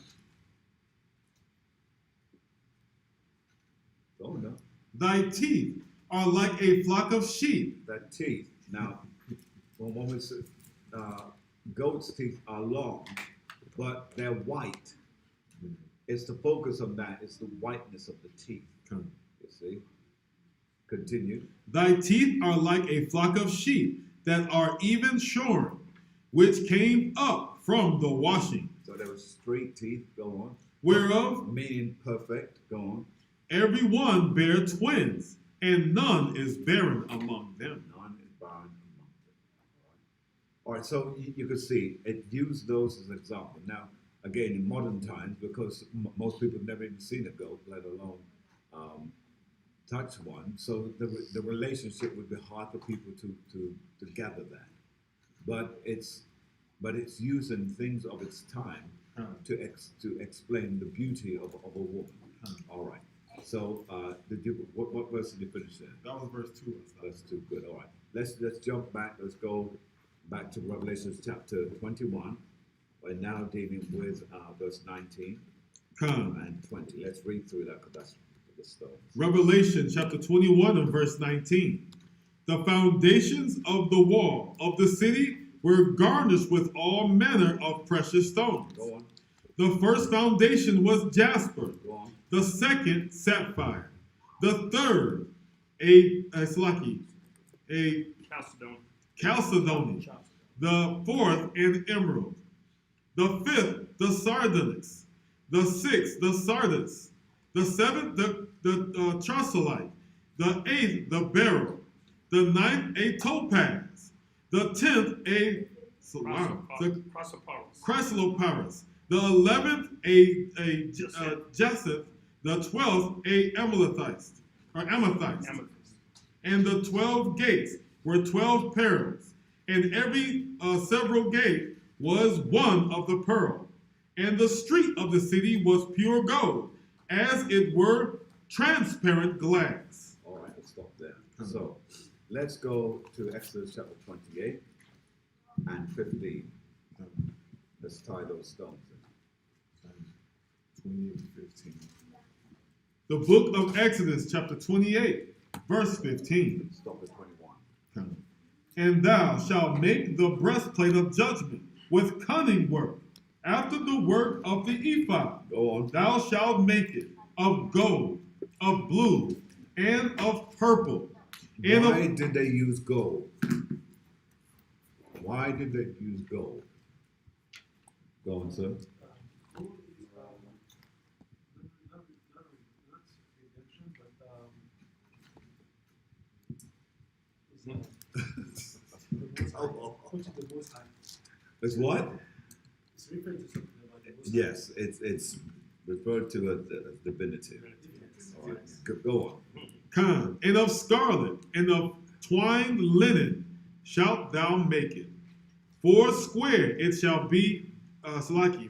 Go on now. Thy teeth are like a flock of sheep. That teeth. Now, when one would say, goat's teeth are long, but they're white. It's the focus on that. It's the whiteness of the teeth. Come. You see? Continue. Thy teeth are like a flock of sheep that are even shorn, which came up from the washing. So there was straight teeth. Go on. Whereof Meaning perfect. Go on. every one bare twins, and none is barren among them. None is barren among them. All right, so you can see it used those as an example. Now, again, in modern times, because most people have never even seen a goat, let alone touch one, so the relationship would be hard for people to gather that. But it's using things of its time to explain the beauty of a woman. All right. So what verse did you finish there? That was verse 2. That's too good. All right. Let's jump back. Let's go back to Revelation chapter 21. We're now dealing with verse 19 Come. and 20. Let's read through that because that's the stuff. Revelation chapter 21 and verse 19. The foundations of the wall of the city were garnished with all manner of precious stones. Go on. The first foundation was jasper, Go on. the second sapphire, the third a a Chalcedon. chalcedony. The fourth, an emerald. The fifth, the sardonyx. The sixth, the sardis. The seventh, the chrysolite. The eighth, the beryl. The ninth, a topaz. The 10th, a Chrysopolis. chrysolopyrus. The 11th, a jacinth. The 12th, a amethyst. Amethyst. And the 12 gates were 12 pearls, and every several gate was one of the pearl. And the street of the city was pure gold, as it were transparent glass. All right, let's stop there. So let's go to Exodus chapter 28 and 15. Let's tie those stones in. 28 to 15. The book of Exodus, chapter 28, verse 15. Stop at 21. And thou shalt make the breastplate of judgment with cunning work, after the work of the ephod. Go on. Thou shalt make it of gold, of blue, and of purple. And Why of, did they use gold? Why did they use gold? Go on, sir. Gold is not redemption, but the Most High, which is the Most High. It's what? It's referring to something about the Most High. Yes, it's referred to as divinity. All right, go on. and of scarlet, and of twined linen shalt thou make it. 4 square it shall be,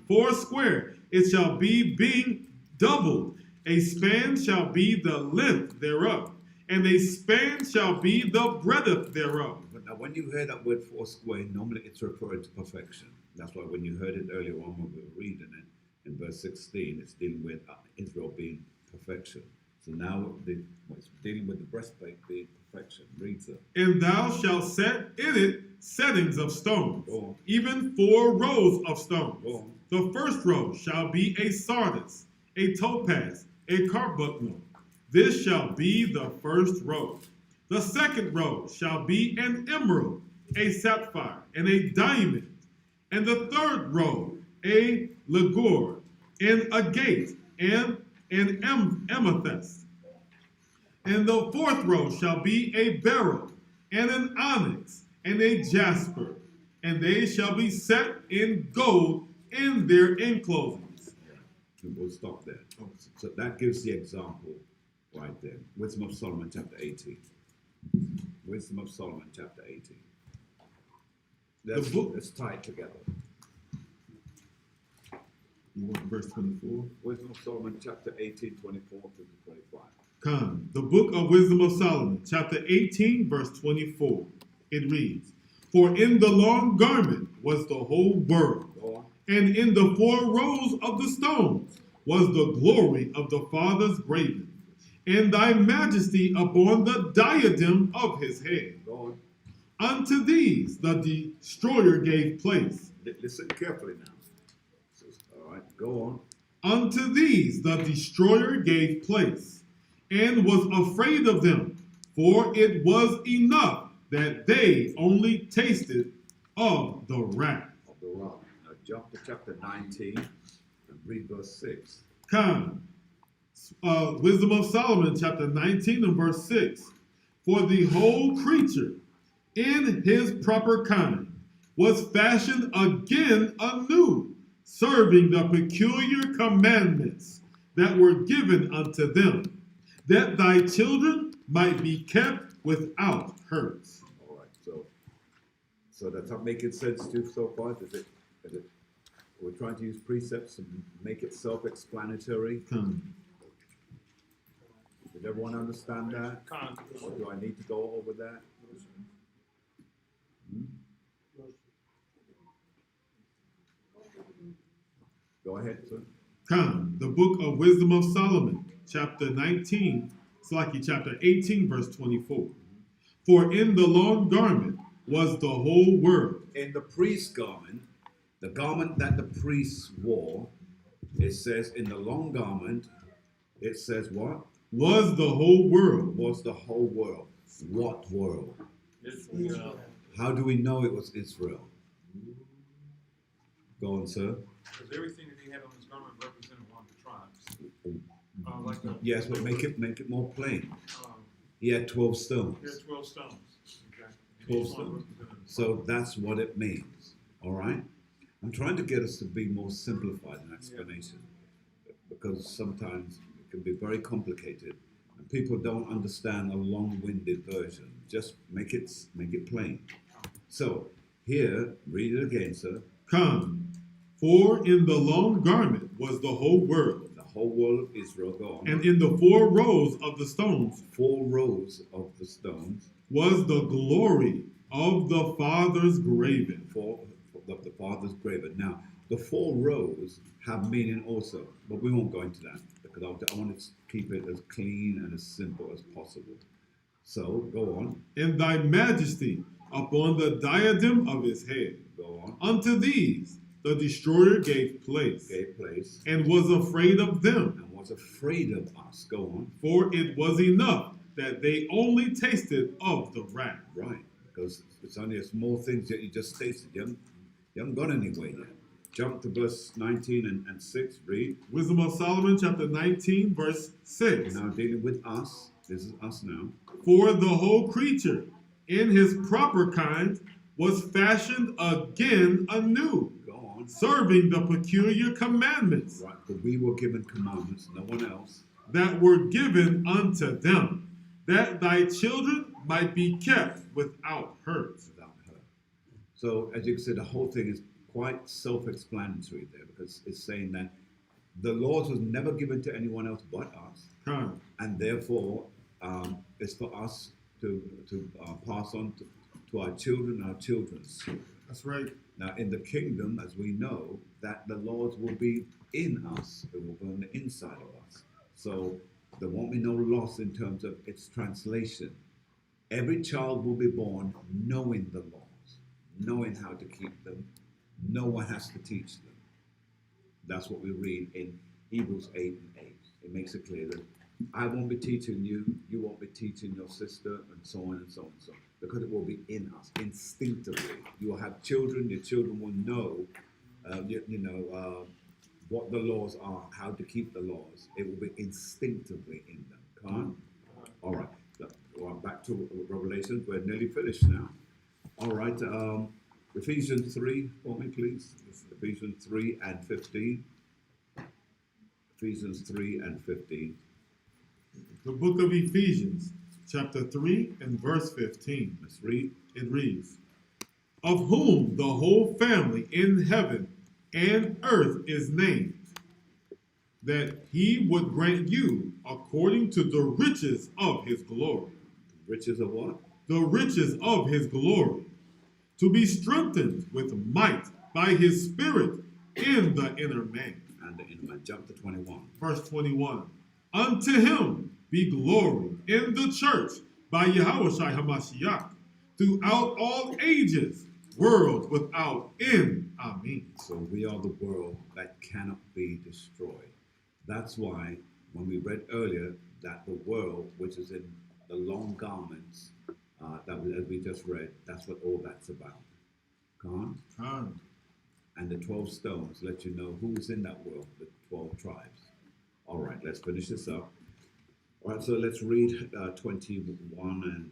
four square it shall be, being doubled. A span shall be the length thereof, and a span shall be the breadth thereof. But now, when you hear that word 4 square, normally it's referring to perfection. That's why when you heard it earlier on when we were reading it, in verse 16, it's dealing with Israel being perfection. So now it's dealing with the breastplate being perfection. Read, sir. And thou shalt set in it settings of stones, Go on. even 4 rows of stones. Go on. The first row shall be a sardis, a topaz, a carbuncle. This shall be the first row. The second row shall be an emerald, a sapphire, and a diamond. And the third row, a ligure, and agate, and an amethyst. And the fourth row shall be a beryl, and an onyx, and a jasper. And they shall be set in gold in their enclosings. We'll stop there. So that gives the example right there. Wisdom of Solomon, chapter 18. Wisdom of Solomon, chapter 18. Let's tie it together. You want verse 24? Wisdom of Solomon, chapter 18, 24 to 25. Come, the book of Wisdom of Solomon, chapter 18, verse 24. It reads, For in the long garment was the whole world, Go on. and in the 4 rows of the stones was the glory of the Father's graven, and thy majesty upon the diadem of his head. Go on. Unto these the destroyer gave place. Listen carefully now. All right, go on. Unto these the destroyer gave place, and was afraid of them, for it was enough that they only tasted of the wrath. Of the rock. Now jump to chapter 19 and read verse 6. Come, Wisdom of Solomon, chapter 19 and verse 6. For the whole creature in his proper kind was fashioned again anew, serving the peculiar commandments that were given unto them, that thy children might be kept without hurts. All right, so that's not making sense to you so far? Is it we're trying to use precepts to make it self-explanatory? Come. Did everyone understand that? Or do I need to go over that? Go ahead, sir. Come, the book of Wisdom of Solomon, chapter 19, chapter 18, verse 24. For in the long garment was the whole world. In the priest's garment, the garment that the priests wore, it says in the long garment, it says what? Was the whole world. Was the whole world. What world? It's, How do we know it was Israel? Go on, sir. because everything that he had on his garment represented one of the tribes. Like the, Yes, but make it more plain. um, He had 12 stones. he had 12 stones. Okay. And 12 each one stones. represented a So that's what it means. All right? I'm trying to get us to be more simplified in explanation because sometimes it can be very complicated and people don't understand a long-winded version. Just make it plain. So here, read it again, sir. Come, for in the long garment was the whole world, The whole world of Israel, go on. and in the 4 rows of the stones 4 rows of the stones, was the glory of the Father's graven. for the Father's graven. Now, the 4 rows have meaning also, but we won't go into that because I want to keep it as clean and as simple as possible. So, go on, And thy majesty upon the diadem of his head. go on. Unto these the destroyer gave place, Gave place and was afraid of them. and was afraid of us. Go on. For it was enough that they only tasted of the wrath. Right, because it's only a small things that you just tasted. You haven't gone anywhere yet. Jump to verse 19 and 6, read. Wisdom of Solomon, chapter 19, verse 6. Now dealing with us, this is us now. For the whole creature in his proper kind was fashioned again anew, Go on. serving the peculiar commandments Right, but we were given commandments, no one else. that were given unto them, that thy children might be kept without hurt. Without her. So, as you can see, the whole thing is quite self-explanatory there because it's saying that the laws was never given to anyone else but us, Kind. and therefore it's for us to pass on to our children, our children's children. That's right. Now, in the kingdom, as we know, that the laws will be in us; it will be on the inside of us. So there won't be no loss in terms of its translation. Every child will be born knowing the laws, knowing how to keep them. No one has to teach them. That's what we read in Hebrews 8 and 8. It makes it clear that I won't be teaching you, you won't be teaching your sister, and so on and so on and so on. Because it will be in us, instinctively. You will have children, your children will know, what the laws are, how to keep the laws. It will be instinctively in them. Can't? All right. Back to Revelation. We're nearly finished now. All right. Ephesians 3 for me, please. Ephesians 3 and 15. Ephesians 3 and 15. The book of Ephesians, chapter 3 and verse 15. Let's read. It reads, of whom the whole family in heaven and earth is named, that he would grant you according to the riches of his glory. Riches of what? The riches of his glory, to be strengthened with might by his Spirit in the inner man. And the inner man. Jump to 21. Verse 21. Unto him be glory in the church by Yahushua HaMashiach throughout all ages, world without end. Amen. So we are the world that cannot be destroyed. That's why when we read earlier that the world, which is in the long garments, as we just read, that's what all that's about. Can't? Kind. And the 12 stones let you know who's in that world, the 12 tribes. All right, let's finish this up. All right, so let's read 21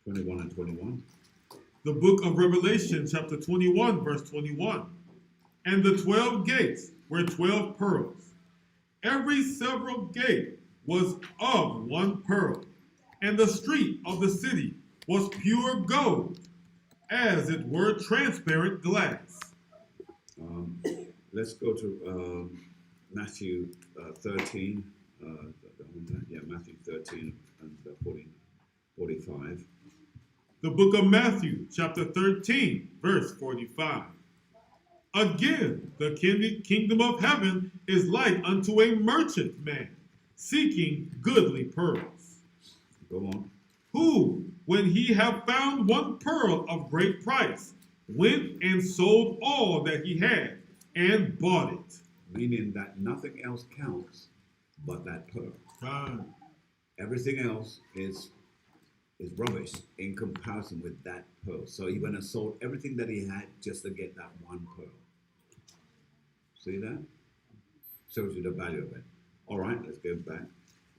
and 21. The book of Revelation, chapter 21, verse 21. And the 12 gates were 12 pearls. Every several gate was of one pearl, and the street of the city was pure gold, as it were transparent glass. Let's go to Matthew 13. Matthew 13 and 45. The book of Matthew, chapter 13, verse 45. Again, the kingdom of heaven is like unto a merchant man seeking goodly pearls, Go on. who, when he had found one pearl of great price, went and sold all that he had and bought it. Meaning that nothing else counts but that pearl. Kind. Everything else is is rubbish in comparison with that pearl. So he went and sold everything that he had just to get that one pearl. See that? Shows you the value of it. All right, let's go back.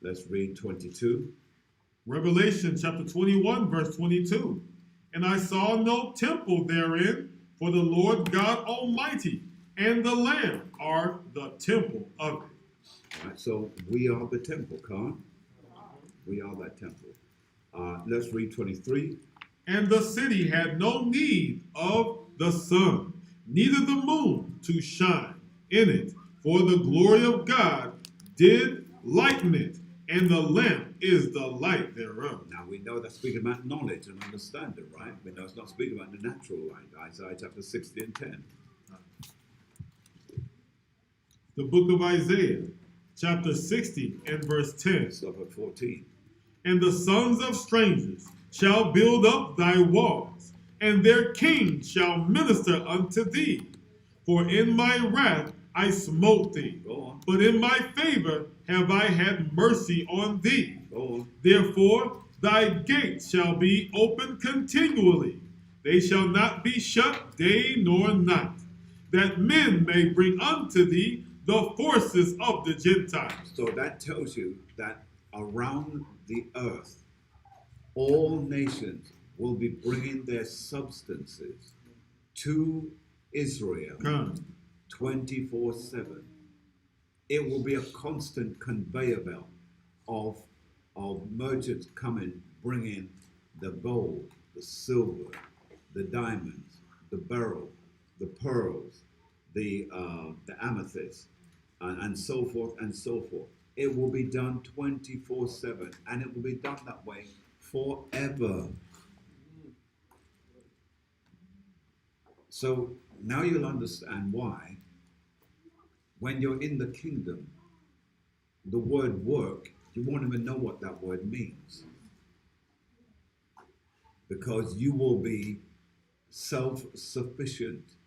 Let's read 22. Revelation chapter 21, verse 22. And I saw no temple therein, for the Lord God Almighty and the Lamb are the temple of it. All right, so we are the temple, Khan. We are that temple. Let's read 23. And the city had no need of the sun, neither the moon to shine in it, for the glory of God did lighten it, and the lamp is the light thereof. Now we know that's speaking about knowledge and understanding, right? We know it's not speaking about the natural light. Isaiah chapter 60 and 10. The book of Isaiah, chapter 60 and verse 10. Stop at 14. And the sons of strangers shall build up thy walls, and their kings shall minister unto thee. For in my wrath I smote thee, Go on. but in my favor have I had mercy on thee. Go on. Therefore thy gates shall be open continually, they shall not be shut day nor night, that men may bring unto thee the forces of the Gentiles. So that tells you that around the earth, all nations will be bringing their substances to Israel Come. 24/7. It will be a constant conveyor belt of merchants coming, bringing the gold, the silver, the diamonds, the beryl, the pearls, the amethyst, and so forth and so forth. It will be done 24/7, and it will be done that way forever. So now you'll understand why, when you're in the kingdom, the word work, you won't even know what that word means. Because you will be self-sufficient.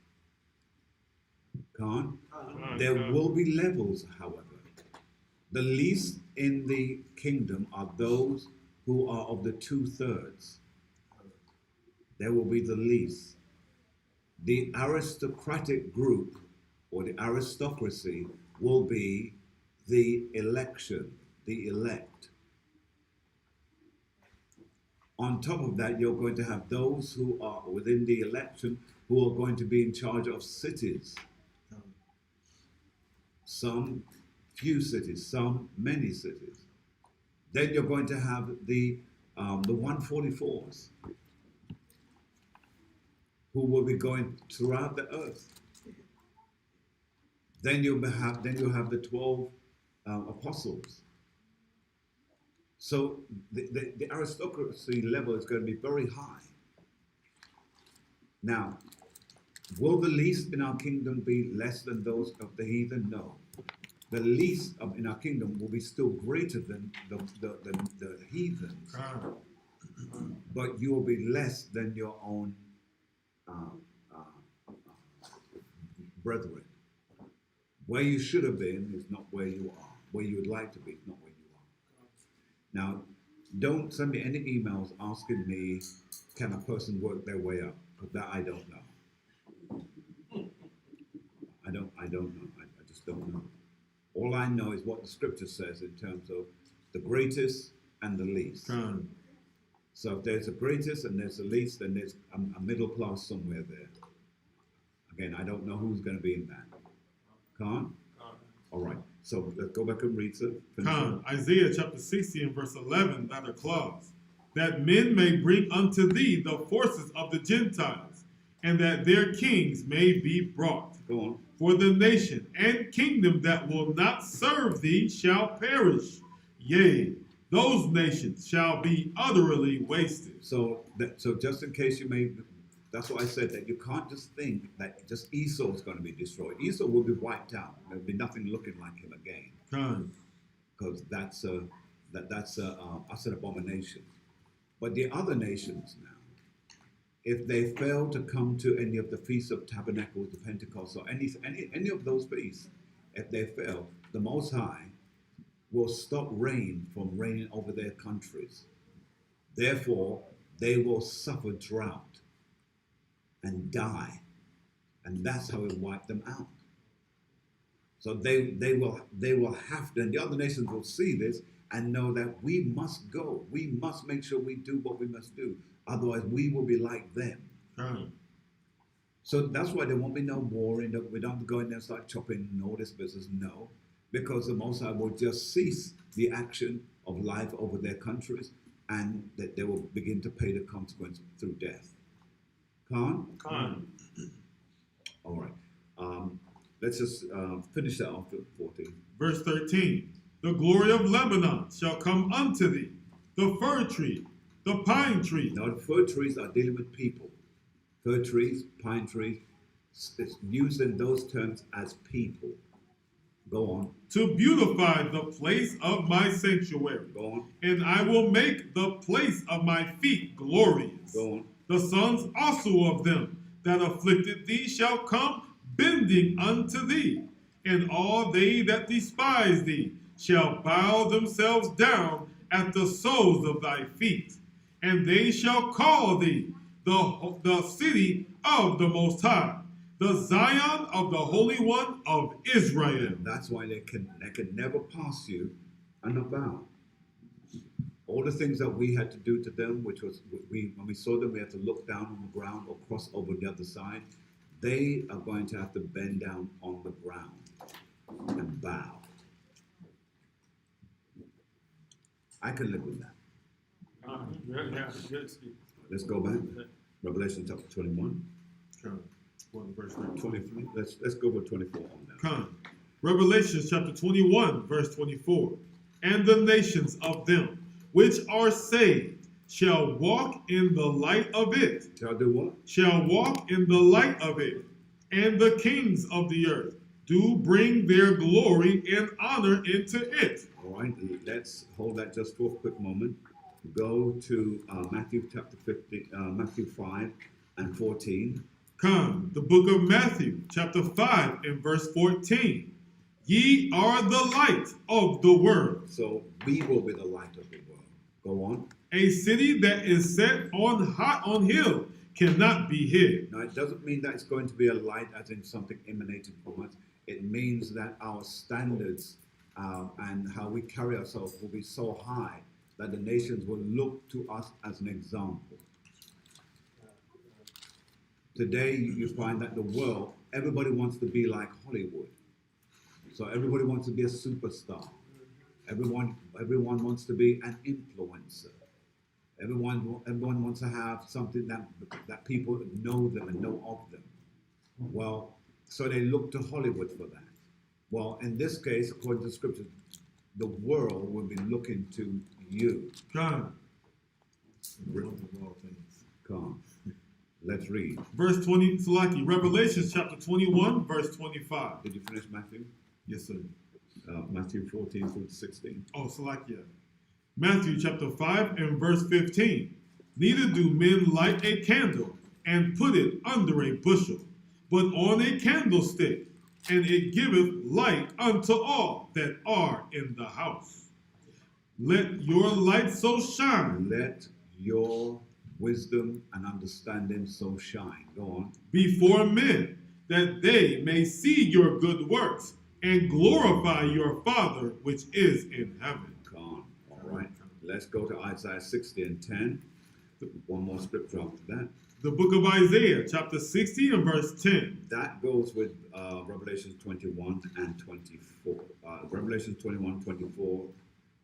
Can't? There will be levels, however. The least in the kingdom are those who are of the 2/3. They will be the least. The aristocratic group or the aristocracy will be the election, the elect. On top of that, you're going to have those who are within the election who are going to be in charge of cities. Some few cities, some many cities. Then you're going to have the 144s who will be going throughout the earth. Then you'll have the 12 apostles. So the aristocracy level is going to be very high. Now, will the least in our kingdom be less than those of the heathen? No. The least in our kingdom will be still greater than the heathens. But you will be less than your own brethren. Where you should have been is not where you are. Where you would like to be is not where you are. Now, don't send me any emails asking me, can a person work their way up? Because that I don't know. I don't know. I just don't know. All I know is what the scripture says in terms of the greatest and the least. So if there's a greatest and there's a least, then there's a middle class somewhere there. Again, I don't know who's going to be in that. Khan? All right. So let's go back and read it. Isaiah chapter 60 and verse 11, that a clause, that men may bring unto thee the forces of the Gentiles, and that their kings may be brought. Go on. For the nation and kingdom that will not serve thee shall perish. Yea, those nations shall be utterly wasted. So just in case you may, that's why I said that you can't just think that just Esau is going to be destroyed. Esau will be wiped out. There'll be nothing looking like him again. Because that's an abomination. But the other nations now, if they fail to come to any of the Feasts of Tabernacles, the Pentecost, or any of those feasts, if they fail, the Most High will stop rain from raining over their countries. Therefore, they will suffer drought and die. And that's how it wiped them out. So they will have to, and the other nations will see this and know that we must go. We must make sure we do what we must do. Otherwise, we will be like them. Con. So that's why there won't be no war. We don't go in there and start chopping and all this business. No, because the Most High will just cease the action of life over their countries, and that they will begin to pay the consequence through death. Khan? Con. All right. Let's just finish that off at 14. Verse 13. The glory of Lebanon shall come unto thee, the fir tree, the pine tree. Now, the fir trees are dealing with people. Fir trees, pine trees, it's used in those terms as people. Go on, To beautify the place of my sanctuary. go on, And I will make the place of my feet glorious. go on. The sons also of them that afflicted thee shall come bending unto thee, and all they that despise thee shall bow themselves down at the soles of thy feet, and they shall call thee the city of the Most High, the Zion of the Holy One of Israel. That's why they can never pass you and not bow. All the things that we had to do to them, which was when we saw them, we had to look down on the ground or cross over the other side. They are going to have to bend down on the ground and bow. I can live with that. Yeah, yes. Let's go back. Revelation chapter 21. Con. Well, verse 23. Let's go with 24 on that. Con. Revelation chapter 21, verse 24. And the nations of them which are saved shall walk in the light of it. Shall do what? Shall walk in the light of it. And the kings of the earth do bring their glory and honor into it. All right, let's hold that just for a quick moment. Go to Matthew chapter 15, Matthew 5 and 14. Come, the book of Matthew, chapter 5 and verse 14. Ye are the light of the world. So we will be the light of the world. Go on. A city that is set on hill cannot be hid. Now, it doesn't mean that it's going to be a light as in something emanating from us. It means that our standards and how we carry ourselves will be so high that the nations will look to us as an example. Today, you find that the world, everybody wants to be like Hollywood. So everybody wants to be a superstar. Everyone wants to be an influencer. Everyone wants to have something that people know them and know of them. Well, so they look to Hollywood for that. Well, in this case, according to Scripture, the world will be looking to you. Come. Of all things. Come. Let's read. Verse 20, Salaki, Revelation chapter 21, verse 25. Did you finish Matthew? Yes, sir. Matthew 14 through 16. Oh, Salakia. Matthew chapter 5 and verse 15. Neither do men light a candle and put it under a bushel, but on a candlestick, and it giveth light unto all that are in the house. Let your light so shine Let your wisdom and understanding so shine. Go on. before men, that they may see your good works and glorify your Father which is in heaven. Go on. All right. Let's go to Isaiah 60 and 10. One more scripture after that. The book of Isaiah, chapter 60 and verse 10. That goes with Revelation 21 and 24. Revelation 21, 24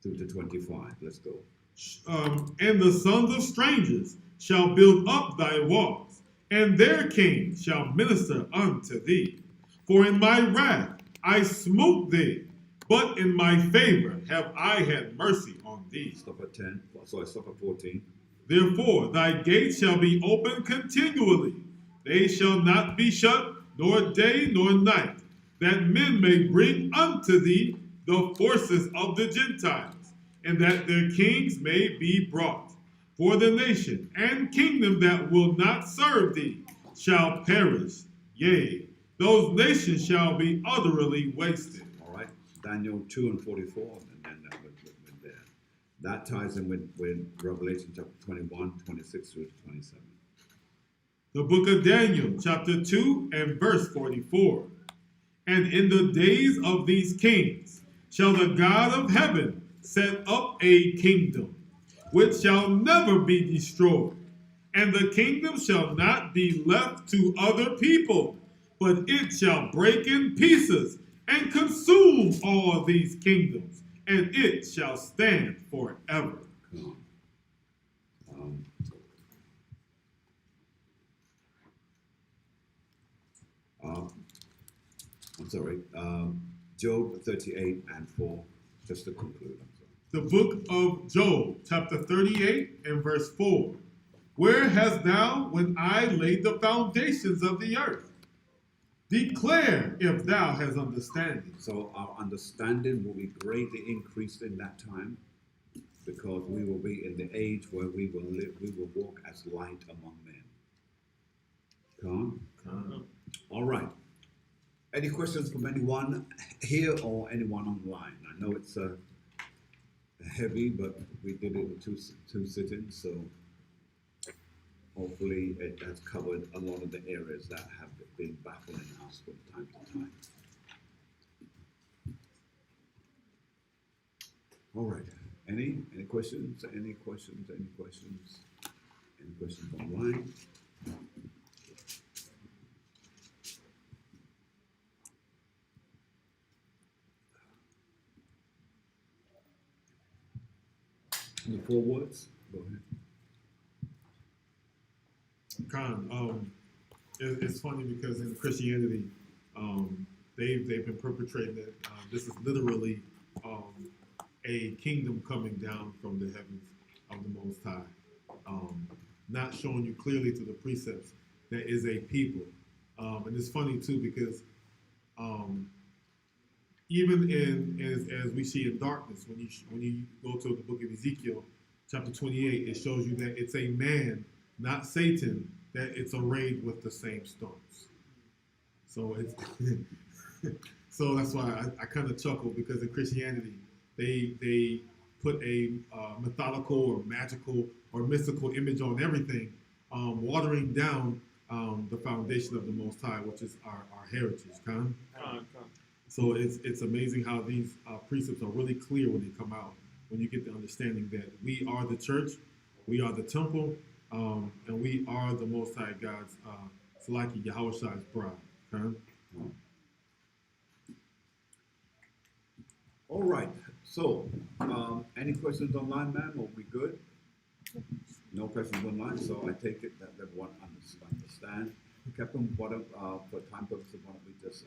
through to 25. Let's go. And the sons of strangers shall build up thy walls, and their king shall minister unto thee. For in my wrath I smote thee, but in my favor have I had mercy on thee. Stop at 10. Sorry, stop at 14. Therefore thy gates shall be open continually, they shall not be shut, nor day nor night, that men may bring unto thee the forces of the Gentiles, and that their kings may be brought. For the nation and kingdom that will not serve thee shall perish. Yea, those nations shall be utterly wasted. All right. Daniel 2 and 44. And then that was there. That ties in with Revelation chapter 21, 26 through to 27. The book of Daniel, chapter 2 and verse 44. And in the days of these kings shall the God of heaven set up a kingdom, which shall never be destroyed. And the kingdom shall not be left to other people, but it shall break in pieces and consume all these kingdoms, and it shall stand forever. Come on. I'm sorry. Job 38 and 4, just to conclude. I'm sorry. The book of Job, chapter 38 and verse 4. Where hast thou when I laid the foundations of the earth? Declare if thou hast understanding. So our understanding will be greatly increased in that time, because we will be in the age where we will live, we will walk as light among men. Come on. All right. Any questions from anyone here or anyone online? I know it's heavy, but we did it in two sittings, so hopefully it has covered a lot of the areas that have been baffling us from time to time. All right. Any questions? Any questions? Any questions? Any questions online? Any forewords? Go ahead. Khan, it's funny because in Christianity, they've been perpetrating that this is literally a kingdom coming down from the heavens of the Most High, not showing you clearly through the precepts that is a people. And it's funny too because even as we see in darkness, when you go to the book of Ezekiel, chapter 28, it shows you that it's a man, not Satan, that it's arrayed with the same stones. So it's so that's why I kind of chuckle, because in Christianity they put a methodical or magical or mystical image on everything, watering down the foundation of the Most High, which is our heritage. So it's amazing how these precepts are really clear when they come out, when you get the understanding that we are the church, we are the temple, and we are the Most High God's Salaki Yahushai's bride. All right. So, any questions online, ma'am? Are we good? No questions online, so I take it that everyone understand. Captain, for time purposes, why don't we just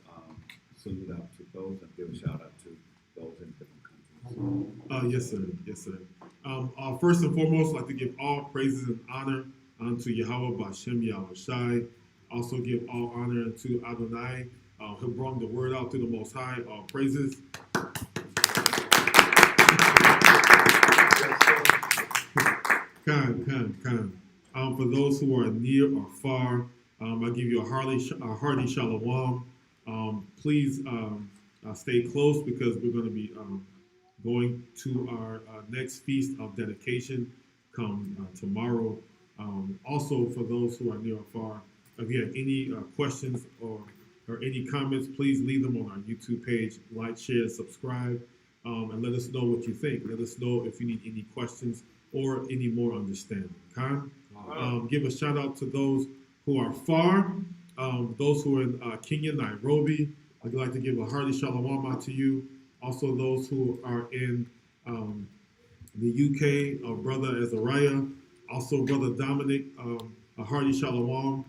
salute out to those and give a shout out to those in different countries? Yes, sir. Yes, sir. First and foremost, I'd like to give all praises and honor unto Yahweh Bashem Yahushai. Also give all honor unto Adonai, who brought the word out to the Most High. All praises. Khan. For those who are near or far, I give you a hearty shalom. Please stay close, because we're going to be going to our next feast of dedication come tomorrow. Also, for those who are near or far, if you have any questions or any comments, please leave them on our YouTube page. Like, share, subscribe, and let us know what you think. Let us know if you need any questions or any more understanding. Give a shout out to those who are far, those who are in Kenya, Nairobi. I'd like to give a hearty shalom out to you. Also, those who are in the UK, Brother Azariah, also Brother Dominic, a hearty shalom.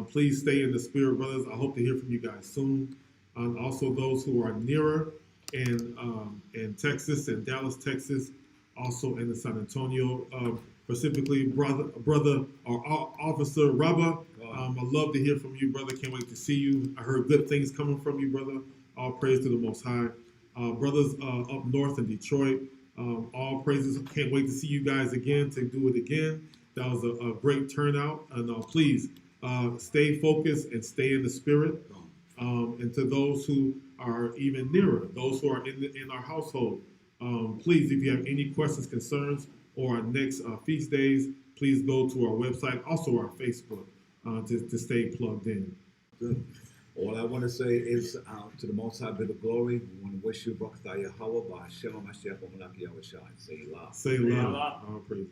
Please stay in the spirit, brothers. I hope to hear from you guys soon. Also, those who are nearer in Texas and Dallas, Texas, also in the San Antonio, specifically brother or Officer Rabba. I'd love to hear from you, brother. Can't wait to see you. I heard good things coming from you, brother. All praise to the Most High. Brothers up north in Detroit, all praises. Can't wait to see you guys again, to do it again. That was a great turnout. And please stay focused and stay in the spirit. And to those who are even nearer, those who are in our household, Please, if you have any questions, concerns, or our next feast days, please go to our website, also our Facebook, to stay plugged in. Good. All I want to say is to the Most High be the glory. We want to wish you Barakatah Yahweh, Ba'Hashem HaMashiach, B'Malach Yahweh Shai. Say la. Say Say loud. Allah. All praises.